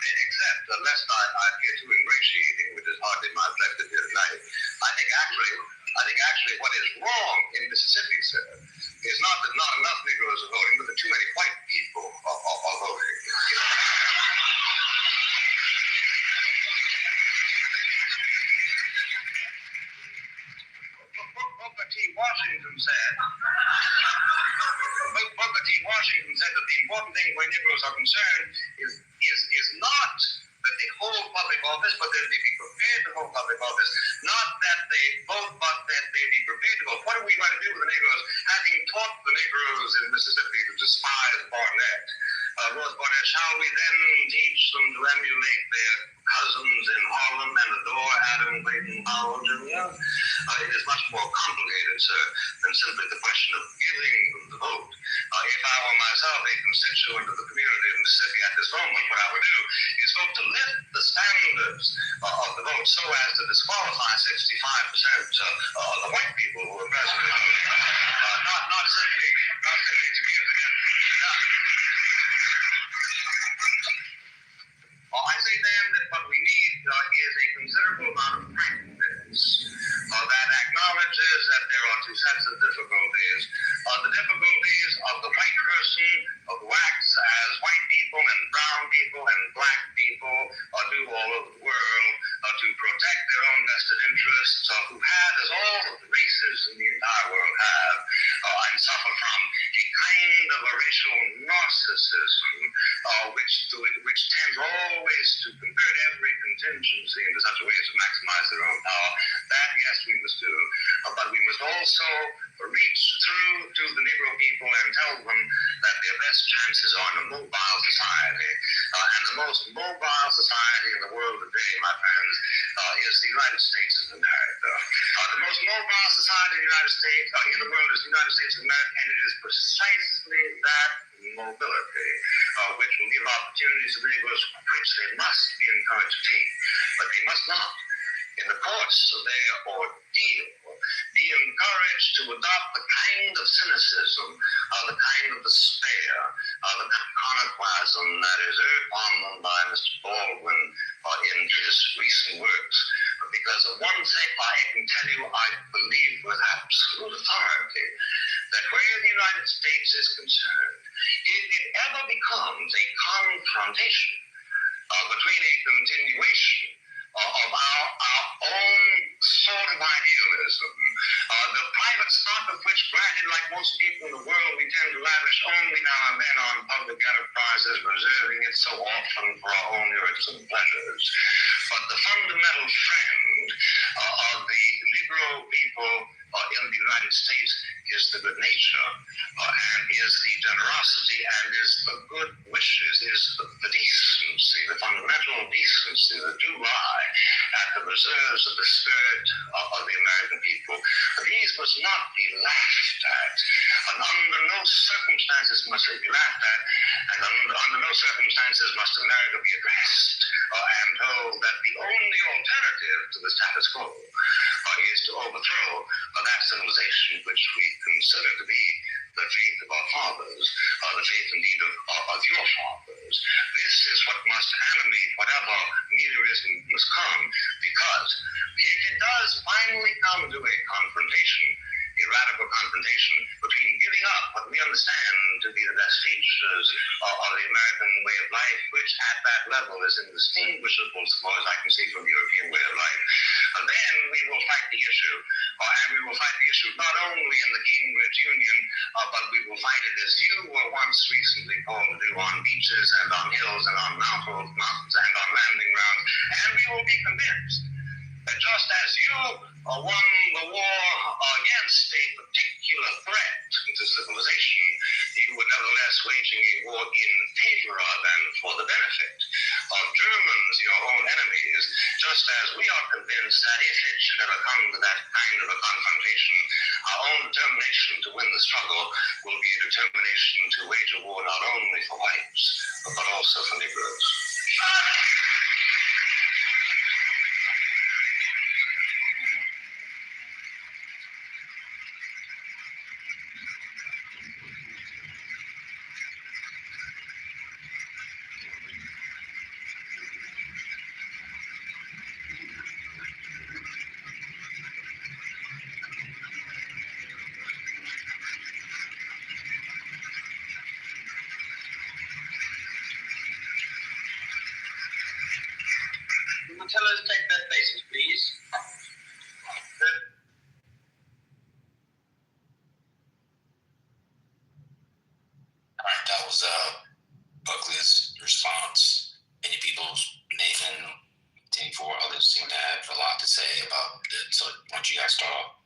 Except, lest I appear too ingratiating, which is hardly my objective here tonight, I think actually what is wrong in Mississippi, sir, is not that not enough Negroes are voting, but that too many white people are voting. Booker T. Washington said that the important thing where Negroes are concerned is not that that they hold public office, but that they be prepared to hold public office. Not that they vote, but that they be prepared to vote. What are we going to do with the Negroes? Having taught the Negroes in Mississippi to despise Rose Barnett, shall we then teach them to emulate their cousins in Harlem and adore Adam Clayton Powell Jr.? It is much more complicated, sir, than simply the question of giving them the vote. If I were myself a constituent of the community of Mississippi at this moment, what I would do is vote to lift the standards of the vote so as to disqualify 65% of the white people who are present. Not simply to give them. I say then that what we need is a considerable amount of practice that acknowledges that there are two sets of difficulties. The difficulties of the white person who acts as white people and brown people and black people do all over the world to protect their own vested interests, who have, as all of the races in the entire world have, and suffer from a kind of a racial narcissism which tends always to convert every contingency into such a way as to maximize their own power. That, yes, we must do. But we must also reach through to the Negro people and tell them that their best chances are in a mobile society. And the most mobile society in the world today, my friends, is the United States of America. The most mobile society in the United States, in the world, is the United States of America, and it is precisely that mobility which will give opportunities to the Negroes which they must be encouraged to take. But they must not, in the course of their ordeal, be encouraged to adopt the kind of cynicism, the kind of despair, the iconoclasm that is urged on them by Mr. Baldwin in his recent works. Because of one thing I can tell you, I believe with absolute authority, that where the United States is concerned, if it ever becomes a confrontation between a continuation of our own sort of idealism, the private stock of which, granted, like most people in the world, we tend to lavish only now and then on public enterprises, reserving it so often for our own irksome pleasures. But the fundamental trend of the Negro people in the United States is the good nature, and is the generosity, and is the good wishes, is the decency, the fundamental decency that do lie at the reserves of the spirit of the American people. These must not be laughed at, and under no circumstances must they be laughed at, and under no circumstances must America be addressed and told that the only alternative to the status quo is to overthrow that civilization which we consider to be the faith of our fathers, the faith indeed of your fathers. This is what must animate whatever meliorism must come, because if it does finally come to a confrontation, a radical confrontation between giving up what we understand to be the best features of the American way of life, which at that level is indistinguishable, so far as I can see, from the European way of life, then we will fight the issue. And we will fight the issue not only in the Cambridge Union, but we will fight it as you were once recently called to do on beaches and on hills and on mountains and on landing grounds. And we will be convinced that just as you won the war against a particular threat to civilization, you were nevertheless waging a war in favor of and for the benefit of Germans, your own enemies, just as we are convinced that if it should ever come to that kind of a confrontation, our own determination to win the struggle will be a determination to wage a war not only for whites, but also for Negroes. Tell us, take that basis, please. All right, that was Buckley's response. Many people, Nathan, T4, others seem to have a lot to say about it. So why don't you guys start off?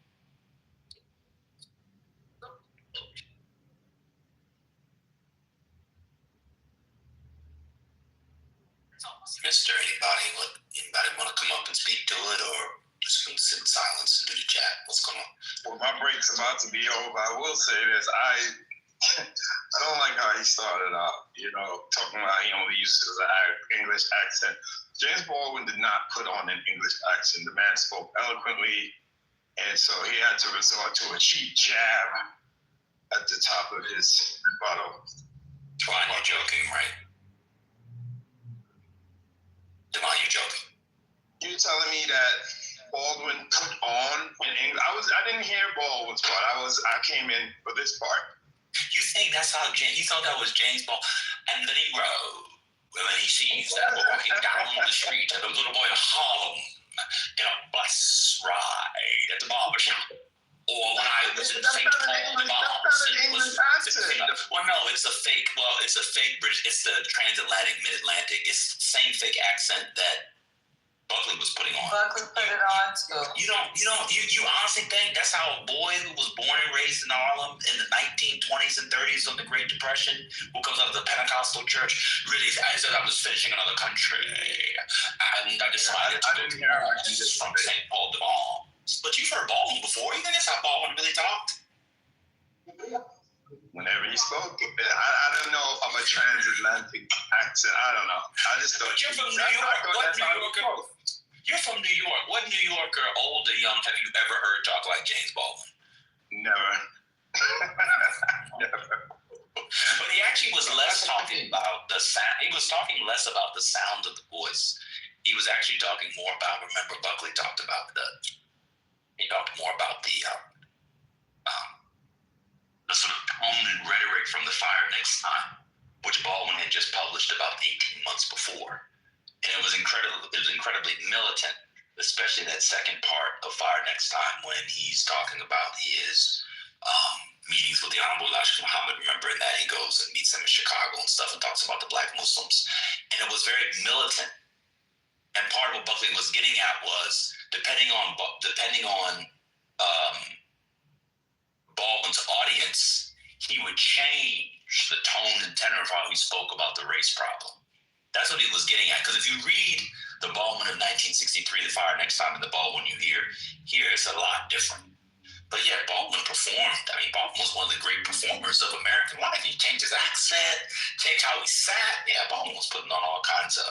Mr. Anybody want to come up and speak to it, or just gonna sit in silence and do the chat? What's going on? Well, my break's about to be over. I will say this: I don't like how he started out. Talking about he only uses an English accent. James Baldwin did not put on an English accent. The man spoke eloquently, and so he had to resort to a cheap jab at the top of his rebuttal. Devon, you're joking, right? Devon, you're joking. You're telling me that Baldwin put on an English? I didn't hear Baldwin's part. I came in for this part. You think that's how you thought that was James Baldwin? And the Negro, when he sees that walking down the street and a little boy in Harlem in a bus ride at the barbershop. Or when I was in St. Paul, the well, no, it's a fake British, it's the transatlantic, mid-Atlantic. It's the same fake accent that Buckley was putting on. Buckley put it on too. You honestly think that's how a boy who was born and raised in Harlem in the 1920s and 30s of the Great Depression, who comes out of the Pentecostal church, really, I said I was finishing another country, and I decided to go from St. Paul to Baldwin. But you've heard Baldwin before. You think that's how Baldwin really talked? Whenever he spoke, I don't know of a transatlantic accent. I don't know. I just thought you're from New York. You're from New York. What New Yorker, old or young, have you ever heard talk like James Baldwin? Never. Never. But he actually was less talking about the sound. He was talking less about the sound of the voice. He was actually talking more about. Remember, Buckley talked about He talked more about the sort of tone and rhetoric from the Fire Next Time, which Baldwin had just published about 18 months before. And it was incredibly militant, especially that second part of Fire Next Time when he's talking about his meetings with the Honorable Elijah Muhammad. Remember, in that he goes and meets them in Chicago and stuff and talks about the Black Muslims. And it was very militant. And part of what Buckley was getting at was, depending on Baldwin's audience, he would change the tone and tenor of how he spoke about the race problem. That's what he was getting at. Because if you read the Baldwin of 1963, The Fire Next Time, and the Baldwin you hear here, it's a lot different. But yeah, Baldwin performed. I mean, Baldwin was one of the great performers of American life. He changed his accent, changed how he sat. Yeah, Baldwin was putting on all kinds of...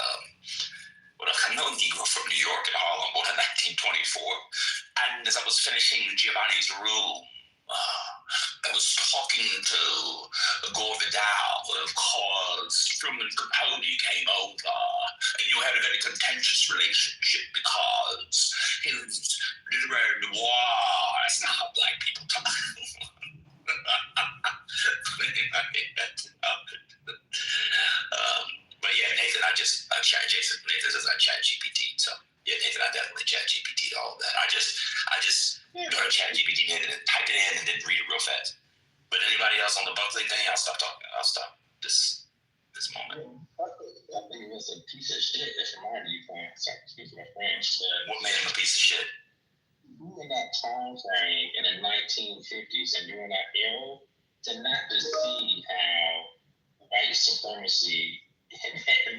I know Negro from New York and Harlem, born in 1924. And as I was finishing Giovanni's Room, I was talking to Gore Vidal, of course. Truman Capote came over, and you had a very contentious relationship because his literary noir. That's not how Black people talk. But yeah, Nathan, Nathan says I chat GPT. So yeah, Nathan, I definitely chat GPT all of that. I just heard chat GPT and typed it in and didn't read it real fast. But anybody else on the Buckley thing, I'll stop talking. I'll stop this moment. I think it was a piece of shit. That's reminded you from excuse my French. What made him a piece of shit? During that time frame in the 1950s and during that era, to not just see how white supremacy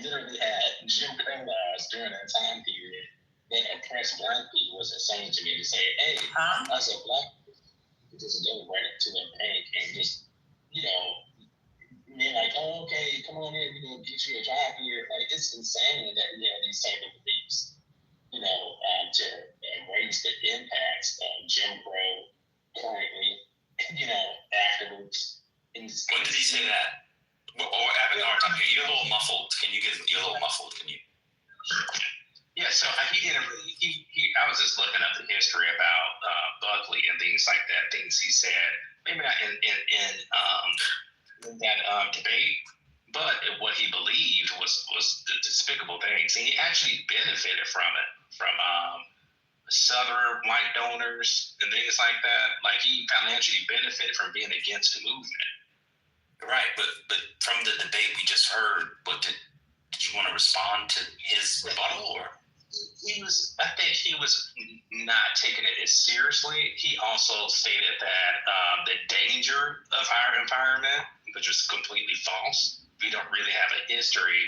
literally had Jim Crow laws during that time period that oppressed Black people was insane to me. To say, hey, as a Black person, just go right up to the bank and just, and they're like, oh, okay, come on in, we're going to get you a job here. Like, it's insane that we have these type of beliefs, to embrace the impacts of Jim Crow currently, afterwards. When did he say that? Or having a hard time here. You're a little muffled. You're a little muffled. Can you? Yeah, so he didn't really. I was just looking up the history about Buckley and things like that. Things he said, maybe not in that debate, but what he believed was the despicable things. And he actually benefited from it, from Southern white donors and things like that. Like, he financially benefited from being against the movement. Right, but from the debate we just heard, did you you want to respond to his rebuttal, or? I think he was not taking it as seriously. He also stated that the danger of our environment, which is completely false. We don't really have a history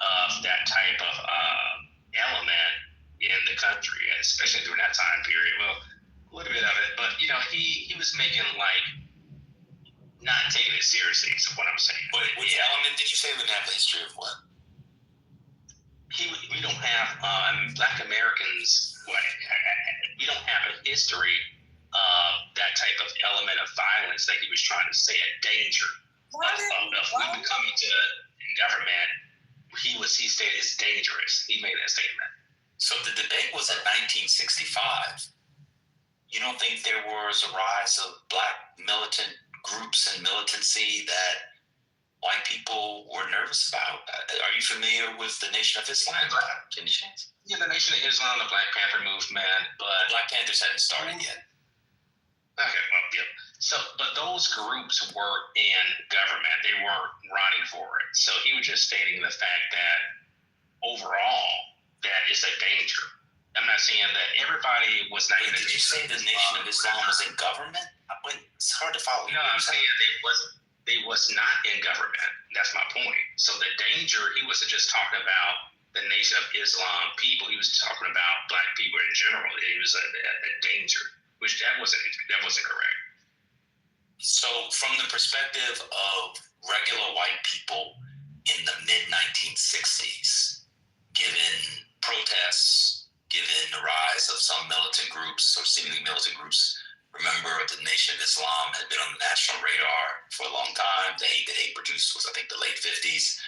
of that type of element in the country, especially during that time period. Well, a little bit of it, but he was making like not taking it seriously. Is what I'm saying. But which element did you say we have a history of what? We don't have Black Americans. We don't have a history of that type of element of violence that he was trying to say. A danger of we becoming to government. He stated it's dangerous. He made that statement. So the debate was in 1965. You don't think there was a rise of Black militant groups and militancy that white people were nervous about? Are you familiar with the Nation of Islam? Any chance? Yeah, the Nation of Islam, the Black Panther movement, but Black Panthers hadn't started yet. Okay, well, yeah. So, but those groups were in government; they weren't running for it. So he was just stating the fact that overall, that is a danger. I'm not saying that everybody was not. Did you say the Nation of Islam was in government? It's hard to follow. No, I'm saying they was not in government. That's my point. So the danger, he wasn't just talking about the Nation of Islam people. He was talking about Black people in general. It was a danger, which that wasn't correct. So from the perspective of regular white people in the mid-1960s, given protests, given the rise of some militant groups or seemingly militant groups, remember, the Nation of Islam had been on the national radar for a long time. The hate that hate produced was, I think, the late 50s.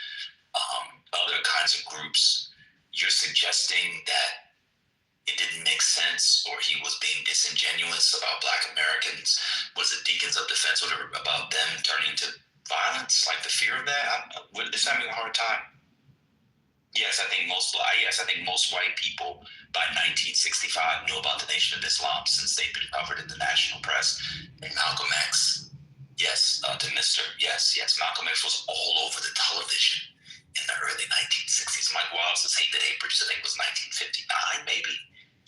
Other kinds of groups. You're suggesting that it didn't make sense, or he was being disingenuous about Black Americans. Was it Deacons of Defense, whatever, about them turning to violence, like the fear of that? We're just having a hard time. Yes, I think most white people by 1965 knew about the Nation of Islam since they've been covered in the national press. And Malcolm X, yes, to Mr. Yes, Malcolm X was all over the television in the early 1960s. Mike Wallace's Hate That Hate Produced, I think, was 1959, maybe.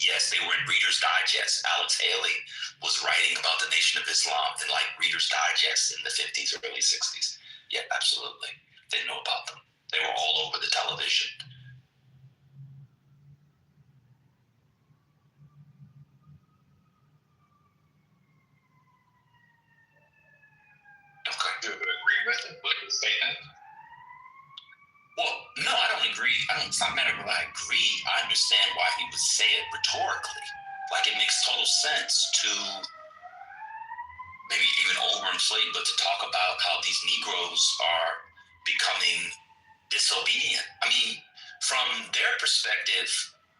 Yes, they were in Reader's Digest. Alex Haley was writing about the Nation of Islam in like Reader's Digest in the 50s or early 60s. Yeah, absolutely. They know about them. They were all over the television. Okay. Do you agree with the statement? Well, no, I don't agree. It's not a matter of I agree. I understand why he would say it rhetorically. Like, it makes total sense to maybe even overinflate, but to talk about how these Negroes are becoming disobedient. I mean, from their perspective,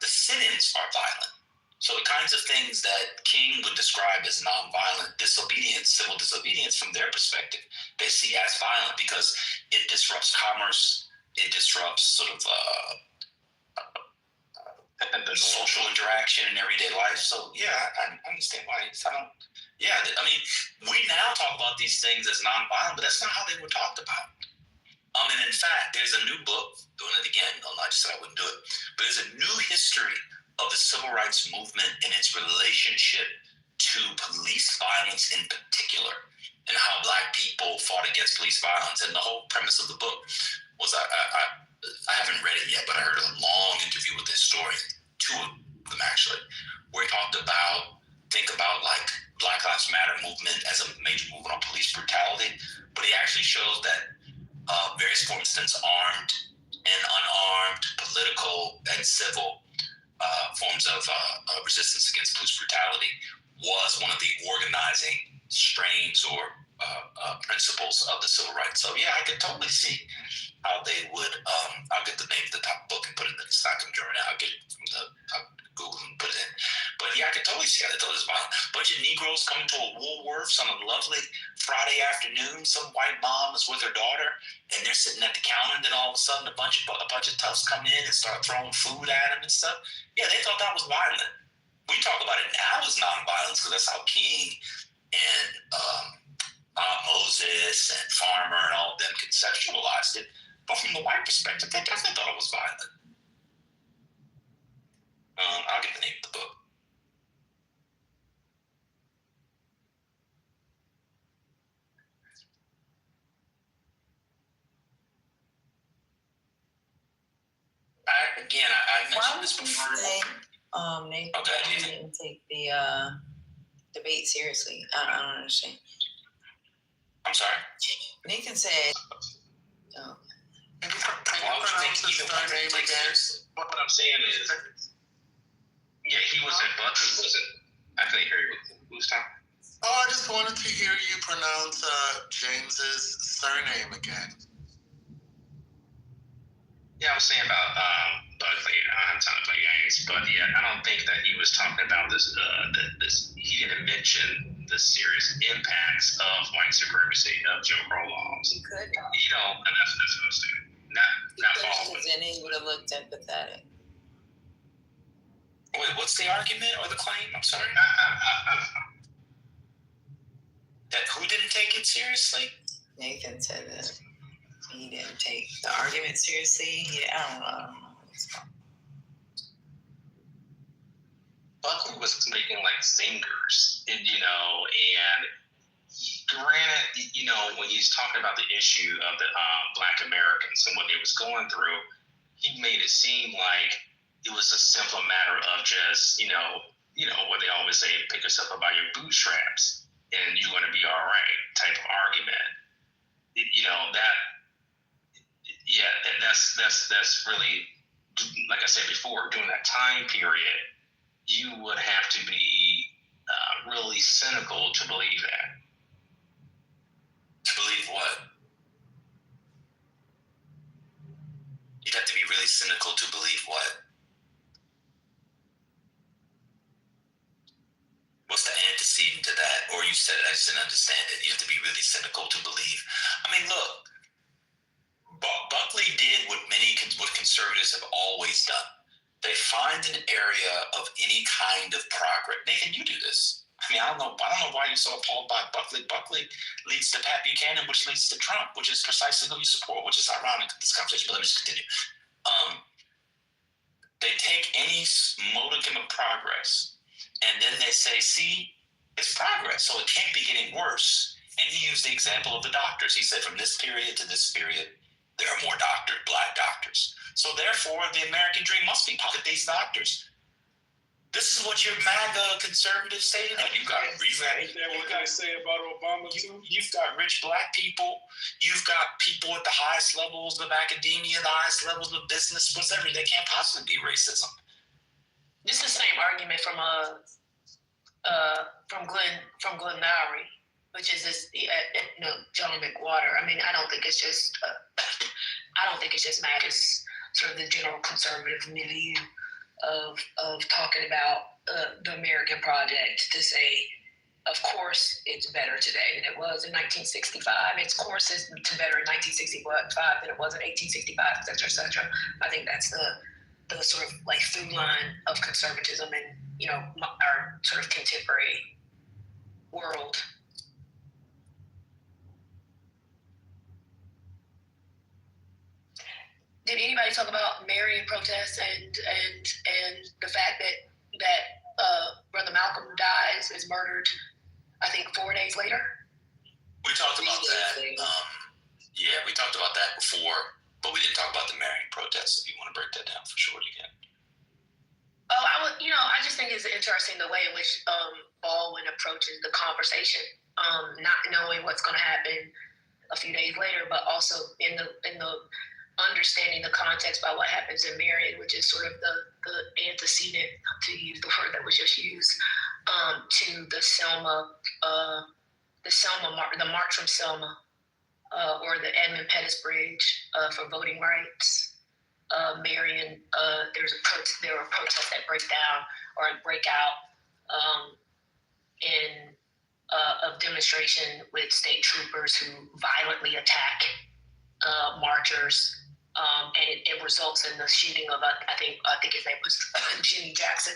the sit-ins are violent. So the kinds of things that King would describe as nonviolent disobedience, civil disobedience, from their perspective, they see as violent because it disrupts commerce, it disrupts sort of the social interaction in everyday life. So yeah, I understand why he's talking. Yeah, I mean, we now talk about these things as nonviolent, but that's not how they were talked about. And in fact, there's a new book, doing it again, I just said I wouldn't do it, but there's a new history of the civil rights movement and its relationship to police violence in particular, and how Black people fought against police violence. And the whole premise of the book was, I haven't read it yet, but I heard a long interview with this historian, two of them actually, where he talked about, think about like Black Lives Matter movement as a major movement on police brutality, but he actually shows that various, for instance, armed and unarmed, political and civil forms of resistance against police brutality was one of the organizing strains or principles of the civil rights. So yeah, I could totally see how they would. I'll get the name of the top book and put it in the stock in German. I'll get it from the Google and put it in. But yeah, I could totally see how they thought it was violent. Bunch of Negroes coming to a Woolworths on a lovely Friday afternoon. Some white mom is with her daughter, and they're sitting at the counter. And then all of a sudden, a bunch of toughs come in and start throwing food at them and stuff. Yeah, they thought that was violent. We talk about it now as nonviolence because that's how King and Moses and Farmer and all of them conceptualized it. But from the white perspective, they definitely thought it was violent. I'll get the name of the book. I mentioned this before. Nathan didn't take the debate seriously. I don't understand. I'm sorry? Nathan said, Can you pronounce his surname again? What I'm saying is, yeah, he was at Bucky, wasn't. I couldn't hear you. Who's talking? Oh, I just wanted to hear you pronounce James's surname again. Yeah, I was saying about Buckley. I don't have time to play games, but yeah, I don't think that he was talking about this. He didn't mention the serious impacts of white supremacy, of Jim Crow laws. he could. You know, and that's what I'm saying. Not following. Then he would have looked empathetic. Wait, what's the argument or the claim? I'm sorry. That who didn't take it seriously? Nathan said that he didn't take the argument seriously. I don't know. Buckley was making like singers, and granted, when he's talking about the issue of the Black Americans and what they was going through, he made it seem like it was a simple matter of just, what they always say, pick yourself up by your bootstraps and you're going to be all right type of argument. That's really, like I said before, during that time period, you would have to be really cynical to believe that. To believe what? You'd have to be really cynical to believe what? What's the antecedent to that? Or you said it, I just didn't understand it. You have to be really cynical to believe. I mean, look, Buckley did what conservatives have always done. They find an area of any kind of progress. Nathan, you do this. I mean, I don't know why you're so appalled by Buckley. Buckley leads to Pat Buchanan, which leads to Trump, which is precisely who you support, which is ironic in this conversation, but let me just continue. They take any modicum of progress, and then they say, see, it's progress, so it can't be getting worse. And he used the example of the doctors. He said from this period to this period, there are more black doctors. So therefore, the American dream must be pocket these doctors. This is what your MAGA conservatives say. What can I say about Obama too? You've got rich black people. You've got people at the highest levels of academia, the highest levels of business, whatever. They can't possibly be racism. This is the same argument from Glenn Lowry, which is this John McWhorter. I mean, I don't think it's just MAGA's sort of the general conservative milieu of talking about the American project to say, of course, it's better today than it was in 1965. Of course, it's better in 1965 than it was in 1865, et cetera, et cetera. I think that's the sort of like through line of conservatism in our sort of contemporary world. Did anybody talk about Marion protests and the fact that Brother Malcolm is murdered, I think 4 days later? We talked about that. We talked about that before, but we didn't talk about the Marion protests. If you want to break that down for sure, you can. Oh, I just think it's interesting the way in which Baldwin approaches the conversation, not knowing what's going to happen a few days later, but also in the understanding the context by what happens in Marion, which is sort of the antecedent, to use the word that was just used, to the March from Selma, or the Edmund Pettus Bridge for voting rights. Marion, there were protests that break out of demonstration with state troopers who violently attack marchers. And it results in the shooting of I think his name was Jimmy Jackson,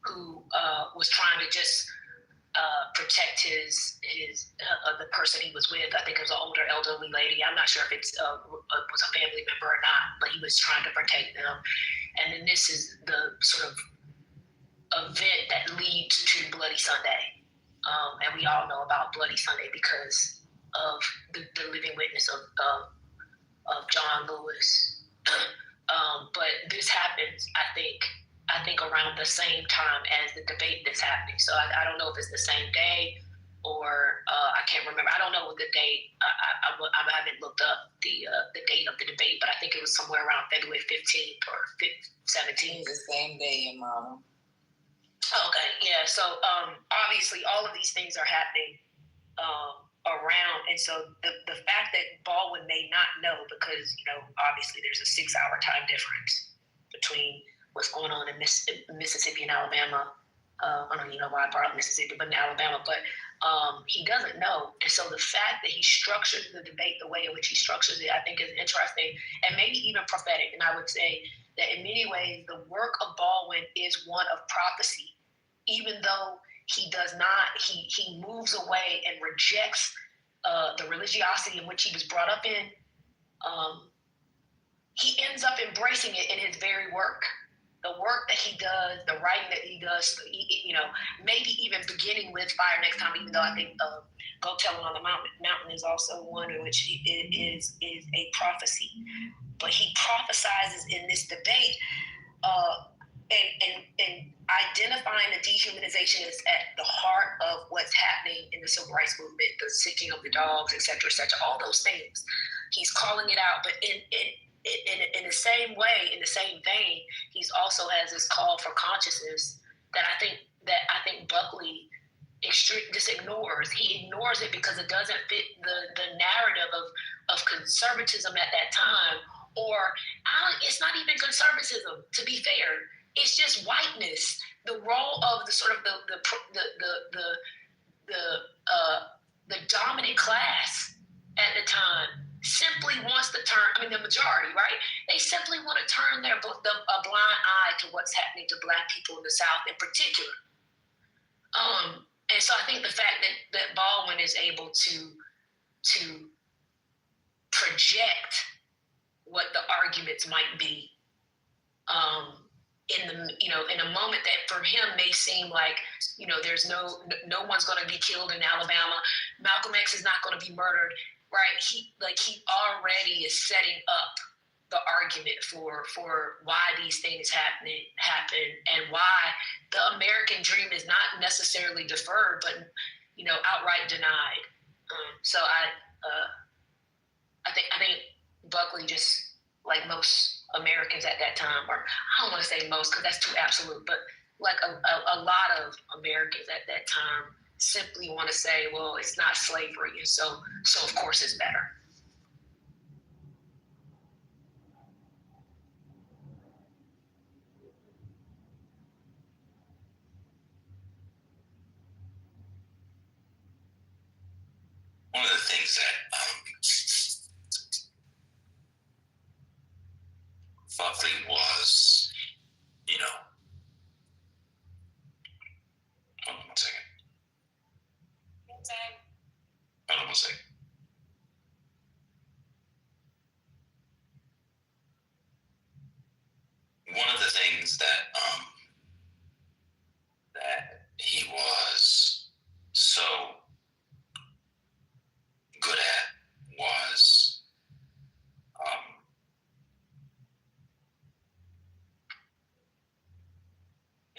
who was trying to just protect his the person he was with. I think it was an older elderly elderly lady. I'm not sure if it's was a family member or not, but he was trying to protect them. And then this is the sort of event that leads to Bloody Sunday. And we all know about Bloody Sunday because of the living witness of John Lewis. But this happens, I think around the same time as the debate that's happening. So I don't know if it's the same day or I can't remember. I don't know what the date. I haven't looked up the date of the debate, but I think it was somewhere around February 15th or 17th. The same day, Mom. Okay, yeah. So obviously, all of these things are happening around, and so the fact that Baldwin may not know, because obviously there's a 6-hour time difference between what's going on in Mississippi and Alabama. I don't even know why I brought up Mississippi, but in Alabama, but he doesn't know. And so the fact that he structured the debate the way in which he structures it, I think is interesting and maybe even prophetic. And I would say that in many ways, the work of Baldwin is one of prophecy, even though he does not, he moves away and rejects the religiosity in which he was brought up in. He ends up embracing it in his very work. The work that he does, the writing that he does, maybe even beginning with Fire Next Time, even though I think Go Tell Him on the Mountain is also one in which it is a prophecy. But he prophesizes in this debate and identifying the dehumanization is at the heart of what's happening in the civil rights movement, the sicking of the dogs, et cetera, all those things. He's calling it out, but in the same way, in the same vein, he's also has this call for consciousness that I think Buckley just ignores. He ignores it because it doesn't fit the narrative of conservatism at that time, or it's not even conservatism. To be fair, it's just whiteness. The role of the sort of the dominant class at the time simply wants to turn, the majority, right? They simply want to turn a blind eye to what's happening to Black people in the South in particular. And so I think the fact that Baldwin is able to project what the arguments might be in a moment that for him may seem like, there's no one's going to be killed in Alabama. Malcolm X is not going to be murdered. Right, he already is setting up the argument for why these things happen, and why the American dream is not necessarily deferred, but outright denied. So I think Buckley, just like most Americans at that time, or I don't want to say most because that's too absolute, but like a lot of Americans at that time simply want to say, well, it's not slavery, and so of course it's better. One of the things that Buckley was, hold on one second. Hold on one second. One of the things that he was so good at was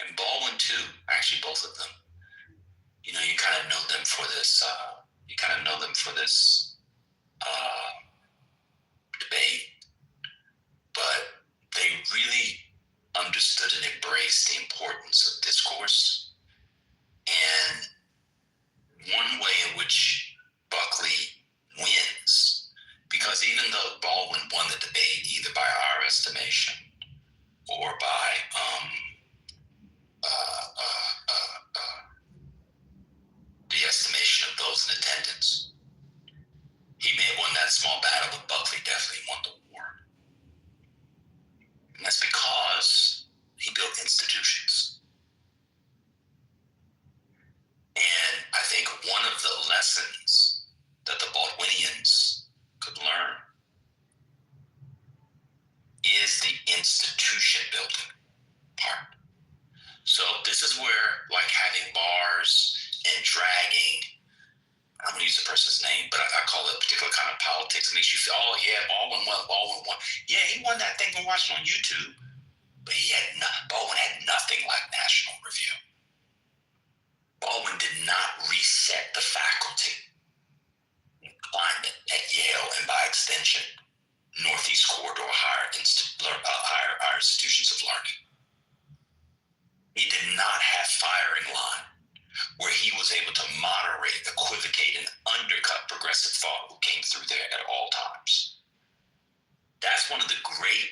and Baldwin too, actually both of them. You kind of know them for this. Debate, but they really understood and embraced the importance of discourse. And one way in which Buckley wins, because even though Baldwin won the debate either by our estimation or by the estimation of those in attendance, he may have won that small battle, but Buckley definitely won the war. And that's because he built institutions. And I think one of the lessons that the Baldwinians his name, but I call it a particular kind of politics. It makes you feel, oh yeah, Baldwin won. Yeah, he won that thing we're watching on YouTube, but Baldwin had nothing like National Review. Baldwin did not reset the faculty in climate at Yale and by extension, Northeast Corridor higher institutions of learning. He did not have firing line where he was able to moderate, equivocate, and undercut progressive thought who came through there at all times. That's one of the great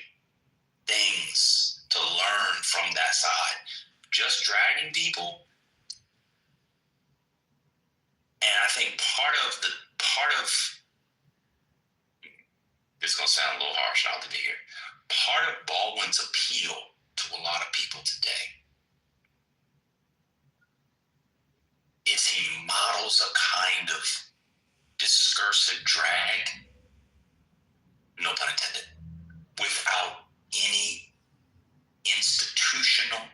things to learn from that side. Just dragging people. And I think part of it's going to sound a little harsh, and I'll be here. Part of Baldwin's appeal to a lot of people today is he models a kind of discursive drag, no pun intended, without any institutional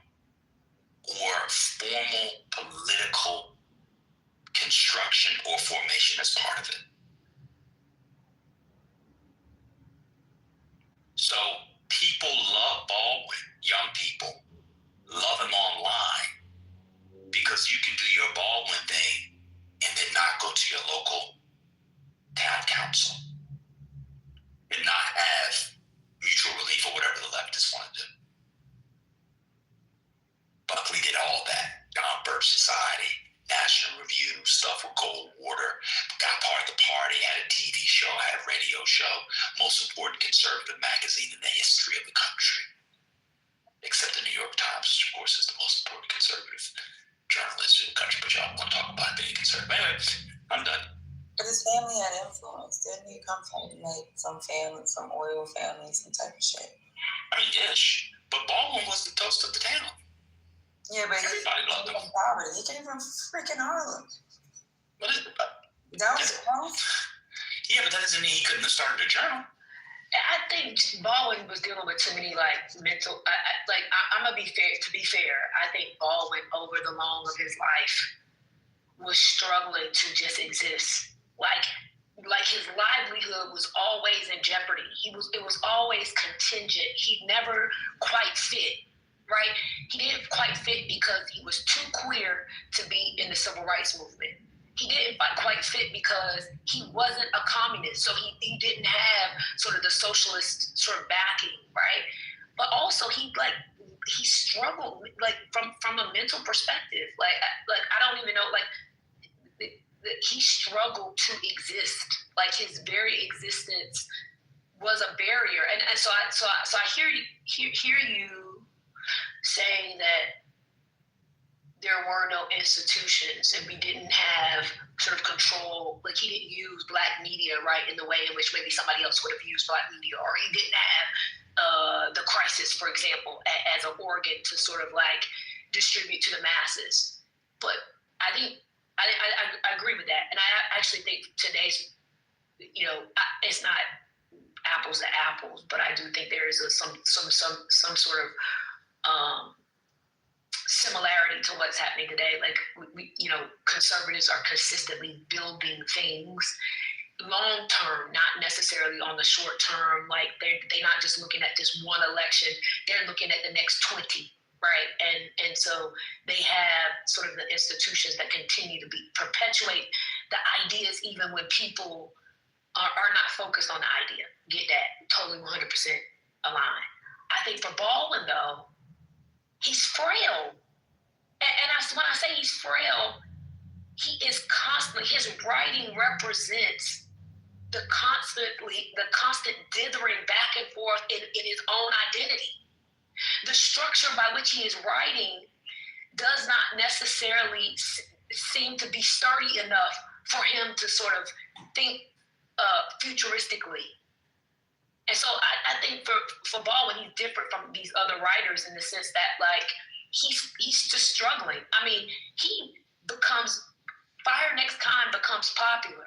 or formal political construction or formation as part of it. So people love Baldwin, young people love him online because you can do your Baldwin thing and then not go to your local town council and not have mutual relief or whatever the leftists want to do. Buckley did all that. Don Birch Society, National Review, stuff with cold water, got part of the party, had a TV show, had a radio show, most important conservative magazine in the history of the country. Except the New York Times, which of course is the most important conservative journalist in the country, but y'all want to talk about being conservative. Anyway, I'm done. But his family had influence. Didn't he come from like some family, some oil family, some type of shit? I mean, ish. But Baldwin was the toast of the town. Yeah, but everybody loved him. Poverty. He came from freaking Harlem. What is it? That was Yeah, but that doesn't mean he couldn't have started a journal. I think Baldwin was dealing with too many mental. I'm gonna be fair. To be fair, I think Baldwin, over the long of his life, was struggling to just exist. Like his livelihood was always in jeopardy. It was always contingent. He never quite fit. Right? He didn't quite fit because he was too queer to be in the civil rights movement. He didn't quite fit because he wasn't a communist, so he didn't have sort of the socialist sort of backing, right? But also he struggled from a mental perspective. I don't even know he struggled to exist. Like his very existence was a barrier, and so I hear you saying that there were no institutions and we didn't have sort of control, like he didn't use Black media, right, in the way in which maybe somebody else would have used Black media, or he didn't have the crisis, for example, as an organ to sort of distribute to the masses. But I think I agree with that, and I actually think today's, it's not apples to apples, but I do think there is some sort of similarity to what's happening today. Like we conservatives are consistently building things long term, not necessarily on the short term. Like they're not just looking at this one election; they're looking at the next 20, right? And so they have sort of the institutions that continue to perpetuate the ideas, even when people are not focused on the idea. Get that? Totally 100% aligned. I think for Baldwin, though, he's frail. And when I say he's frail, he is constantly, his writing represents the constant dithering back and forth in his own identity. The structure by which he is writing does not necessarily seem to be sturdy enough for him to sort of think futuristically. And so I think for Baldwin, he's different from these other writers in the sense that he's just struggling. I mean, Fire Next Time becomes popular,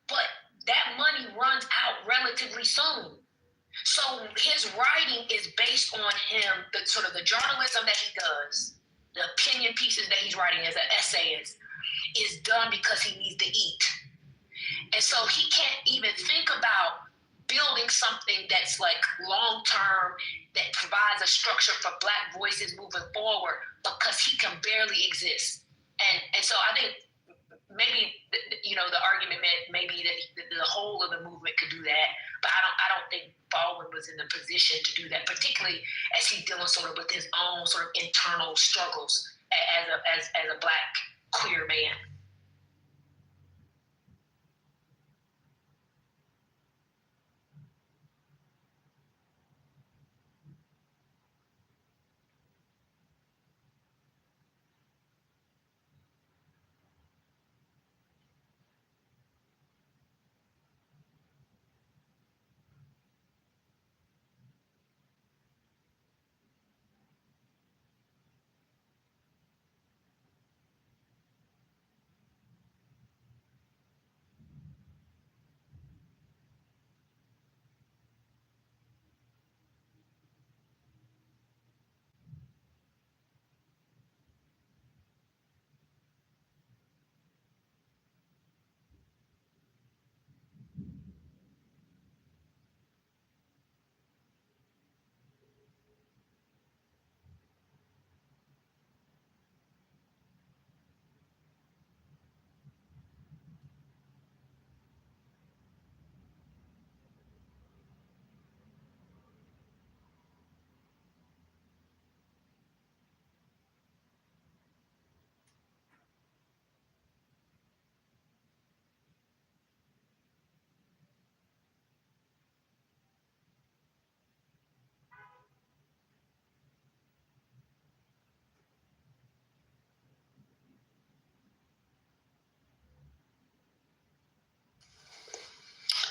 but that money runs out relatively soon. So his writing is based on him, the journalism that he does, the opinion pieces that he's writing as an essayist is done because he needs to eat. And so he can't even think about building something that's like long-term, that provides a structure for Black voices moving forward, because he can barely exist. And so I think maybe, the argument maybe that the whole of the movement could do that, but I don't think Baldwin was in a position to do that, particularly as he's dealing sort of with his own sort of internal struggles as a Black queer man.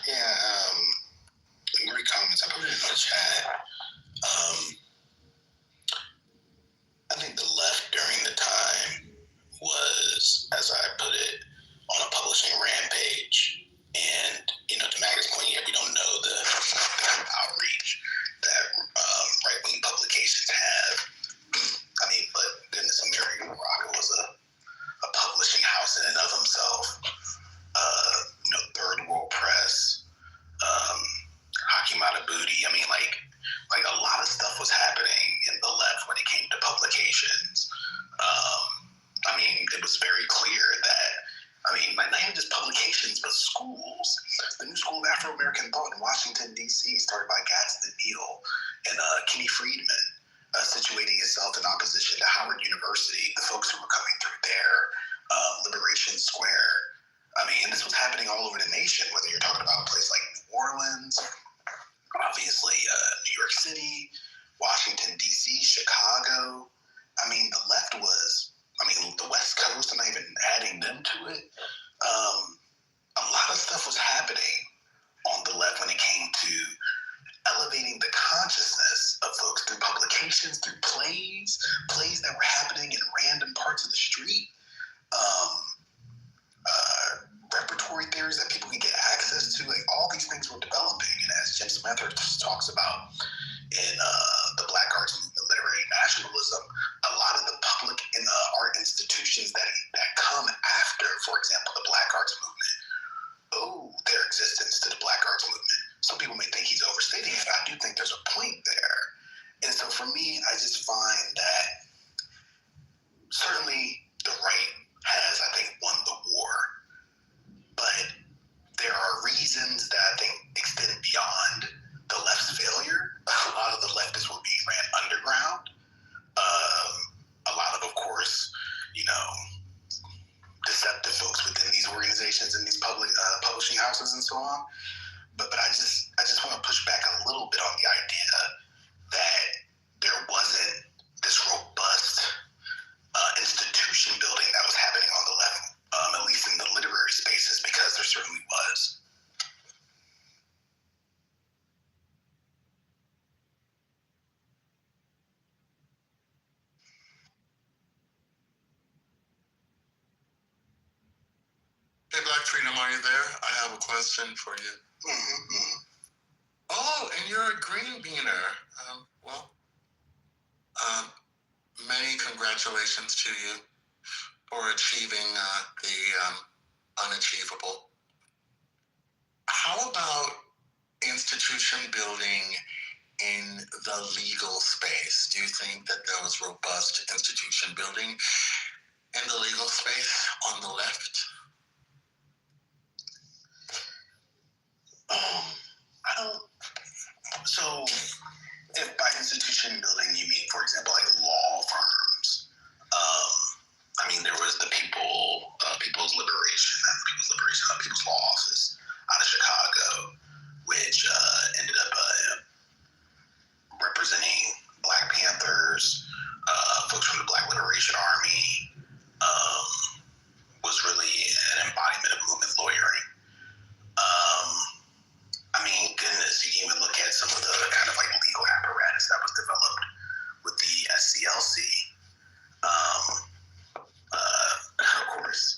Yeah, great comments. I put it in the chat. I think the left during the time was, as I put it, on a publishing rampage. And, to Maggie's point, we don't know the kind of outreach that right-wing publications have. But goodness, American Morocco was a publishing house in and of himself. Third World Press, Hakeem Booty. Like a lot of stuff was happening in the left when it came to publications. It was very clear that, not even just publications, but schools. The New School of Afro-American Thought in Washington, D.C., started by Gadsden Neal and Kenny Friedman, situating itself in opposition to Howard University, the folks who were coming through there, Liberation Square. And this was happening all over the nation, whether you're talking about a place like New Orleans, obviously New York City, Washington, D.C., Chicago. The left was, the West Coast, I'm not even adding them to it. A lot of stuff was happening on the left when it came to elevating the consciousness of folks through publications, through plays that were happening in random parts of the street. Repertory theories that people could get access to, all these things were developing. And as Jim Smethurst talks about in the Black Arts Movement, Literary Nationalism, a lot of the public and art institutions that come after, for example, the Black Arts Movement, owe their existence to the Black Arts Movement. Some people may think he's overstating it, but I do think there's a point there. And so for me, I just find that certainly the right has, I think, won the war. But there are reasons that I think extended beyond the left's failure. A lot of the leftists were being ran underground. A lot of course, deceptive folks within these organizations and these public publishing houses and so on. But I just want to push back a little bit on the idea that there wasn't this robust institution building that was happening on the left, at least in the literary spaces, because there certainly was. Hey, Black Freedom, are you there? I have a question for you. Mm-hmm. Oh, and you're a green beaner. Many congratulations to you for achieving the unachievable. How about institution building in the legal space? Do you think that there was robust institution building in the legal space on the left? I don't. So, if by institution building you mean, for example, like law firms, I mean there was the People's People's Law Office out of Chicago, which ended up representing Black Panthers, folks from the Black Liberation Army, was really an embodiment of movement lawyering. I mean, goodness, you can even look at some of the kind of like legal apparatus that was developed with the SCLC. Of course,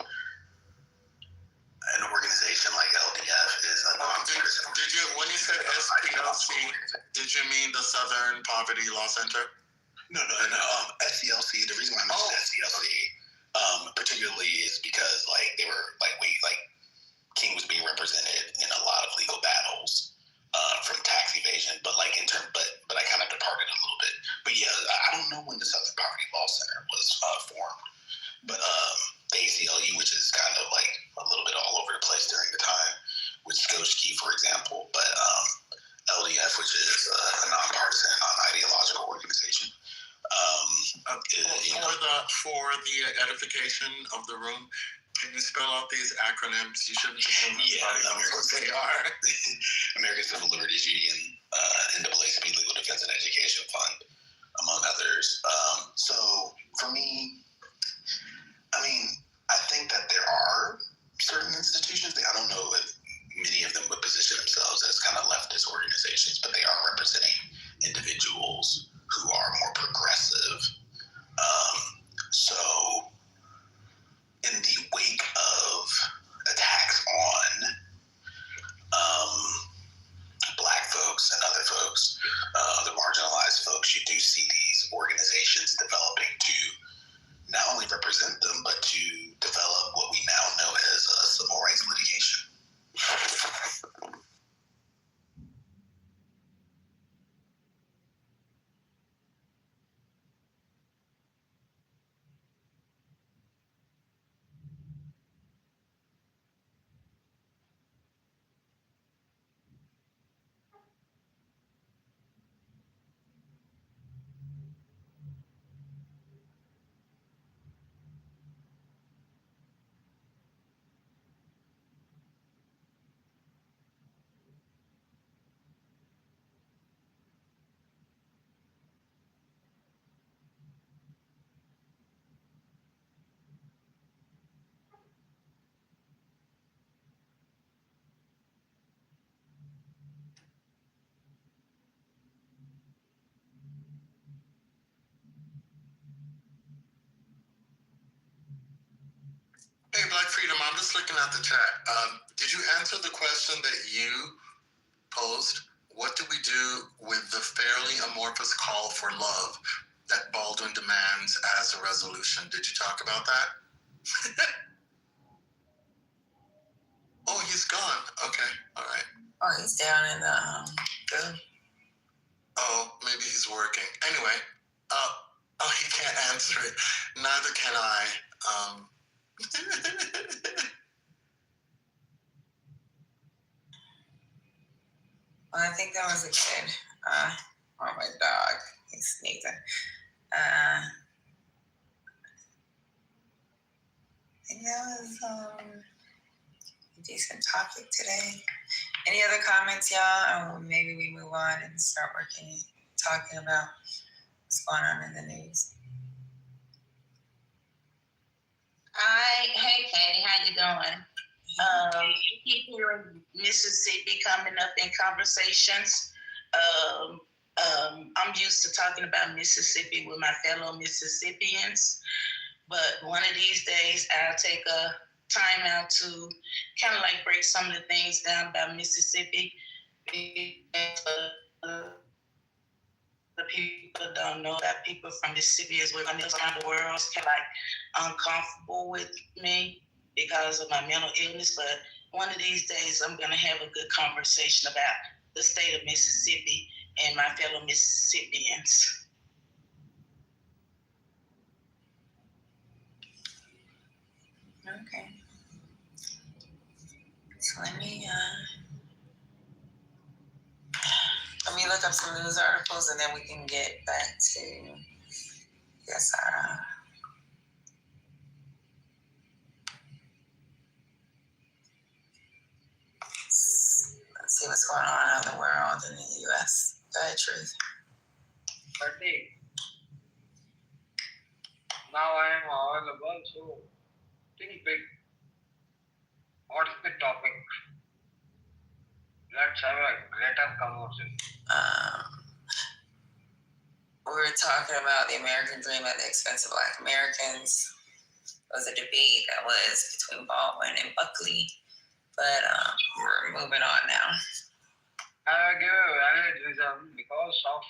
an organization like LDF is a non-partisan. Did you, when you said SPLC, did you mean the Southern Poverty Law Center? No. SCLC. The reason why I mentioned SCLC, particularly, is because like they were like King was being represented in a lot of legal battles from tax evasion, but like but I kind of departed a little bit. But yeah, I don't know when the Southern Poverty Law Center was formed, but the ACLU, which is kind of like a little bit all over the place during the time, with Skokie, for example, but LDF, which is a nonpartisan, non-ideological organization. For the edification of the room, can you spell out these acronyms? You shouldn't assume what they are. American Civil Liberties Union, NAACP Legal Defense and Education Fund, among others. So for me, I mean, I think that there are certain institutions. I don't know if many of them would position themselves as kind of leftist organizations, but they are representing individuals who are more progressive. So in the wake of attacks on Black folks and other folks, other marginalized folks, you do see these organizations developing to not only represent them, but to develop what we now know as civil rights litigation. Hey, Black Freedom, I'm just looking at the chat. Did you answer the question that you posed? What do we do with the fairly amorphous call for love that Baldwin demands as a resolution? Did you talk about that? Oh, he's gone. Okay, all right. Oh, he's down in the Oh, maybe he's working. Anyway, he can't answer it. Neither can I. Well, I think that was a kid. Or my dog. He's sneezing. I think that was a decent topic today. Any other comments, y'all? Or maybe we move on and start talking about what's going on in the news. Hey Katie, how you doing? Keep hearing Mississippi coming up in conversations. I'm used to talking about Mississippi with my fellow Mississippians, but one of these days I'll take a time out to kind of like break some of the things down about Mississippi. The people don't know that people from Mississippi as well around the world is kind of like uncomfortable with me because of my mental illness. But one of these days I'm going to have a good conversation about the state of Mississippi and my fellow Mississippians. Okay. So let me look up some news articles and then we can get back to our let's see what's going on in the world and in the U.S. Go ahead, Truth. Now I am available, so think big. What's the topic? Let's have a greater conversation. We were talking about the American dream at the expense of Black Americans. It was a debate that was between Baldwin and Buckley, but we're moving on now. I will give a valid reason because of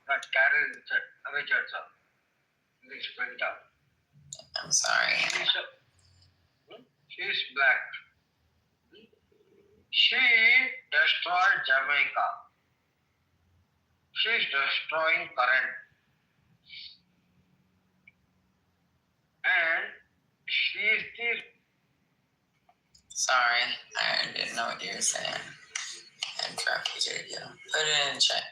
that Carrie Richardson, this printer. I'm sorry. She's black. She destroyed Jamaica. She's destroying current. And she's the... Sorry, I didn't know what you were saying. I interrupted you. Put it in the chat.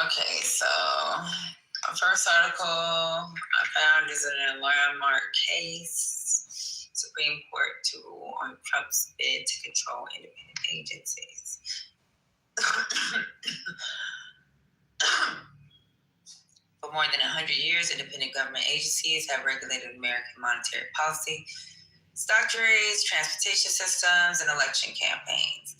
Okay, so the first article I found is in a landmark case. Supreme Court to rule on Trump's bid to control independent agencies. For more than 100 years, independent government agencies have regulated American monetary policy, stock trades, transportation systems, and election campaigns,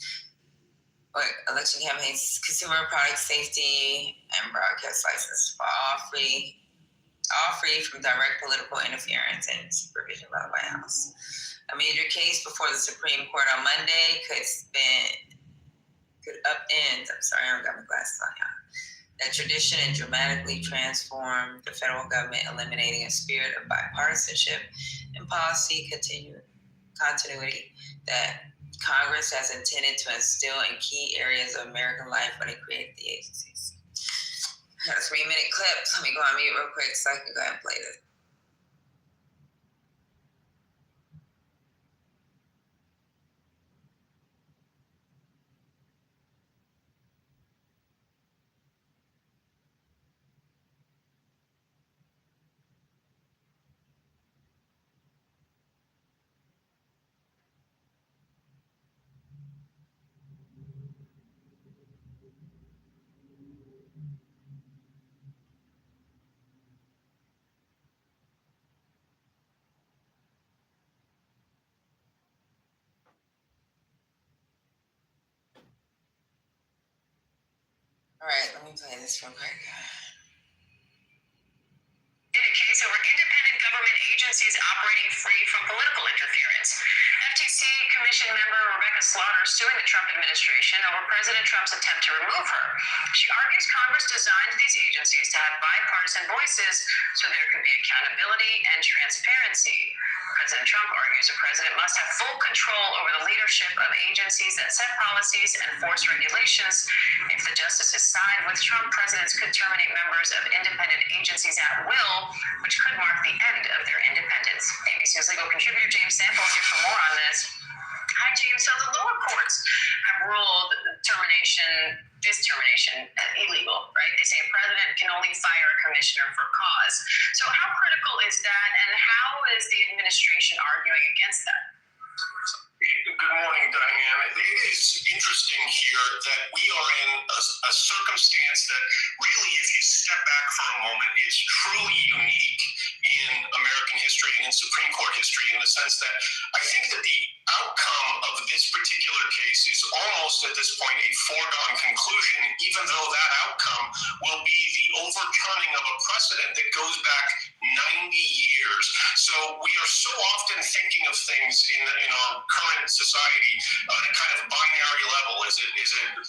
consumer product safety, and broadcast license for all free from direct political interference and supervision by the White House. A major case before the Supreme Court on Monday could upend, I don't got my glasses on now, that tradition and dramatically transform the federal government, eliminating a spirit of bipartisanship and policy continuity that Congress has intended to instill in key areas of American life when it created the agencies. I got a 3-minute clip. Let me go on mute real quick so I can go ahead and play this. All right, let me play this real quick. In a case over independent government agencies operating free from political interference. FTC Commission member Rebecca Slaughter suing the Trump administration over President Trump's attempt to remove her. She argues Congress designed these agencies to have bipartisan voices so there can be accountability and transparency. President Trump argues the president must have full control over the leadership of agencies that set policies and enforce regulations. If the justices side with Trump, presidents could terminate members of independent agencies at will, which could mark the end of their independence. ABC News legal contributor James Sample is here for more on this. Hi, James. So the lower courts have ruled this termination illegal, right? They say a president can only fire a commissioner for cause. So how critical is that, and how is the administration arguing against that? Good morning, Diane. It is interesting here that we are in a circumstance that really, if you step back for a moment, is truly unique in American history and in Supreme Court history, in the sense that I think that the outcome of this particular case is almost at this point a foregone conclusion, even though that outcome will be the overturning of a precedent that goes back 90 years. So we are so often thinking of things in our current society on a kind of binary level. Is it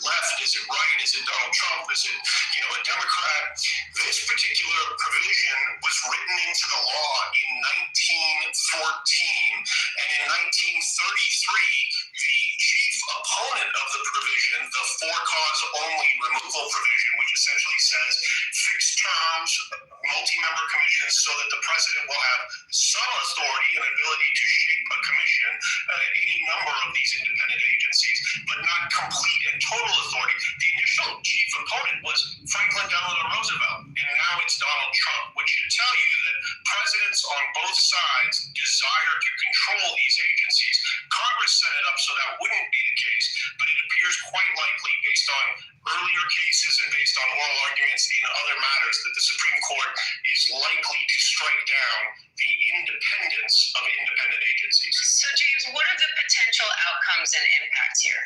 left? Is it right? Is it Donald Trump? Is it a Democrat? This particular provision was written into the law in 1914, and in 1933, the chief opponent of the provision, the for-cause only removal provision, which essentially says fixed terms, multi-member commissions, so that the president will have some authority and ability to shape a commission, any number of these independent agencies, but not complete and total authority. The initial chief opponent was Franklin Delano Roosevelt, and now it's Donald Trump, which should tell you that presidents on both sides desire to control these agencies. Congress set it up so that wouldn't be the case, but it appears quite likely, based on earlier cases and based on oral arguments in other matters, that the Supreme Court is likely to strike down the independence of independent agencies. So, James, what are the potential outcomes and impacts here?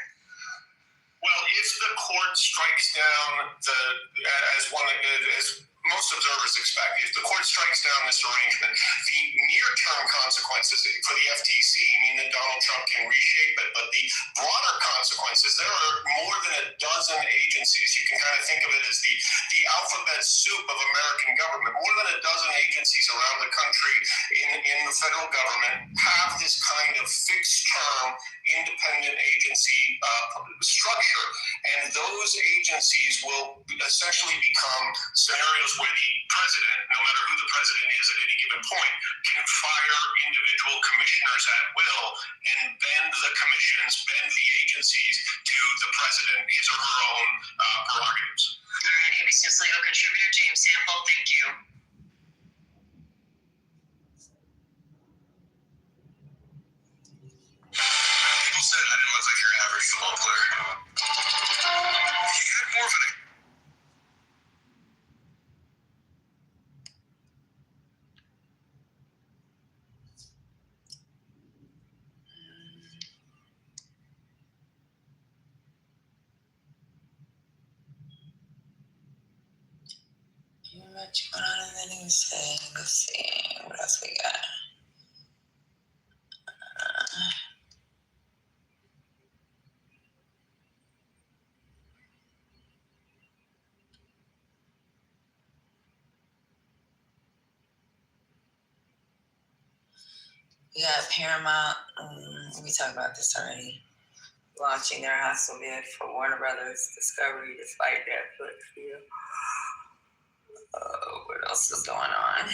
Well, if the court strikes down as most observers expect, if the court strikes down this arrangement, the near-term consequences for the FTC mean that Donald Trump can reshape it, but the broader consequences, there are more than a dozen agencies. You can kind of think of it as the alphabet soup of American government. More than a dozen agencies around the country in the federal government have this kind of fixed-term independent agency structure, and those agencies will essentially become scenarios where the president, no matter who the president is at any given point, can fire individual commissioners at will and bend the commissions, bend the agencies to the president, his or her own prerogatives. All right, ABC News legal contributor James Sample, thank you. People said I didn't look like your average football player. You had more of an Much going on in the news today. Let's see. What else we got? We got Paramount. We talked about this already. Launching their hostile bid for Warner Brothers Discovery despite Netflix deal. What else is going on?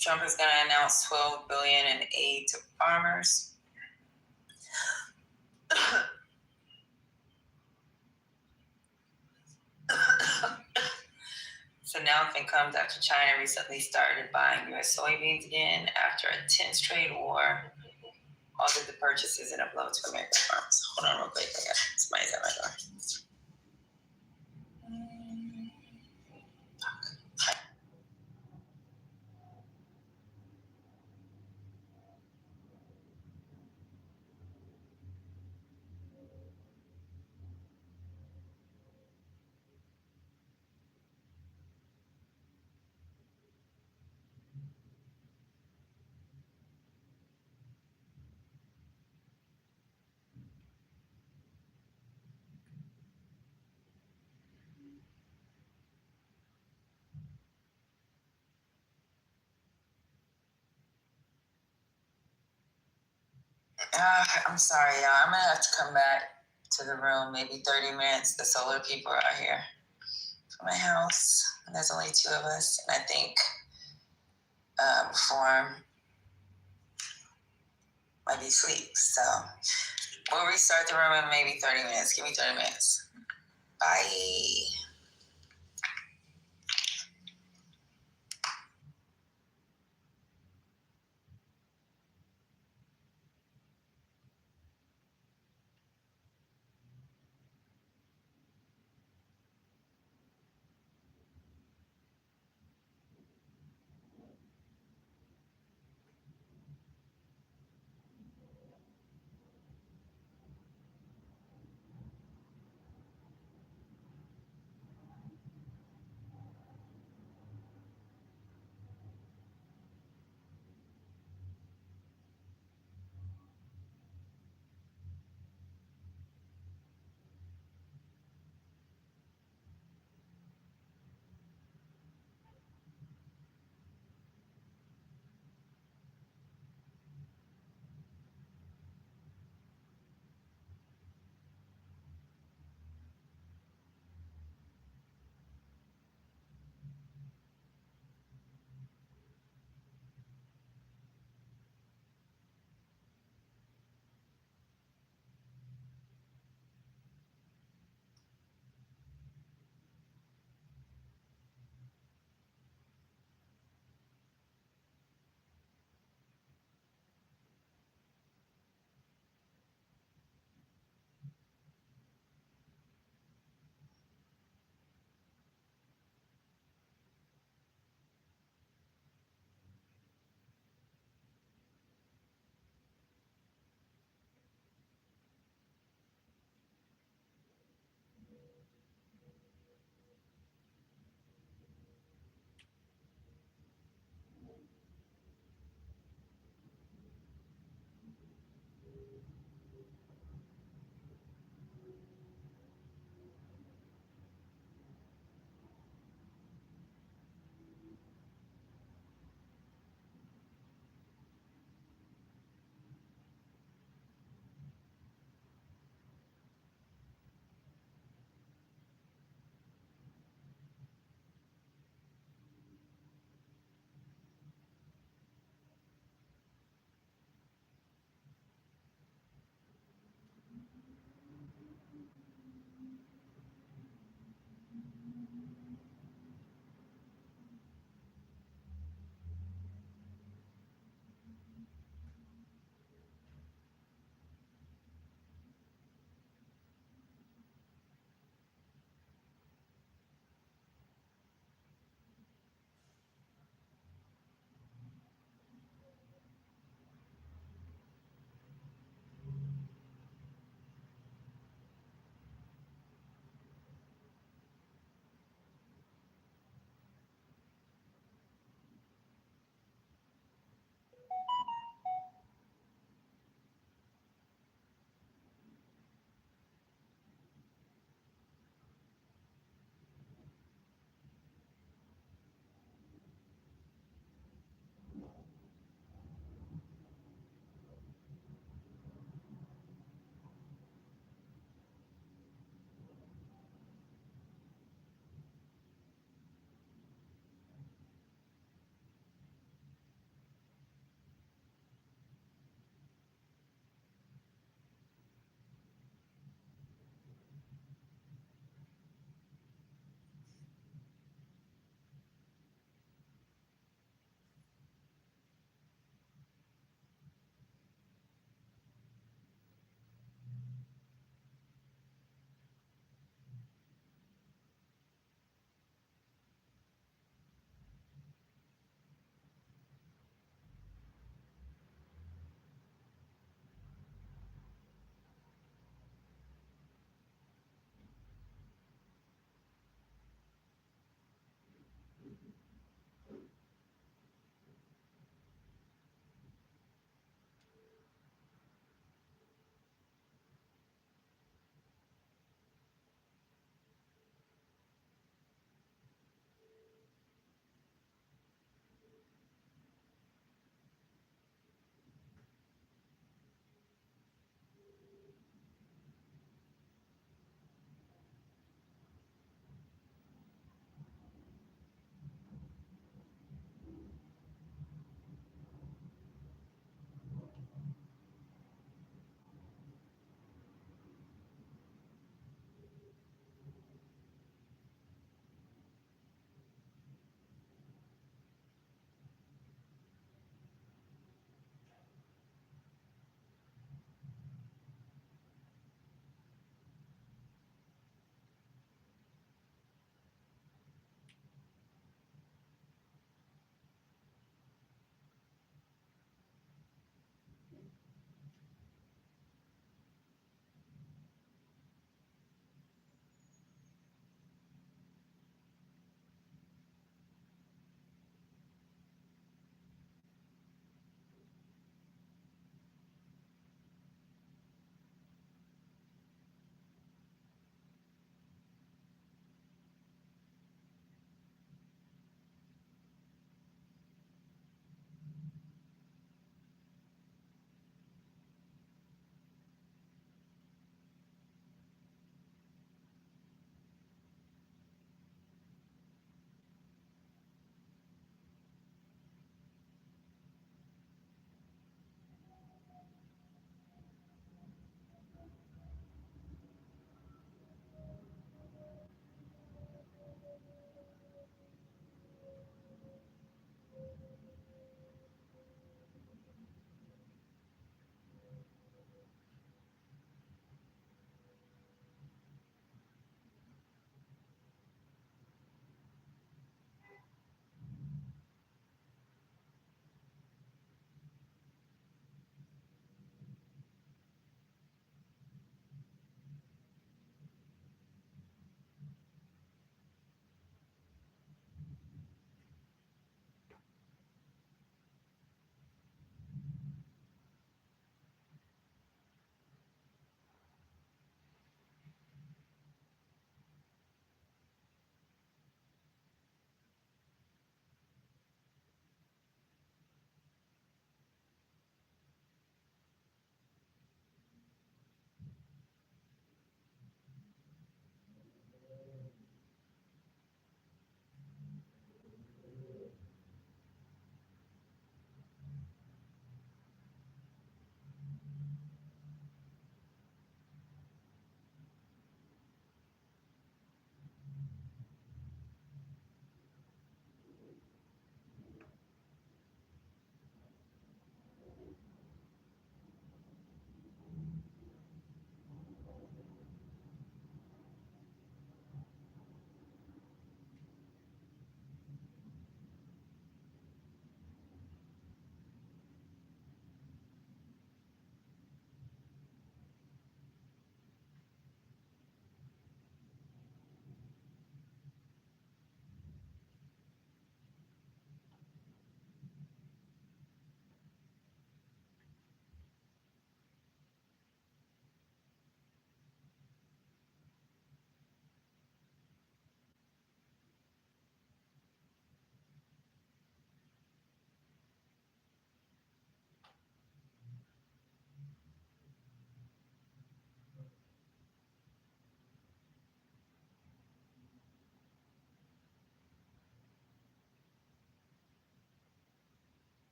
Trump is going to announce $12 billion in aid to farmers. So announcement comes after China recently started buying U.S. soybeans again after a tense trade war. Altered the purchases in a blow to American farmers. Hold on real quick. I got somebody's at my door. I'm sorry, y'all. I'm gonna have to come back to the room, maybe 30 minutes. The solar people are out here for my house, and there's only 2 of us. And I think Form might be asleep. So we'll restart the room in maybe 30 minutes. Give me 30 minutes. Bye.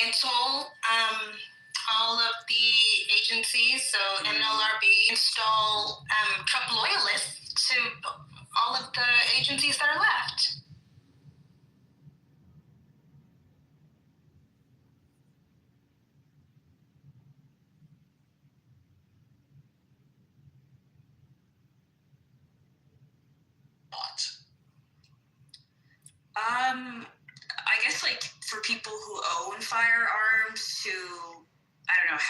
Install all of the agencies, so NLRB install Trump loyalists to all of the agencies that are left. I guess like for people who own firearms to, I don't know,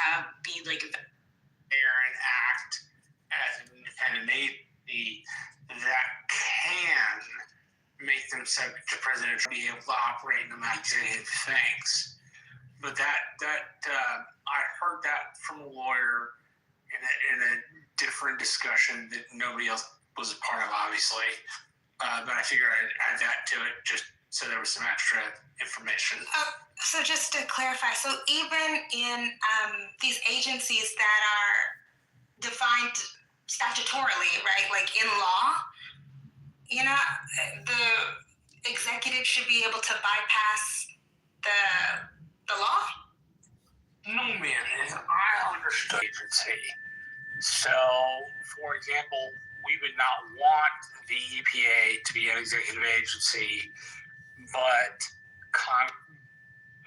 be like there and act as an independent agency that can make them subject to presidential, be able to operate in the executive things. But I heard that from a lawyer in a different discussion that nobody else was a part of, obviously. But I figured I'd add that to it just so there was some extra information. So just to clarify, so even in these agencies that are defined statutorily, right, like in law, you know, the executive should be able to bypass the law? No, man, I understood agency. So, for example, we would not want the EPA to be an executive agency, but